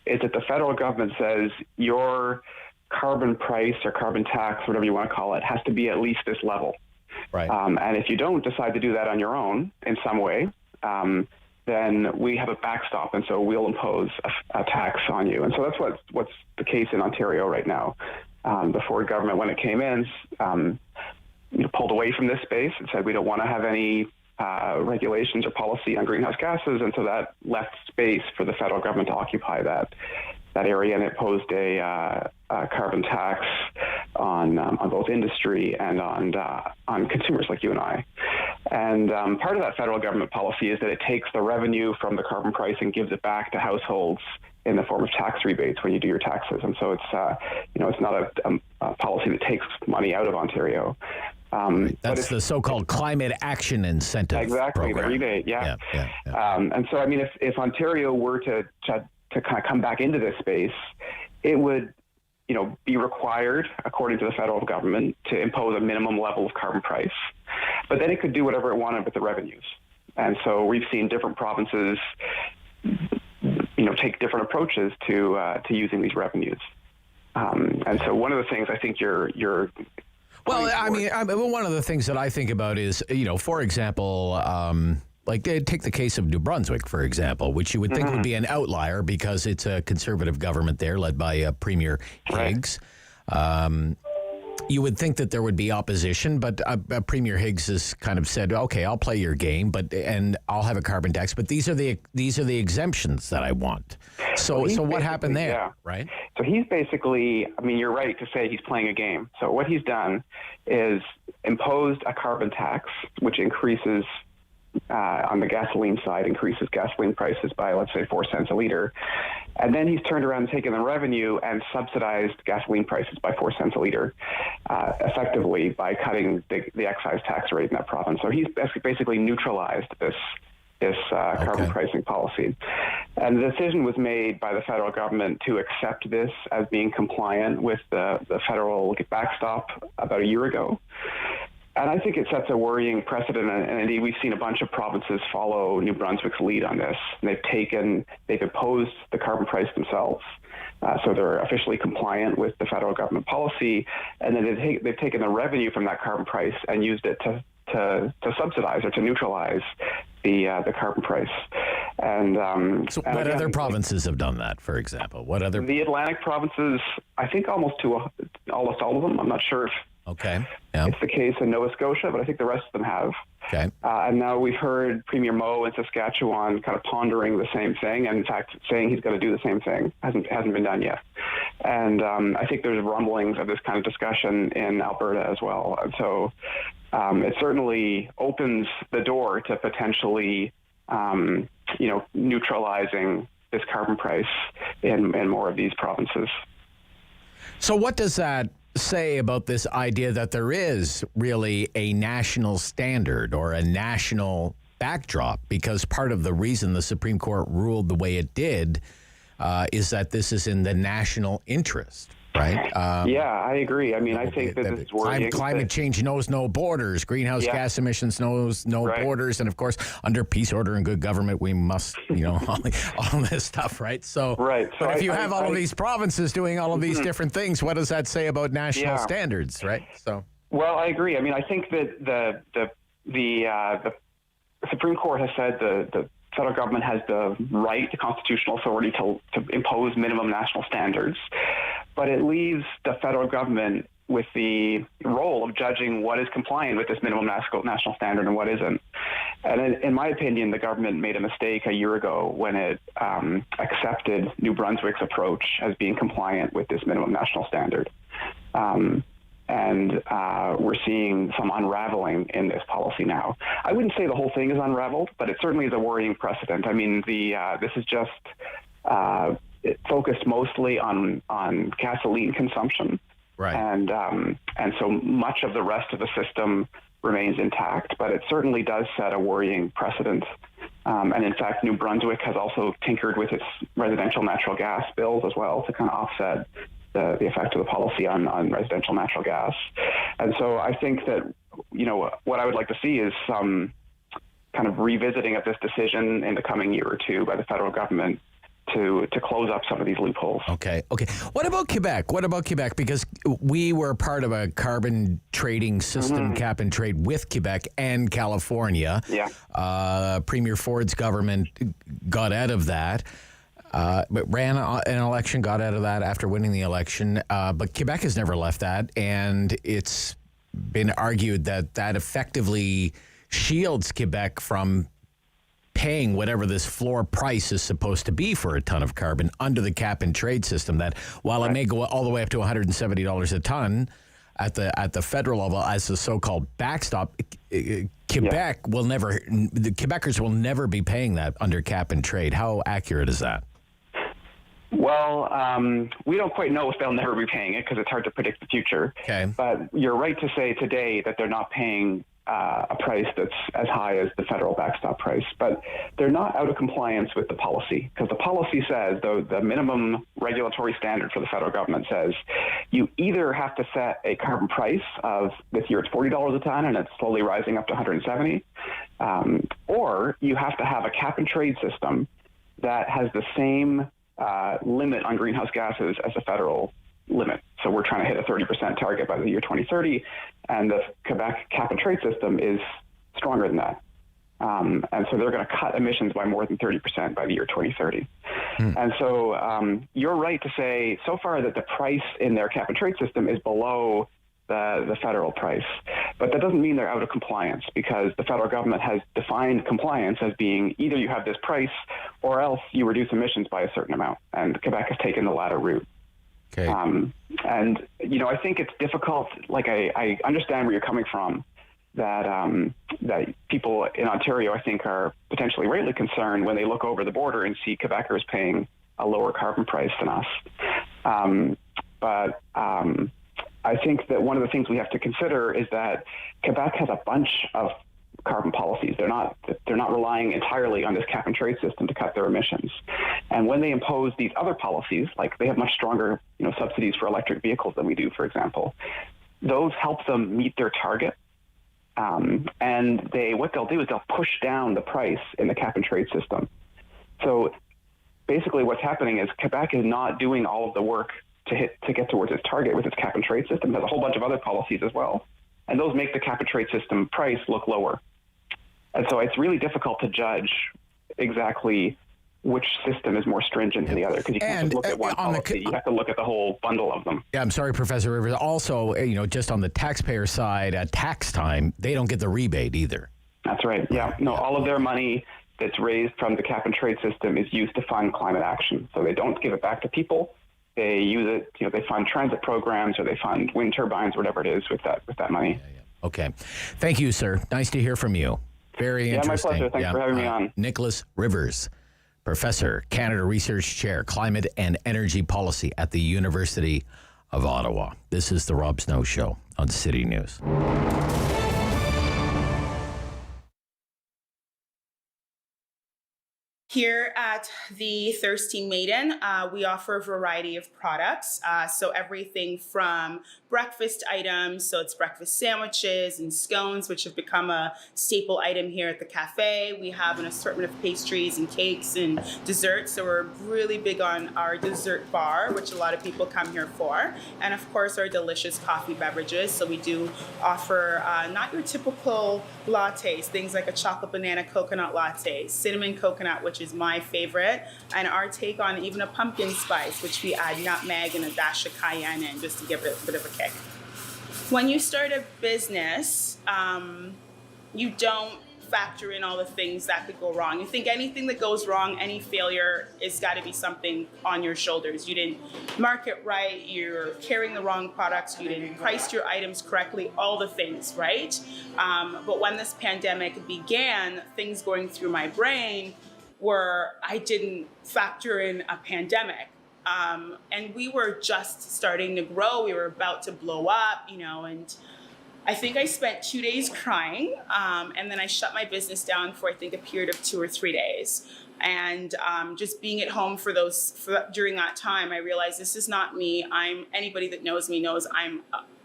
is that the federal government says your carbon price or carbon tax, whatever you want to call it, has to be at least this level. Right. And if you don't decide to do that on your own in some way, then we have a backstop, and so we'll impose a tax on you. And so that's what's the case in Ontario right now. The Ford government, when it came in, pulled away from this space and said we don't want to have any regulations or policy on greenhouse gases, and so that left space for the federal government to occupy that area, and it posed a carbon tax on both industry and on consumers like you and I. And part of that federal government policy is that it takes the revenue from the carbon price and gives it back to households in the form of tax rebates when you do your taxes. And so it's not a policy that takes money out of Ontario. That's the so-called climate action incentive. Exactly, program. The rebate, yeah. And so, I mean, if Ontario were to kind of come back into this space, it would, be required, according to the federal government, to impose a minimum level of carbon price. But then it could do whatever it wanted with the revenues. And so we've seen different provinces, take different approaches to using these revenues. And so one of the things I think you're well, I mean, one of the things that I think about is, for example, like take the case of New Brunswick, for example, which you would think would be an outlier because it's a conservative government there led by Premier Higgs. Right. You would think that there would be opposition, but Premier Higgs has kind of said, "Okay, I'll play your game, and I'll have a carbon tax, but these are the exemptions that I want." So what happened there? Yeah. Right. So he's basically, I mean, you're right to say he's playing a game. So what he's done is imposed a carbon tax, which increases on the gasoline side, increases gasoline prices by, let's say, 4 cents a liter. And then he's turned around and taken the revenue and subsidized gasoline prices by 4 cents a liter, effectively by cutting the excise tax rate in that province. So he's basically neutralized this carbon pricing policy. And the decision was made by the federal government to accept this as being compliant with the federal backstop about a year ago. And I think it sets a worrying precedent, and indeed we've seen a bunch of provinces follow New Brunswick's lead on this. They've imposed the carbon price themselves, so they're officially compliant with the federal government policy, and then they've taken the revenue from that carbon price and used it to subsidize or to neutralize the carbon price. And what other provinces have done that, for example? The Atlantic provinces, I think almost all of them. I'm not sure if it's the case in Nova Scotia, but I think the rest of them have. Okay. And now we've heard Premier Moe in Saskatchewan kind of pondering the same thing, and in fact saying he's going to do the same thing. Hasn't been done yet. And I think there's rumblings of this kind of discussion in Alberta as well. And so it certainly opens the door to potentially, neutralizing this carbon price in more of these provinces. So what does that say about this idea that there is really a national standard or a national backdrop? Because part of the reason the Supreme Court ruled the way it did is that this is in the national interest. Right? Yeah, I agree. I mean, I think that this is worrying. Climate change knows no borders. Greenhouse gas emissions knows no borders. And, of course, under peace, order, and good government, we must, all this stuff, right? So, but if you have all of these provinces doing all of these different things, what does that say about national standards, right? So, well, I agree. I mean, I think that the Supreme Court has said the federal government has the right, the constitutional authority to impose minimum national standards. But it leaves the federal government with the role of judging what is compliant with this minimum national standard and what isn't. And in my opinion, the government made a mistake a year ago when it accepted New Brunswick's approach as being compliant with this minimum national standard. And we're seeing some unraveling in this policy now. I wouldn't say the whole thing is unraveled, but it certainly is a worrying precedent. I mean, this is just it focused mostly on gasoline consumption, right? And so much of the rest of the system remains intact, but it certainly does set a worrying precedent. And in fact, New Brunswick has also tinkered with its residential natural gas bills as well to kind of offset the effect of the policy on residential natural gas. And so I think that, what I would like to see is some kind of revisiting of this decision in the coming year or two by the federal government to close up some of these loopholes. Okay. What about Quebec? Because we were part of a carbon trading system, cap and trade with Quebec and California. Yeah. Premier Ford's government got out of that. But ran an election, got out of that after winning the election. But Quebec has never left that, and it's been argued that effectively shields Quebec from paying whatever this floor price is supposed to be for a ton of carbon under the cap and trade system, that while it may go all the way up to $170 a ton at the federal level as the so-called backstop, Quebec will never, the Quebecers will never be paying that under cap and trade. How accurate is that? Well, we don't quite know if they'll never be paying it because it's hard to predict the future. Okay. But you're right to say today that they're not paying a price that's as high as the federal backstop price. But they're not out of compliance with the policy, because the policy says, the minimum regulatory standard for the federal government says, you either have to set a carbon price of, this year it's $40 a ton and it's slowly rising up to $170, or you have to have a cap and trade system that has the same limit on greenhouse gases as the federal limit. So we're trying to hit a 30% target by the year 2030, and the Quebec cap and trade system is stronger than that. And so they're going to cut emissions by more than 30% by the year 2030. And so you're right to say so far that the price in their cap and trade system is below the federal price. But that doesn't mean they're out of compliance, because the federal government has defined compliance as being either you have this price or else you reduce emissions by a certain amount. And Quebec has taken the latter route. Okay. And, I think it's difficult. Like, I understand where you're coming from, that that people in Ontario, I think, are potentially rightly concerned when they look over the border and see Quebecers paying a lower carbon price than us. But I think that one of the things we have to consider is that Quebec has a bunch of carbon policies. They're not relying entirely on this cap and trade system to cut their emissions. And when they impose these other policies, like they have much stronger, subsidies for electric vehicles than we do, for example, those help them meet their target. And what they'll do is they'll push down the price in the cap and trade system. So basically what's happening is Quebec is not doing all of the work to get towards its target with its cap and trade system. There's a whole bunch of other policies as well, and those make the cap and trade system price look lower. And so it's really difficult to judge exactly which system is more stringent than the other, because you can't just look at one policy. You have to look at the whole bundle of them. Yeah, I'm sorry, Professor Rivers. Also, just on the taxpayer side, at tax time, they don't get the rebate either. That's right. Yeah. No, all of their money that's raised from the cap and trade system is used to fund climate action. So they don't give it back to people. They use it, they fund transit programs, or they fund wind turbines, whatever it is, with that money. Okay. Thank you, sir. Nice to hear from you. Very interesting. My pleasure. Thanks for having me on. Nicholas Rivers, Professor, Canada Research Chair, Climate and Energy Policy at the University of Ottawa. This is the Rob Snow Show on City News. Here at the Thirsty Maiden, we offer a variety of products. So everything from breakfast items, so it's breakfast sandwiches and scones, which have become a staple item here at the cafe. We have an assortment of pastries and cakes and desserts. So we're really big on our dessert bar, which a lot of people come here for. And of course, our delicious coffee beverages. So we do offer not your typical lattes, things like a chocolate banana coconut latte, cinnamon coconut, which is my favorite, and our take on even a pumpkin spice, which we add nutmeg and a dash of cayenne in just to give it a bit of a kick. When you start a business, you don't factor in all the things that could go wrong. You think anything that goes wrong, any failure, is got to be something on your shoulders. You didn't market right, you're carrying the wrong products, you didn't price your items correctly, all the things, right? But when this pandemic began, things going through my brain were I didn't factor in a pandemic. And we were just starting to grow. We were about to blow up, and I think I spent 2 days crying. And then I shut my business down for, I think, a period of 2 or 3 days. And just being at home during that time, I realized this is not me. Anybody that knows me knows I'm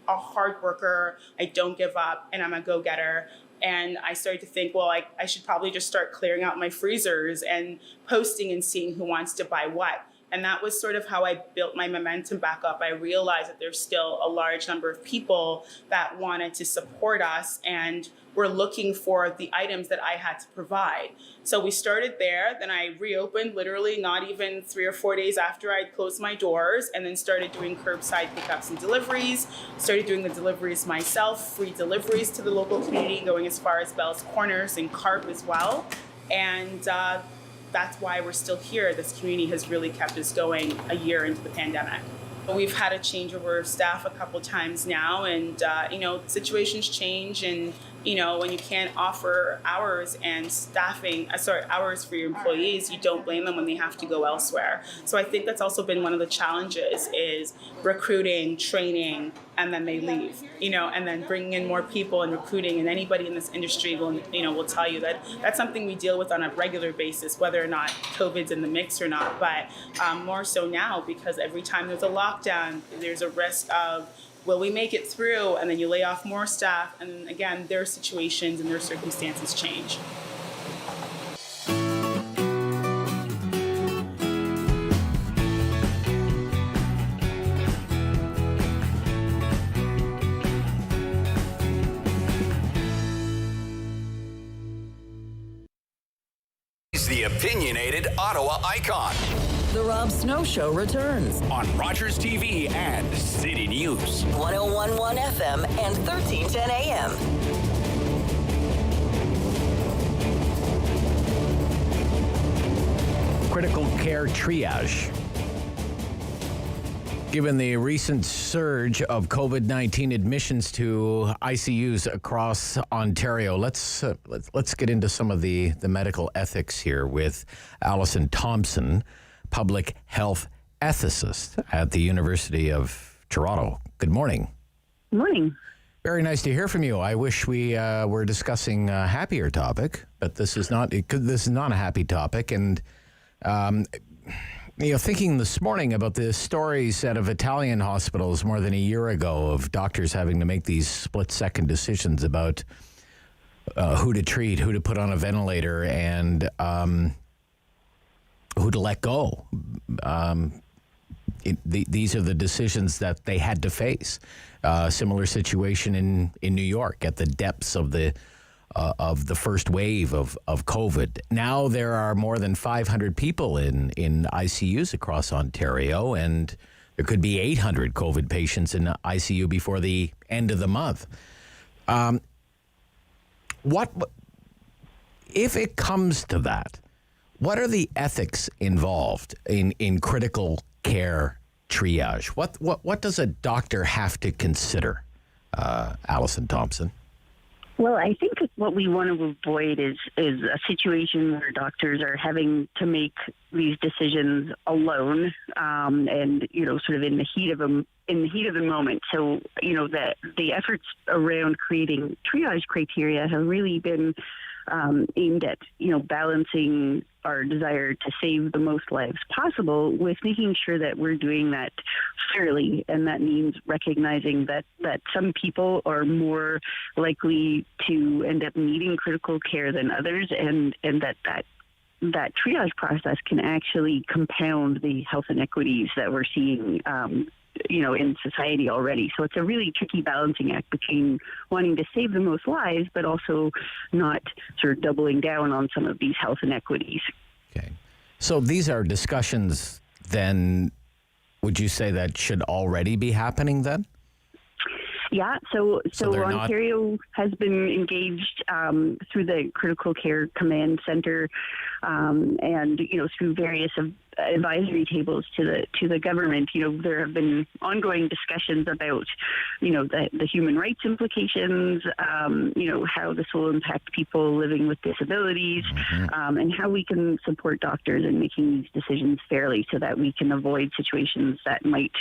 a hard worker. I don't give up, and I'm a go-getter. And I started to think, well, I should probably just start clearing out my freezers and posting and seeing who wants to buy what. And that was sort of how I built my momentum back up. I realized that there's still a large number of people that wanted to support us and were looking for the items that I had to provide. So we started there. Then I reopened literally not even 3 or 4 days after I'd closed my doors, and then started doing curbside pickups and deliveries. Started doing the deliveries myself, free deliveries to the local community, going as far as Bell's Corners and Carp as well. And that's why we're still here. This community has really kept us going a year into the pandemic. We've had a changeover of staff a couple times now, and situations change, and when you can't offer hours and hours for your employees, you don't blame them when they have to go elsewhere. So I think that's also been one of the challenges is recruiting, training, and then they leave, and then bringing in more people and recruiting. And anybody in this industry will tell you that that's something we deal with on a regular basis, whether or not COVID's in the mix or not. But more so now, because every time there's a lockdown, there's a risk of, will we make it through? And then you lay off more staff. And again, their situations and their circumstances change. The opinionated Ottawa icon. The Rob Snow Show returns on Rogers TV and City News. 101.1 FM and 1310 AM. Critical care triage. Given the recent surge of COVID-19 admissions to ICUs across Ontario, let's get into some of the medical ethics here with Alison Thompson, public health ethicist at the University of Toronto. Good morning. Good morning. Very nice to hear from you. I wish we were discussing a happier topic, but this is not a happy topic. And thinking this morning about the stories out of Italian hospitals more than a year ago of doctors having to make these split-second decisions about who to treat, who to put on a ventilator, and who to let go. These are the decisions that they had to face. Similar situation in New York at the depths of the first wave of COVID. Now there are more than 500 people in ICUs across Ontario, and there could be 800 COVID patients in ICU before the end of the month. What if it comes to that? What are the ethics involved in critical care triage? What does a doctor have to consider, Alison Thompson? Well, I think what we want to avoid is a situation where doctors are having to make these decisions alone, and sort of in the heat of the moment. So the efforts around creating triage criteria have really been aimed at balancing our desire to save the most lives possible with making sure that we're doing that fairly, and that means recognizing that some people are more likely to end up needing critical care than others, and that triage process can actually compound the health inequities that we're seeing in society already. So it's a really tricky balancing act between wanting to save the most lives, but also not sort of doubling down on some of these health inequities. Okay. So these are discussions then, would you say that should already be happening then? Yeah, so they're Ontario has been engaged through the Critical Care Command Center, and through various advisory tables to the government. There have been ongoing discussions about the human rights implications, how this will impact people living with disabilities, and how we can support doctors in making these decisions fairly, so that we can avoid situations that might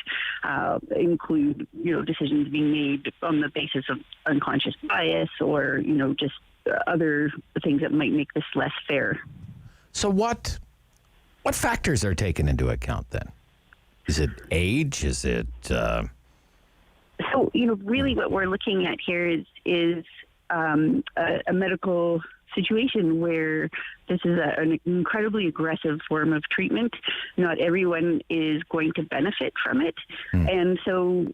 include decisions being made on the basis of unconscious bias or just other things that might make this less fair. So what factors are taken into account then? Is it age? Is it? So really, what we're looking at here is a medical situation where this is an incredibly aggressive form of treatment. Not everyone is going to benefit from it, and so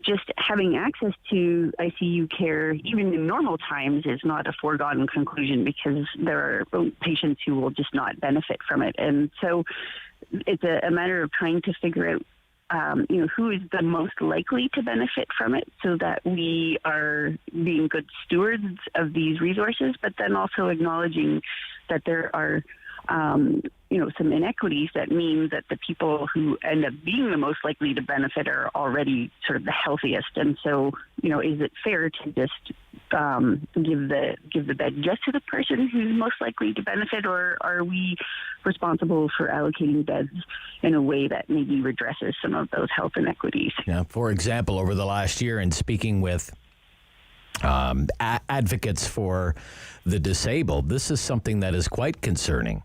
just having access to ICU care, even in normal times, is not a foregone conclusion, because there are patients who will just not benefit from it. And so it's a matter of trying to figure out, who is the most likely to benefit from it, so that we are being good stewards of these resources, but then also acknowledging that there are some inequities that mean that the people who end up being the most likely to benefit are already sort of the healthiest. And so, is it fair to just give the bed just to the person who's most likely to benefit, or are we responsible for allocating beds in a way that maybe redresses some of those health inequities? Yeah. For example, over the last year, in speaking with advocates for the disabled, this is something that is quite concerning.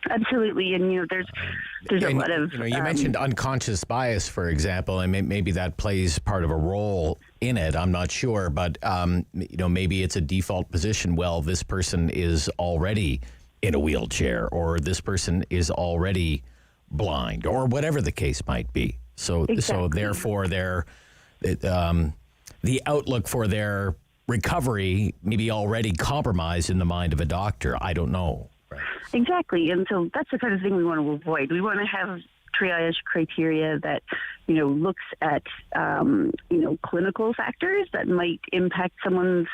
Absolutely, and there's a lot of you mentioned unconscious bias, for example, and maybe that plays part of a role in it. I'm not sure, but maybe it's a default position. Well, this person is already in a wheelchair, or this person is already blind, or whatever the case might be. So therefore, the outlook for their recovery may be already compromised in the mind of a doctor. I don't know. Exactly, and so that's the kind of thing we want to avoid. We want to have triage criteria that, looks at, clinical factors that might impact someone's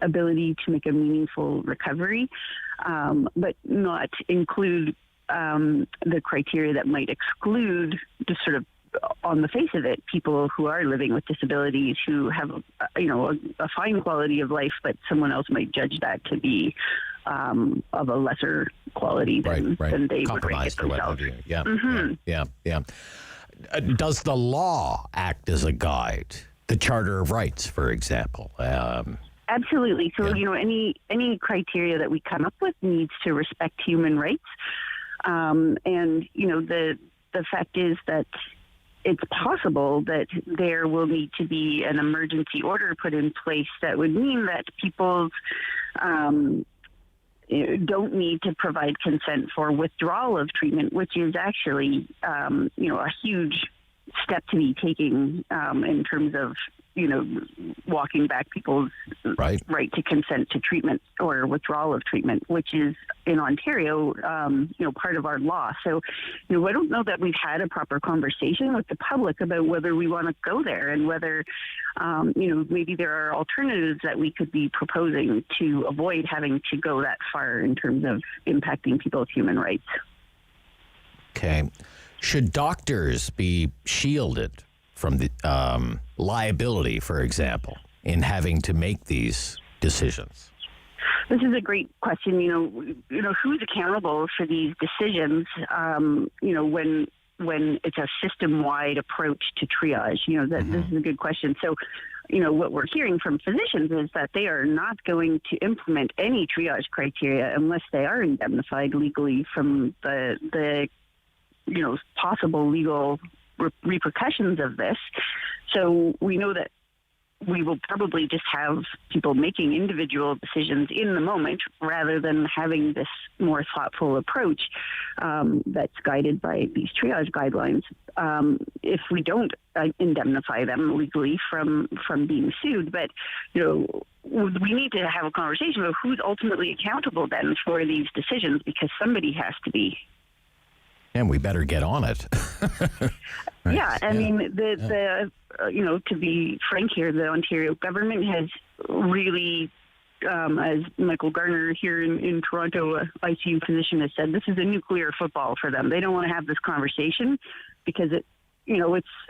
ability to make a meaningful recovery, but not include the criteria that might exclude, just sort of on the face of it, people who are living with disabilities who have, a fine quality of life, but someone else might judge that to be of a lesser quality than they would rate it themselves. Yeah. Does the law act as a guide? The Charter of Rights, for example. Absolutely. So, any criteria that we come up with needs to respect human rights. And, the fact is that it's possible that there will need to be an emergency order put in place that would mean that people don't need to provide consent for withdrawal of treatment, which is actually, a huge step to be taking in terms of, walking back people's right to consent to treatment or withdrawal of treatment, which is in Ontario, part of our law. So, I don't know that we've had a proper conversation with the public about whether we want to go there, and whether, maybe there are alternatives that we could be proposing to avoid having to go that far in terms of impacting people's human rights. Okay. Should doctors be shielded from the liability, for example, in having to make these decisions? This is a great question. You know, who's accountable for these decisions? When it's a system-wide approach to triage, this is a good question. So, what we're hearing from physicians is that they are not going to implement any triage criteria unless they are indemnified legally from the possible legal repercussions of this. So we know that we will probably just have people making individual decisions in the moment rather than having this more thoughtful approach that's guided by these triage guidelines. If we don't indemnify them legally from being sued, but we need to have a conversation about who's ultimately accountable then for these decisions, because somebody has to be. And we better get on it. Right. Yeah, I mean, to be frank here, the Ontario government has really, as Michael Garner here in Toronto, ICU physician, has said, this is a nuclear football for them. They don't want to have this conversation because it's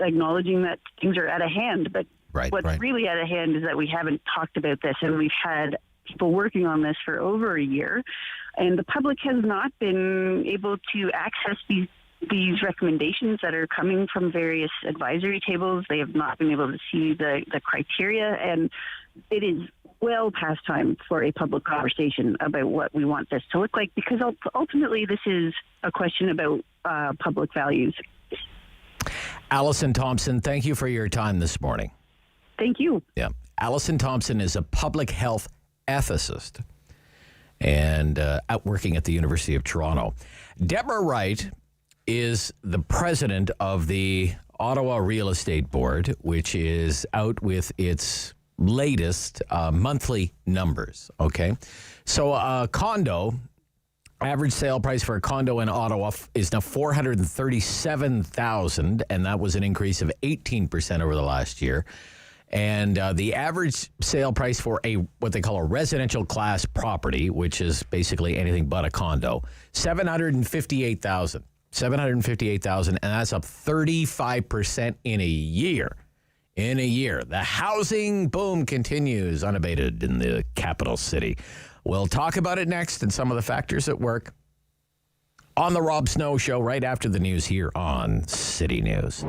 acknowledging that things are out of hand. But what's really out of hand is that we haven't talked about this, and we've had people working on this for over a year, and the public has not been able to access these recommendations that are coming from various advisory tables. They have not been able to see the criteria, and it is well past time for a public conversation about what we want this to look like, because ultimately this is a question about public values. Alison Thompson, thank you for your time this morning. Thank you. Yeah. Alison Thompson is a public health ethicist and out working at the University of Toronto. Debra Wright is the president of the Ottawa Real Estate Board, which is out with its latest monthly numbers. Okay. So a condo, average sale price for a condo in Ottawa is now $437,000, and that was an increase of 18% over the last year. And the average sale price for what they call a residential class property, which is basically anything but a condo, $758,000. $758,000, and that's up 35% in a year. The housing boom continues unabated in the capital city. We'll talk about it next and some of the factors at work on the Rob Snow Show right after the news here on City News.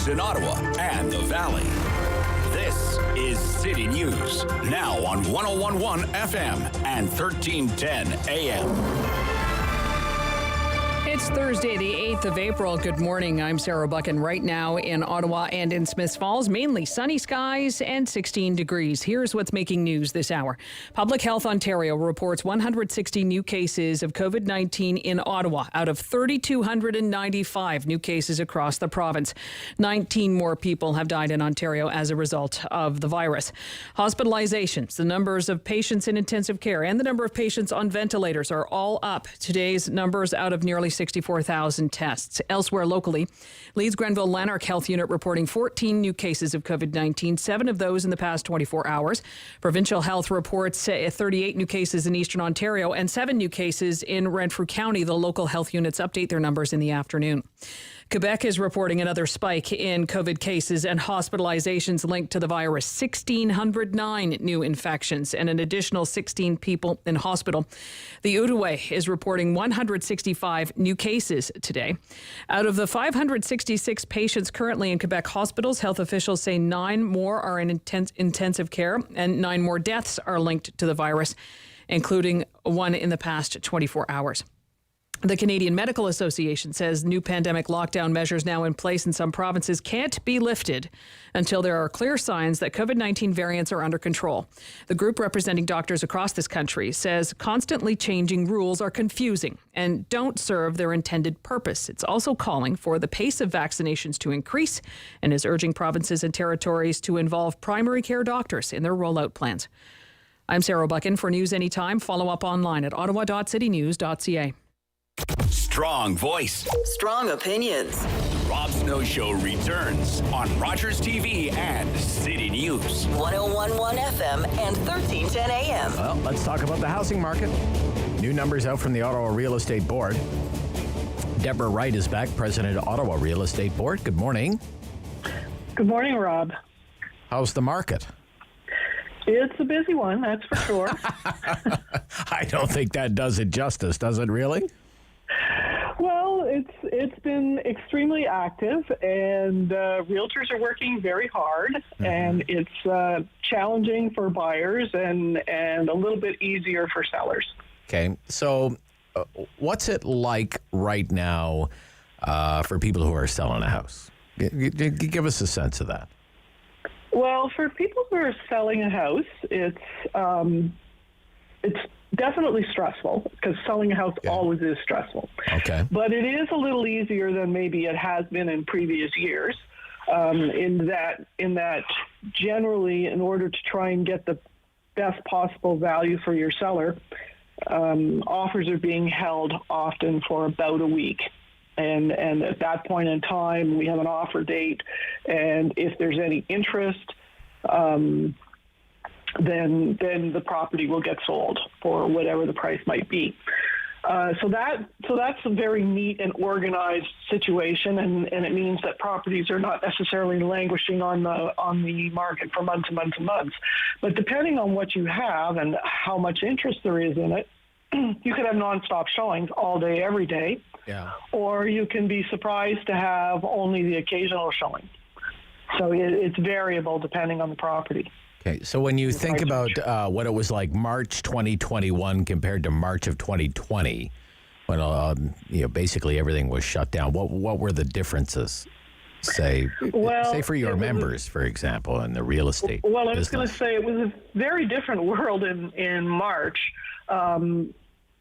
In Ottawa and the Valley. This is City News, now on 101.1 FM and 1310 AM. It's Thursday, the 8th of April. Good morning. I'm Sarah Buchan. Right now in Ottawa and in Smiths Falls, mainly sunny skies and 16 degrees. Here's what's making news this hour. Public Health Ontario reports 160 new cases of COVID-19 in Ottawa out of 3,295 new cases across the province. 19 more people have died in Ontario as a result of the virus. Hospitalizations, the numbers of patients in intensive care and the number of patients on ventilators are all up. Today's numbers out of nearly 64,000 tests. Elsewhere locally, Leeds Grenville Lanark Health Unit reporting 14 new cases of COVID-19, 7 of those in the past 24 hours. Provincial Health reports 38 new cases in Eastern Ontario and 7 new cases in Renfrew County. The local health units update their numbers in the afternoon. Quebec is reporting another spike in COVID cases and hospitalizations linked to the virus. 1,609 new infections and an additional 16 people in hospital. The Outaouais is reporting 165 new cases today. Out of the 566 patients currently in Quebec hospitals, health officials say 9 more are in intensive care and 9 more deaths are linked to the virus, including one in the past 24 hours. The Canadian Medical Association says new pandemic lockdown measures now in place in some provinces can't be lifted until there are clear signs that COVID-19 variants are under control. The group representing doctors across this country says constantly changing rules are confusing and don't serve their intended purpose. It's also calling for the pace of vaccinations to increase and is urging provinces and territories to involve primary care doctors in their rollout plans. I'm Sarah Buchan. For News Anytime, follow up online at ottawa.citynews.ca. Strong voice. Strong opinions. The Rob Snow Show returns on Rogers TV and City News. 101.1 FM and 1310 AM. Well, let's talk about the housing market. New numbers out from the Ottawa Real Estate Board. Debra Wright is back, President of Ottawa Real Estate Board. Good morning. Good morning, Rob. How's the market? It's a busy one, that's for sure. I don't think that does it justice, does it really? Well, it's been extremely active, and realtors are working very hard, and it's challenging for buyers and a little bit easier for sellers. Okay, so what's it like right now for people who are selling a house? Give us a sense of that. Well, for people who are selling a house, it's definitely stressful because selling a house always is stressful. Okay. But it is a little easier than maybe it has been in previous years. In that generally, in order to try and get the best possible value for your seller, offers are being held often for about a week. And at that point in time, we have an offer date, and if there's any interest, then the property will get sold for whatever the price might be. So that's a very neat and organized situation, and it means that properties are not necessarily languishing on the market for months and months and months. But depending on what you have and how much interest there is in it, you could have nonstop showings all day, every day. Yeah. Or you can be surprised to have only the occasional showing. So it's variable depending on the property. Okay, so when you think about what it was like March 2021 compared to March of 2020, when basically everything was shut down, what were the differences? Say for your members, for example, in the real estate Well, I was business. going to say it was a very different world in March.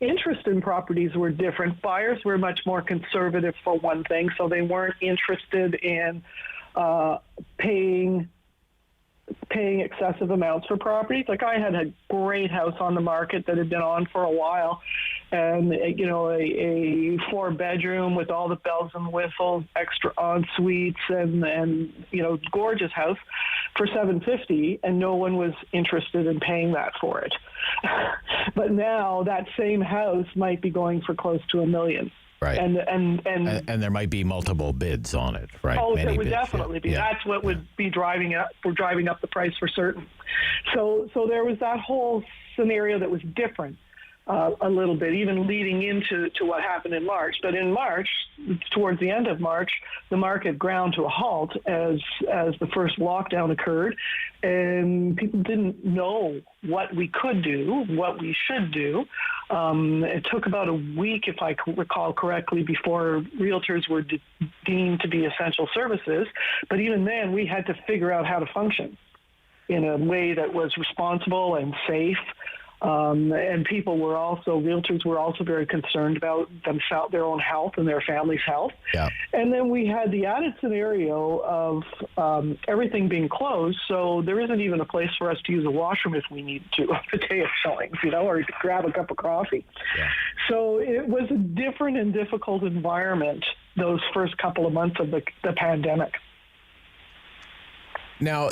Interest in properties were different. Buyers were much more conservative, for one thing, so they weren't interested in paying excessive amounts for properties. Like, I had a great house on the market that had been on for a while, and a 4-bedroom with all the bells and whistles, extra en suites, and gorgeous house for $750, and no one was interested in paying that for it. But now that same house might be going for close to $1 million. Right. And there might be multiple bids on it, right? Oh, Many there would bids, definitely be. yeah. That's what would be driving up the price for certain. So there was that whole scenario that was different a little bit, even leading into what happened in March. But in March, towards the end of March, the market ground to a halt as the first lockdown occurred, and people didn't know what we could do, what we should do. It took about a week, if I recall correctly, before realtors were deemed to be essential services. But even then, we had to figure out how to function in a way that was responsible and safe. And realtors were also very concerned about themselves, their own health and their family's health. Yeah. And then we had the added scenario of everything being closed, so there isn't even a place for us to use a washroom if we need to on the day of showings, or to grab a cup of coffee. Yeah. So it was a different and difficult environment those first couple of months of the pandemic. Now,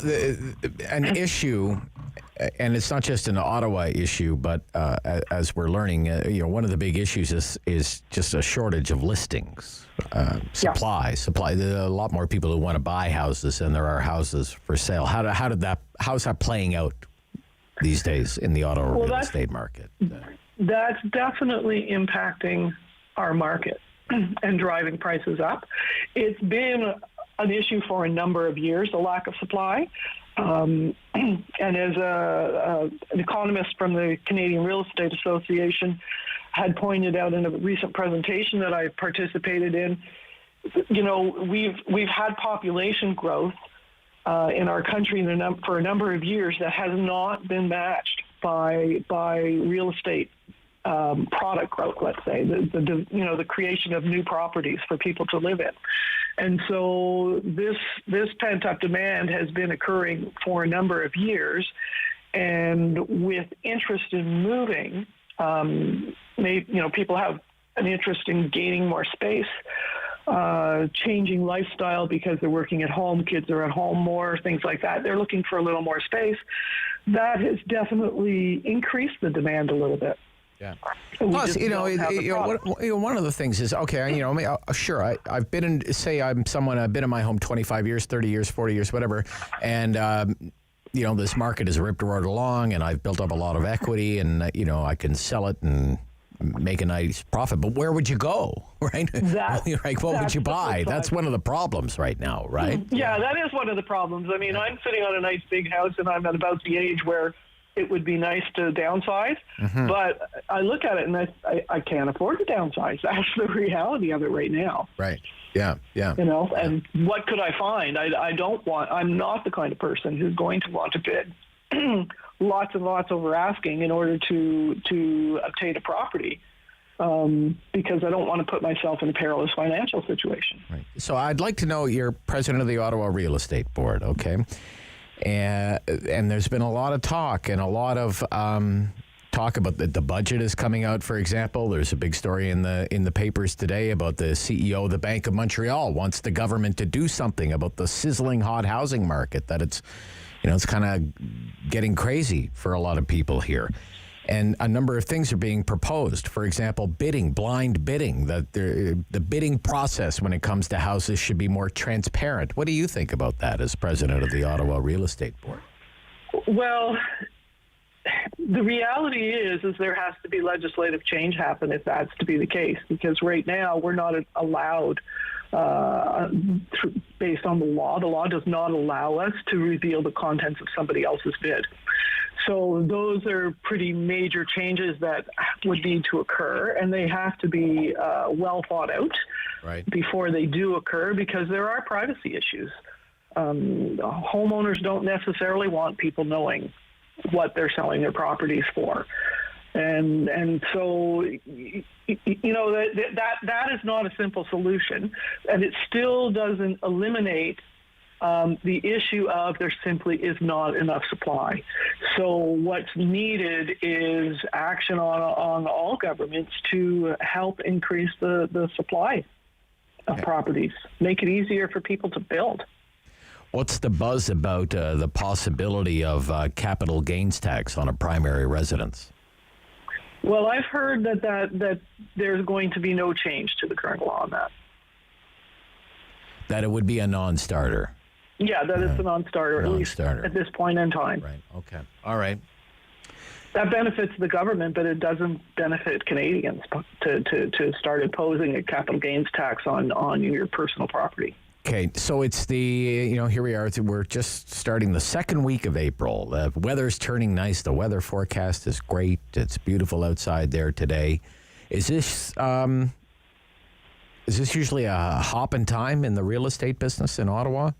an issue, and it's not just an Ottawa issue, but as we're learning, one of the big issues is just a shortage of listings, supply. There are a lot more people who want to buy houses than there are houses for sale. How's that playing out these days in the Ottawa real estate market? That's definitely impacting our market and driving prices up. It's been an issue for a number of years, the lack of supply. And as an economist from the Canadian Real Estate Association had pointed out in a recent presentation that I participated in, we've had population growth in our country for a number of years that has not been matched by real estate product growth, let's say, the creation of new properties for people to live in. And so this pent-up demand has been occurring for a number of years, and with interest in moving, people have an interest in gaining more space, changing lifestyle because they're working at home, kids are at home more, things like that. They're looking for a little more space. That has definitely increased the demand a little bit. Yeah. Plus, one of the things is, sure, I've been in, say I'm someone, I've been in my home 25 years, 30 years, 40 years, whatever, and, this market has ripped right along, and I've built up a lot of equity, and, I can sell it and make a nice profit, but where would you go, right? What would you buy? That's one of the problems right now, right? Yeah, that is one of the problems. I mean, I'm sitting on a nice big house, and I'm at about the age where it would be nice to downsize, but I look at it and I can't afford to downsize. That's the reality of it right now. Right. Yeah. Yeah. And what could I find? I'm not the kind of person who's going to want to bid lots and lots over asking in order to obtain a property. Because I don't want to put myself in a perilous financial situation. Right. So I'd like to know, you're president of the Ottawa Real Estate Board, okay? And there's been a lot of talk and a lot of talk about the budget is coming out, for example. There's a big story in the papers today about the CEO of the Bank of Montreal wants the government to do something about the sizzling hot housing market, that it's kind of getting crazy for a lot of people here. And a number of things are being proposed. For example, blind bidding, that the bidding process when it comes to houses should be more transparent. What do you think about that as president of the Ottawa Real Estate Board? Well, the reality is there has to be legislative change happen if that's to be the case, because right now we're not allowed, based on the law. The law does not allow us to reveal the contents of somebody else's bid. So those are pretty major changes that would need to occur, and they have to be well thought out before they do occur, because there are privacy issues. Homeowners don't necessarily want people knowing what they're selling their properties for. And so, that is not a simple solution, and it still doesn't eliminate the issue of there simply is not enough supply. So what's needed is action on all governments to help increase the supply of properties, make it easier for people to build. What's the buzz about the possibility of capital gains tax on a primary residence? Well, I've heard that there's going to be no change to the current law on that. That it would be a non-starter. Yeah, that it's a non-starter, at least at this point in time. Right, okay. All right. That benefits the government, but it doesn't benefit Canadians to start imposing a capital gains tax on your personal property. Okay, so it's here we are. We're just starting the second week of April. The weather's turning nice. The weather forecast is great. It's beautiful outside there today. Is this usually a hop in time in the real estate business in Ottawa?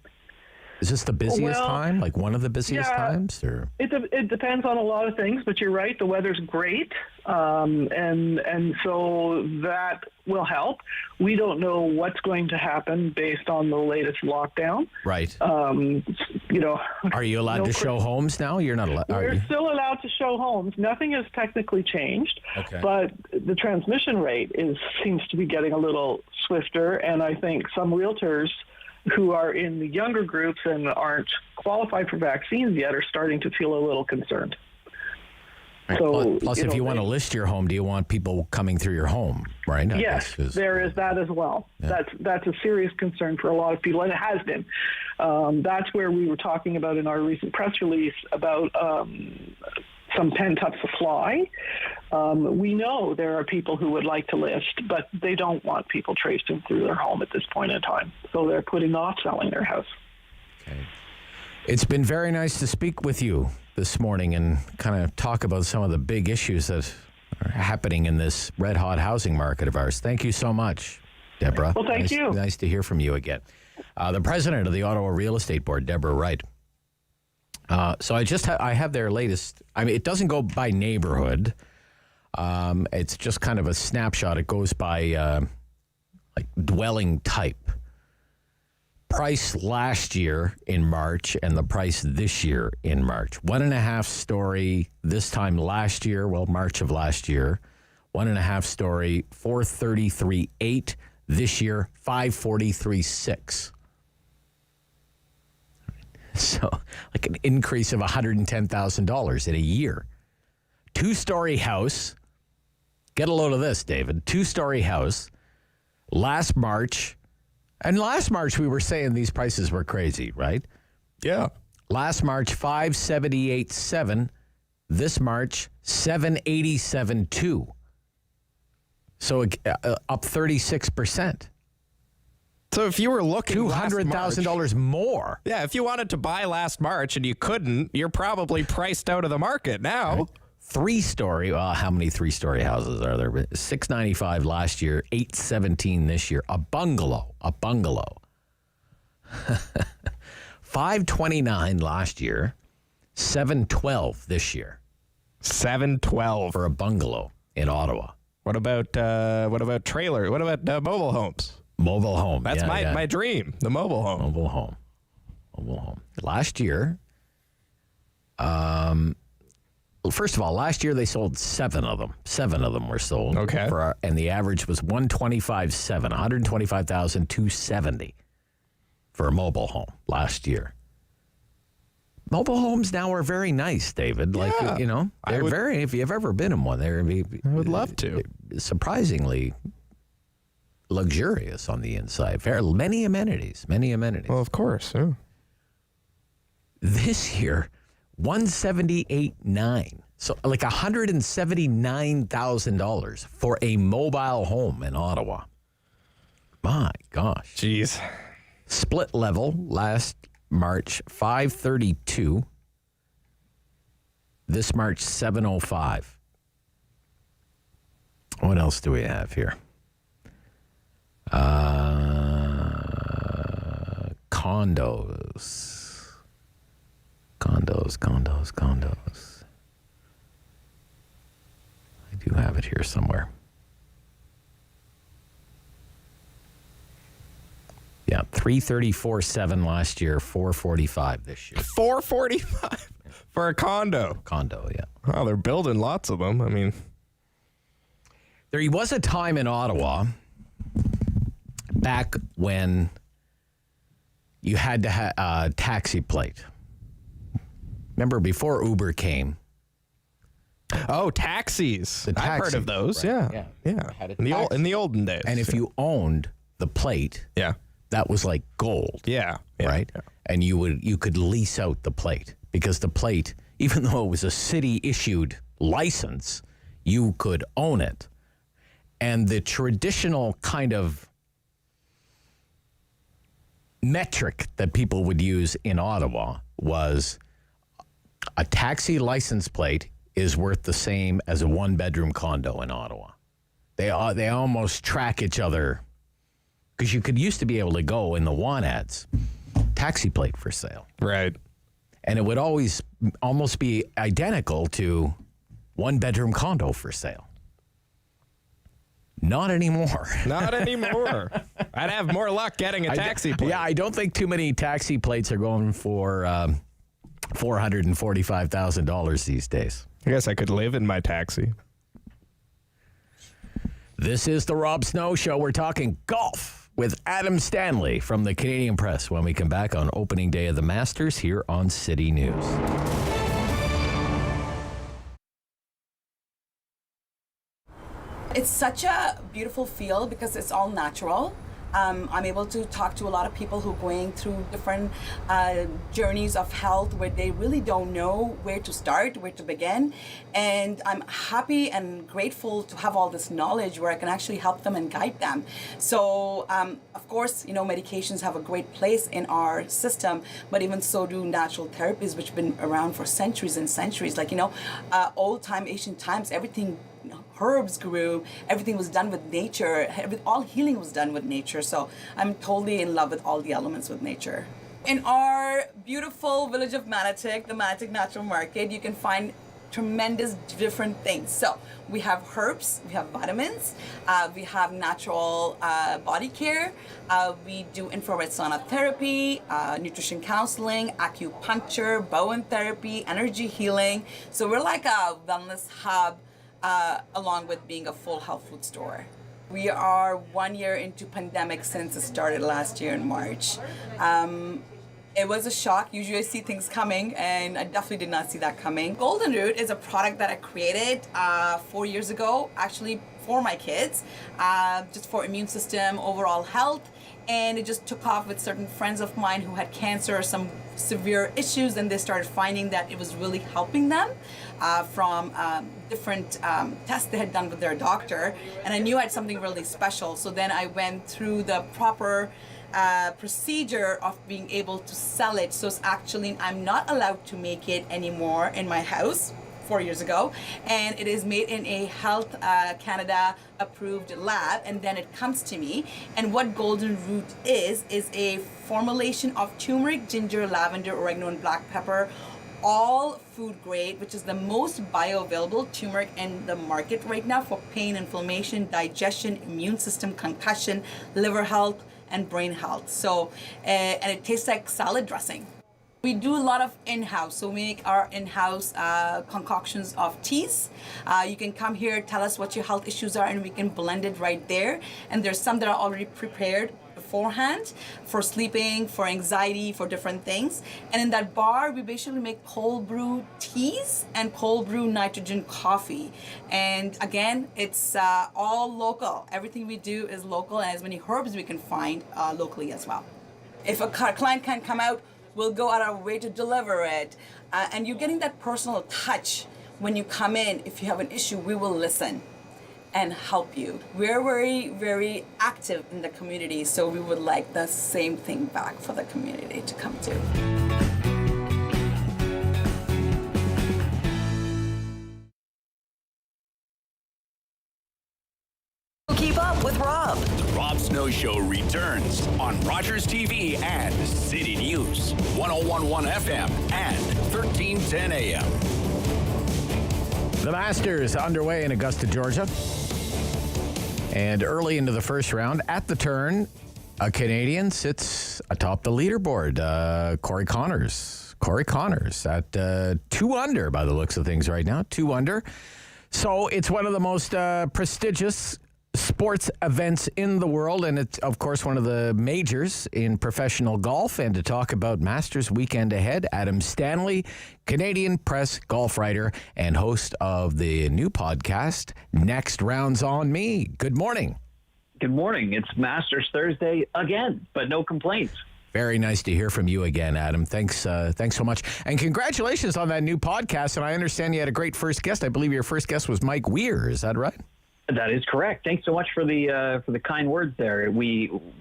Is this the busiest time? Like one of the busiest times? Or it depends on a lot of things, but you're right. The weather's great, and so that will help. We don't know what's going to happen based on the latest lockdown. Right. Are you allowed to show homes now? You're not allowed. We're still allowed to show homes. Nothing has technically changed, but the transmission rate seems to be getting a little swifter, and I think some realtors who are in the younger groups and aren't qualified for vaccines yet are starting to feel a little concerned. So, plus if you want to list your home, do you want people coming through your home, right? Yes, there is that as well. Yeah. That's a serious concern for a lot of people, and it has been. That's where we were talking about in our recent press release about some pent-up supply. We know there are people who would like to list, but they don't want people tracing through their home at this point in time. So they're putting off selling their house. Okay. It's been very nice to speak with you this morning and kind of talk about some of the big issues that are happening in this red-hot housing market of ours. Thank you so much, Debra. Well, thank you. Nice to hear from you again. The president of the Ottawa Real Estate Board, Debra Wright. So I have their latest. I mean, it doesn't go by neighborhood. It's just kind of a snapshot. It goes by like dwelling type. Price last year in March and the price this year in March. 1.5 story this time last year. Well, March of last year. 1.5 story, $433,800. This year, $543,600. So, like an increase of $110,000 in a year. 2-story house. Get a load of this, David. 2-story house. Last March we were saying these prices were crazy, right? Yeah. Last March, $578,700. This March, $787,200. So up 36%. So if you were looking $200,000 more. Yeah, if you wanted to buy last March and you couldn't, you're probably priced out of the market now. Right. 3-story, well, how many 3-story houses are there? $695 last year, $817 this year. A bungalow. $529 last year, $712 this year. $712 for a bungalow in Ottawa. What about trailer? What about mobile homes? Mobile home. That's my dream. The mobile home. Mobile home. Last year, first of all, last year they sold 7 of them. 7 of them were sold. Okay. And the average was $125,700, $125,270 for a mobile home last year. Mobile homes now are very nice, David. Yeah. Like, they're if you've ever been in one, I would love to. Surprisingly luxurious on the inside. Many amenities. Well, of course. Yeah. This year, $178,900. So like $179,000 for a mobile home in Ottawa. My gosh. Jeez. Split level last March, $532,000. This March, $705,000. What else do we have here? Condos. I do have it here somewhere. Yeah, $334,700 last year, $445,000 this year. $445,000 for a condo. Yeah. Oh, they're building lots of them. I mean, there was a time in Ottawa back when you had to have a taxi plate. Remember, before Uber came. Oh, taxis. I've heard of those. Right. Yeah. In the olden days. And if you owned the plate, that was like gold. Yeah. Right? Yeah. And you could lease out the plate because the plate, even though it was a city-issued license, you could own it. And the traditional kind of metric that people would use in Ottawa was a taxi license plate is worth the same as a one-bedroom condo in Ottawa. They almost track each other because you could used to be able to go in the want ads, taxi plate for sale. Right. And it would always almost be identical to one-bedroom condo for sale. Not anymore. Not anymore. I'd have more luck getting a taxi plate. Yeah, I don't think too many taxi plates are going for $445,000 these days. I guess I could live in my taxi. This is the Rob Snow Show. We're talking golf with Adam Stanley from the Canadian Press when we come back on opening day of the Masters here on City News. It's such a beautiful field because it's all natural. I'm able to talk to a lot of people who are going through different journeys of health where they really don't know where to start, where to begin. And I'm happy and grateful to have all this knowledge where I can actually help them and guide them. So, of course, medications have a great place in our system, but even so do natural therapies, which have been around for centuries and centuries. Like, old time, ancient times, everything, herbs grew, everything was done with nature, all healing was done with nature. So I'm totally in love with all the elements with nature. In our beautiful village of Manatik, the Manatik Natural Market, you can find tremendous different things. So we have herbs, we have vitamins, we have natural body care, we do infrared sauna therapy, nutrition counseling, acupuncture, Bowen therapy, energy healing. So we're like a wellness hub along with being a full health food store. We are 1 year into pandemic since it started last year in March. It was a shock. Usually I see things coming, and I definitely did not see that coming. Golden Root is a product that I created 4 years ago, actually for my kids, just for immune system, overall health. And it just took off with certain friends of mine who had cancer or some severe issues, and they started finding that it was really helping them from different tests they had done with their doctor. And I knew I had something really special. So then I went through the proper procedure of being able to sell it. So it's actually, I'm not allowed to make it anymore in my house 4 years ago, and it is made in a Health Canada approved lab, and then it comes to me. And what Golden Root is a formulation of turmeric, ginger, lavender, oregano, and black pepper, all food grade, which is the most bioavailable turmeric in the market right now for pain, inflammation, digestion, immune system, concussion, liver health, and brain health. So, and it tastes like salad dressing. We do a lot of in-house, so we make our in-house concoctions of teas. You can come here, tell us what your health issues are, and we can blend it right there. And there's some that are already prepared beforehand for sleeping, for anxiety, for different things. And in that bar, we basically make cold brew teas and cold brew nitrogen coffee. And again, it's all local. Everything we do is local, and as many herbs we can find locally as well. If a client can't come out, we'll go out of our way to deliver it. And you're getting that personal touch when you come in. If you have an issue, we will listen and help you. We're very, very active in the community, so we would like the same thing back for the community to come to. Keep up with Rob. The Rob Snow Show returns on Rogers TV and City News, 101.1 FM and 1310 AM. The Masters underway in Augusta, Georgia. And early into the first round, at the turn, a Canadian sits atop the leaderboard. Corey Connors at 2 under by the looks of things right now, 2 under. So it's one of the most prestigious sports events in the world, and it's, of course, one of the majors in professional golf. And to talk about Masters weekend ahead, Adam Stanley, Canadian Press golf writer and host of the new podcast, Next Round's on Me. Good morning. Good morning. It's Masters Thursday again, but no complaints. Very nice to hear from you again, Adam. Thanks so much. And congratulations on that new podcast. And I understand you had a great first guest. I believe your first guest was Mike Weir. Is that right? That is correct. Thanks so much for the kind words there.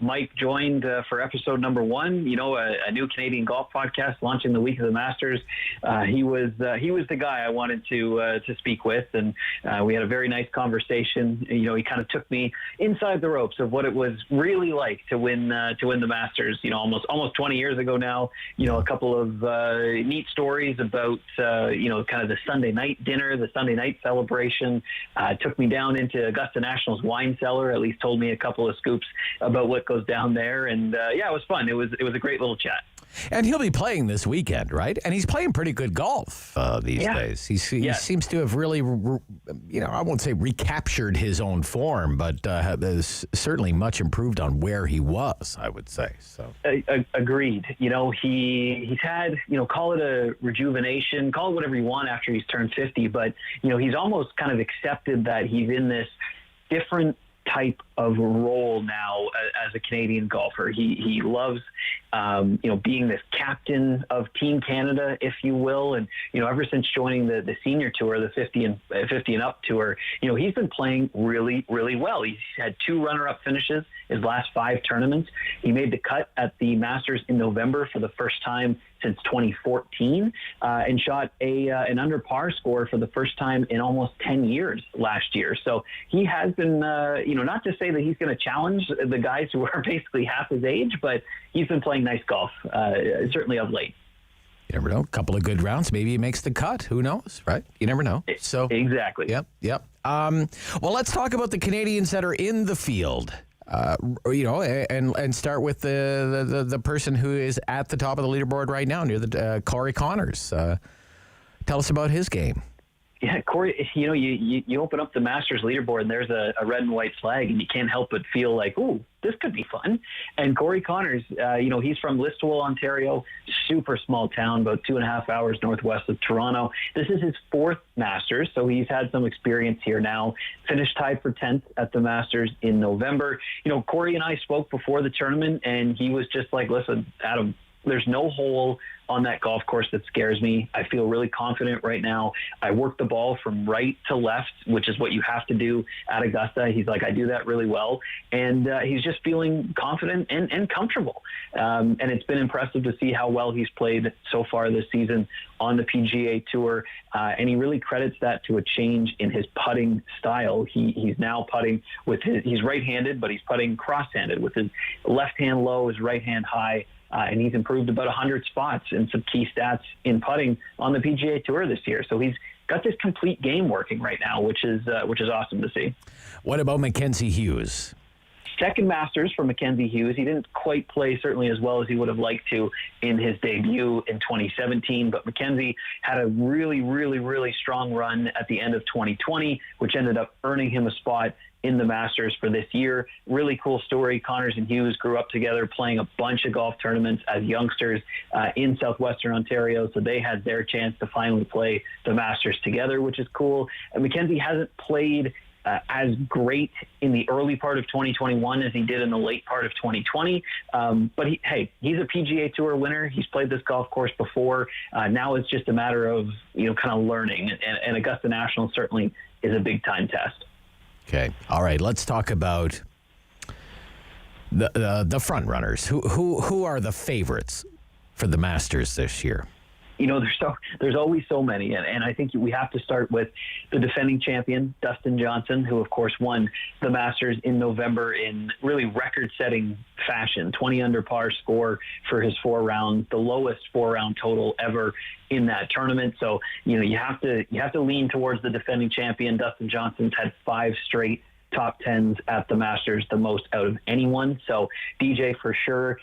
Mike joined for episode number 1. You know, a new Canadian golf podcast launching the week of the Masters. He was the guy I wanted to speak with, and we had a very nice conversation. You know, he kind of took me inside the ropes of what it was really like to win the Masters. You know, almost 20 years ago now. You know, a couple of neat stories about you know, kind of the Sunday night dinner, the Sunday night celebration. Took me down into Augusta National's wine cellar, at least told me a couple of scoops about what goes down there. And yeah, it was fun. It was a great little chat. And he'll be playing this weekend, right? And he's playing pretty good golf these days. He seems to have really, you know, I won't say recaptured his own form, but is certainly much improved on where he was, I would say. So agreed. You know, he's had, you know, call it a rejuvenation, call it whatever you want after he's turned 50, but, you know, he's almost kind of accepted that he's in this different type of role now as a Canadian golfer. He loves, you know, being this captain of Team Canada, if you will. And, you know, ever since joining the senior tour, the 50 and up tour, you know, he's been playing really, really well. He's had 2 runner-up finishes his last 5 tournaments. He made the cut at the Masters in November for the first time since 2014, and shot an under par score for the first time in almost 10 years last year. So he has been, you know, not to say that he's going to challenge the guys who are basically half his age, but he's been playing nice golf, certainly of late. You never know. A couple of good rounds, maybe he makes the cut. Who knows, right? You never know. So exactly. Yep. Well, let's talk about the Canadians that are in the field. You know, and start with the person who is at the top of the leaderboard right now, near the Corey Connors. Tell us about his game. Yeah, Corey, you know, you open up the Masters leaderboard and there's a red and white flag, and you can't help but feel like, ooh, this could be fun. And Corey Connors, you know, he's from Listowel, Ontario, super small town, about 2.5 hours northwest of Toronto. This is his 4th Masters, so he's had some experience here now. Finished tied for 10th at the Masters in November. You know, Corey and I spoke before the tournament, and he was just like, listen, Adam, there's no hole on that golf course that scares me. I feel really confident right now. I work the ball from right to left, which is what you have to do at Augusta. He's like, I do that really well. And he's just feeling confident and comfortable. And it's been impressive to see how well he's played so far this season on the PGA Tour. And he really credits that to a change in his putting style. He's now putting with he's right-handed, but he's putting cross-handed with his left hand low, his right hand high. And he's improved about 100 spots in some key stats in putting on the PGA Tour this year. So he's got this complete game working right now, which is awesome to see. What about Mackenzie Hughes? Second Masters for Mackenzie Hughes. He didn't quite play certainly as well as he would have liked to in his debut in 2017, but Mackenzie had a really, really, really strong run at the end of 2020, which ended up earning him a spot in the Masters for this year. Really cool story. Connors and Hughes grew up together playing a bunch of golf tournaments as youngsters in southwestern Ontario, so they had their chance to finally play the Masters together, which is cool. And Mackenzie hasn't played as great in the early part of 2021 as he did in the late part of 2020. But he's a PGA Tour winner. He's played this golf course before. Now it's just a matter of, you know, kind of learning. And Augusta National certainly is a big time test. Okay. All right. Let's talk about the front runners. Who are the favorites for the Masters this year? You know, there's always so many, and I think we have to start with the defending champion, Dustin Johnson, who of course won the Masters in November in really record-setting fashion. 20 under par score for his 4 rounds, the lowest 4-round total ever in that tournament. So, you know, you have to lean towards the defending champion. Dustin Johnson's had 5 straight top 10s at the Masters, the most out of anyone. So DJ for sure.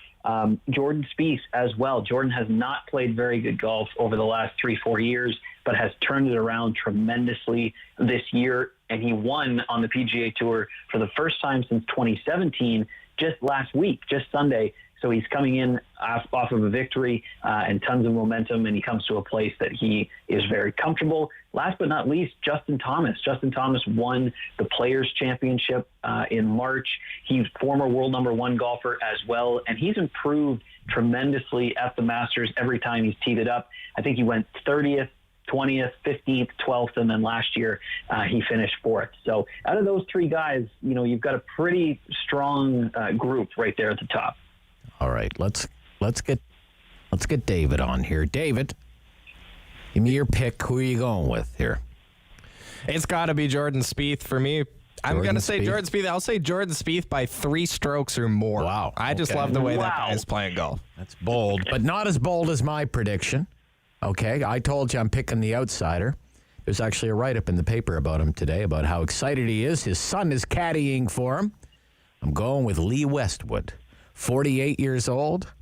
Jordan Spieth as well. Jordan has not played very good golf over the last 3-4 years, but has turned it around tremendously this year. And he won on the PGA Tour for the first time since 2017, just last week, just Sunday. So he's coming in off of a victory and tons of momentum, and he comes to a place that he is very comfortable. Last but not least, Justin Thomas. Justin Thomas won the Players' Championship in March. He's former world #1 golfer as well, and he's improved tremendously at the Masters every time he's teed it up. I think he went 30th, 20th, 15th, 12th, and then last year he finished 4th. So out of those 3 guys, you've got a pretty strong group right there at the top. All right, let's get David on here. David, give me your pick. Who are you going with here? It's got to be Jordan Spieth for me. I'm going to say Jordan Spieth. I'll say Jordan Spieth by 3 strokes or more. Wow. I just love the way that guy is playing golf. That's bold, but not as bold as my prediction. Okay, I told you I'm picking the outsider. There's actually a write-up in the paper about him today, about how excited he is. His son is caddying for him. I'm going with Lee Westwood, 48 years old,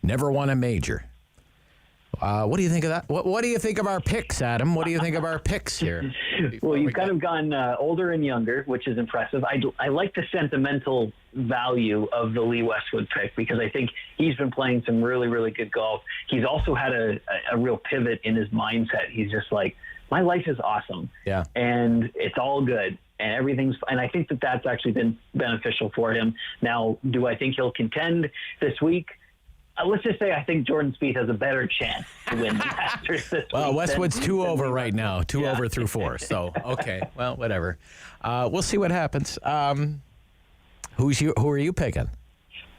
never won a major. What do you think of that? What do you think of our picks, Adam? What do you think of our picks here? Well, you've kind of gone older and younger, which is impressive. I like the sentimental value of the Lee Westwood pick because I think he's been playing some really, really good golf. He's also had a real pivot in his mindset. He's just like, my life is awesome. Yeah. And it's all good. And I think that's actually been beneficial for him. Now, do I think he'll contend this week? Let's just say I think Jordan Spieth has a better chance to win the Masters this week. Well, Westwood's 2 over right now. 2 over through 4. So, okay. Well, whatever. We'll see what happens. Who are you picking?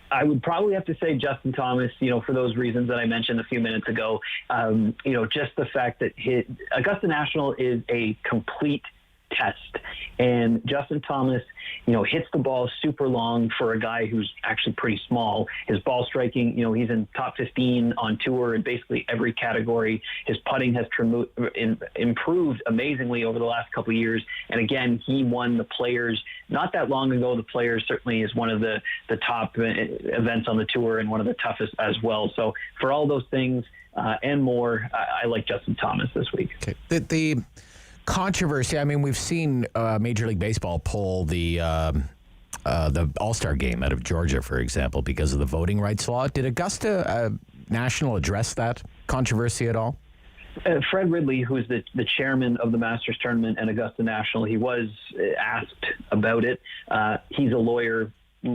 I would probably have to say Justin Thomas, for those reasons that I mentioned a few minutes ago. Just the fact that Augusta National is a complete test. And Justin Thomas, hits the ball super long for a guy who's actually pretty small. His ball striking, he's in top 15 on tour in basically every category. His putting has improved amazingly over the last couple of years. And again, he won the Players not that long ago. The Players certainly is one of the top events on the tour and one of the toughest as well. So for all those things and more, I like Justin Thomas this week. Okay. The controversy. I mean, we've seen Major League Baseball pull the All-Star game out of Georgia, for example, because of the voting rights law. Did Augusta National address that controversy at all? Fred Ridley, who's the chairman of the Masters tournament and Augusta National, he was asked about it. He's a lawyer,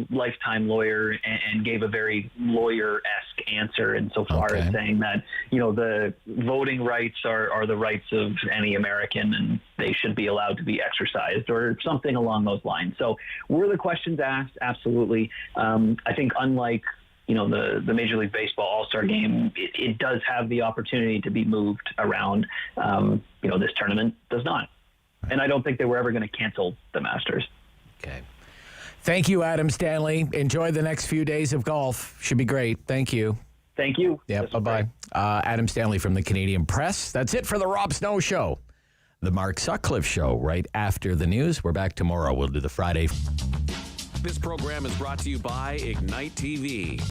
lifetime lawyer, and gave a very lawyer-esque answer insofar as saying that, the voting rights are the rights of any American and they should be allowed to be exercised or something along those lines. So were the questions asked? Absolutely. I think unlike the Major League Baseball All-Star game, it does have the opportunity to be moved around. This tournament does not. And I don't think they were ever going to cancel the Masters. Okay. Thank you, Adam Stanley. Enjoy the next few days of golf. Should be great. Thank you. Thank you. Yeah, bye-bye. Adam Stanley from the Canadian Press. That's it for the Rob Snow Show. The Mark Sutcliffe Show right after the news. We're back tomorrow. We'll do the Friday. This program is brought to you by Ignite TV.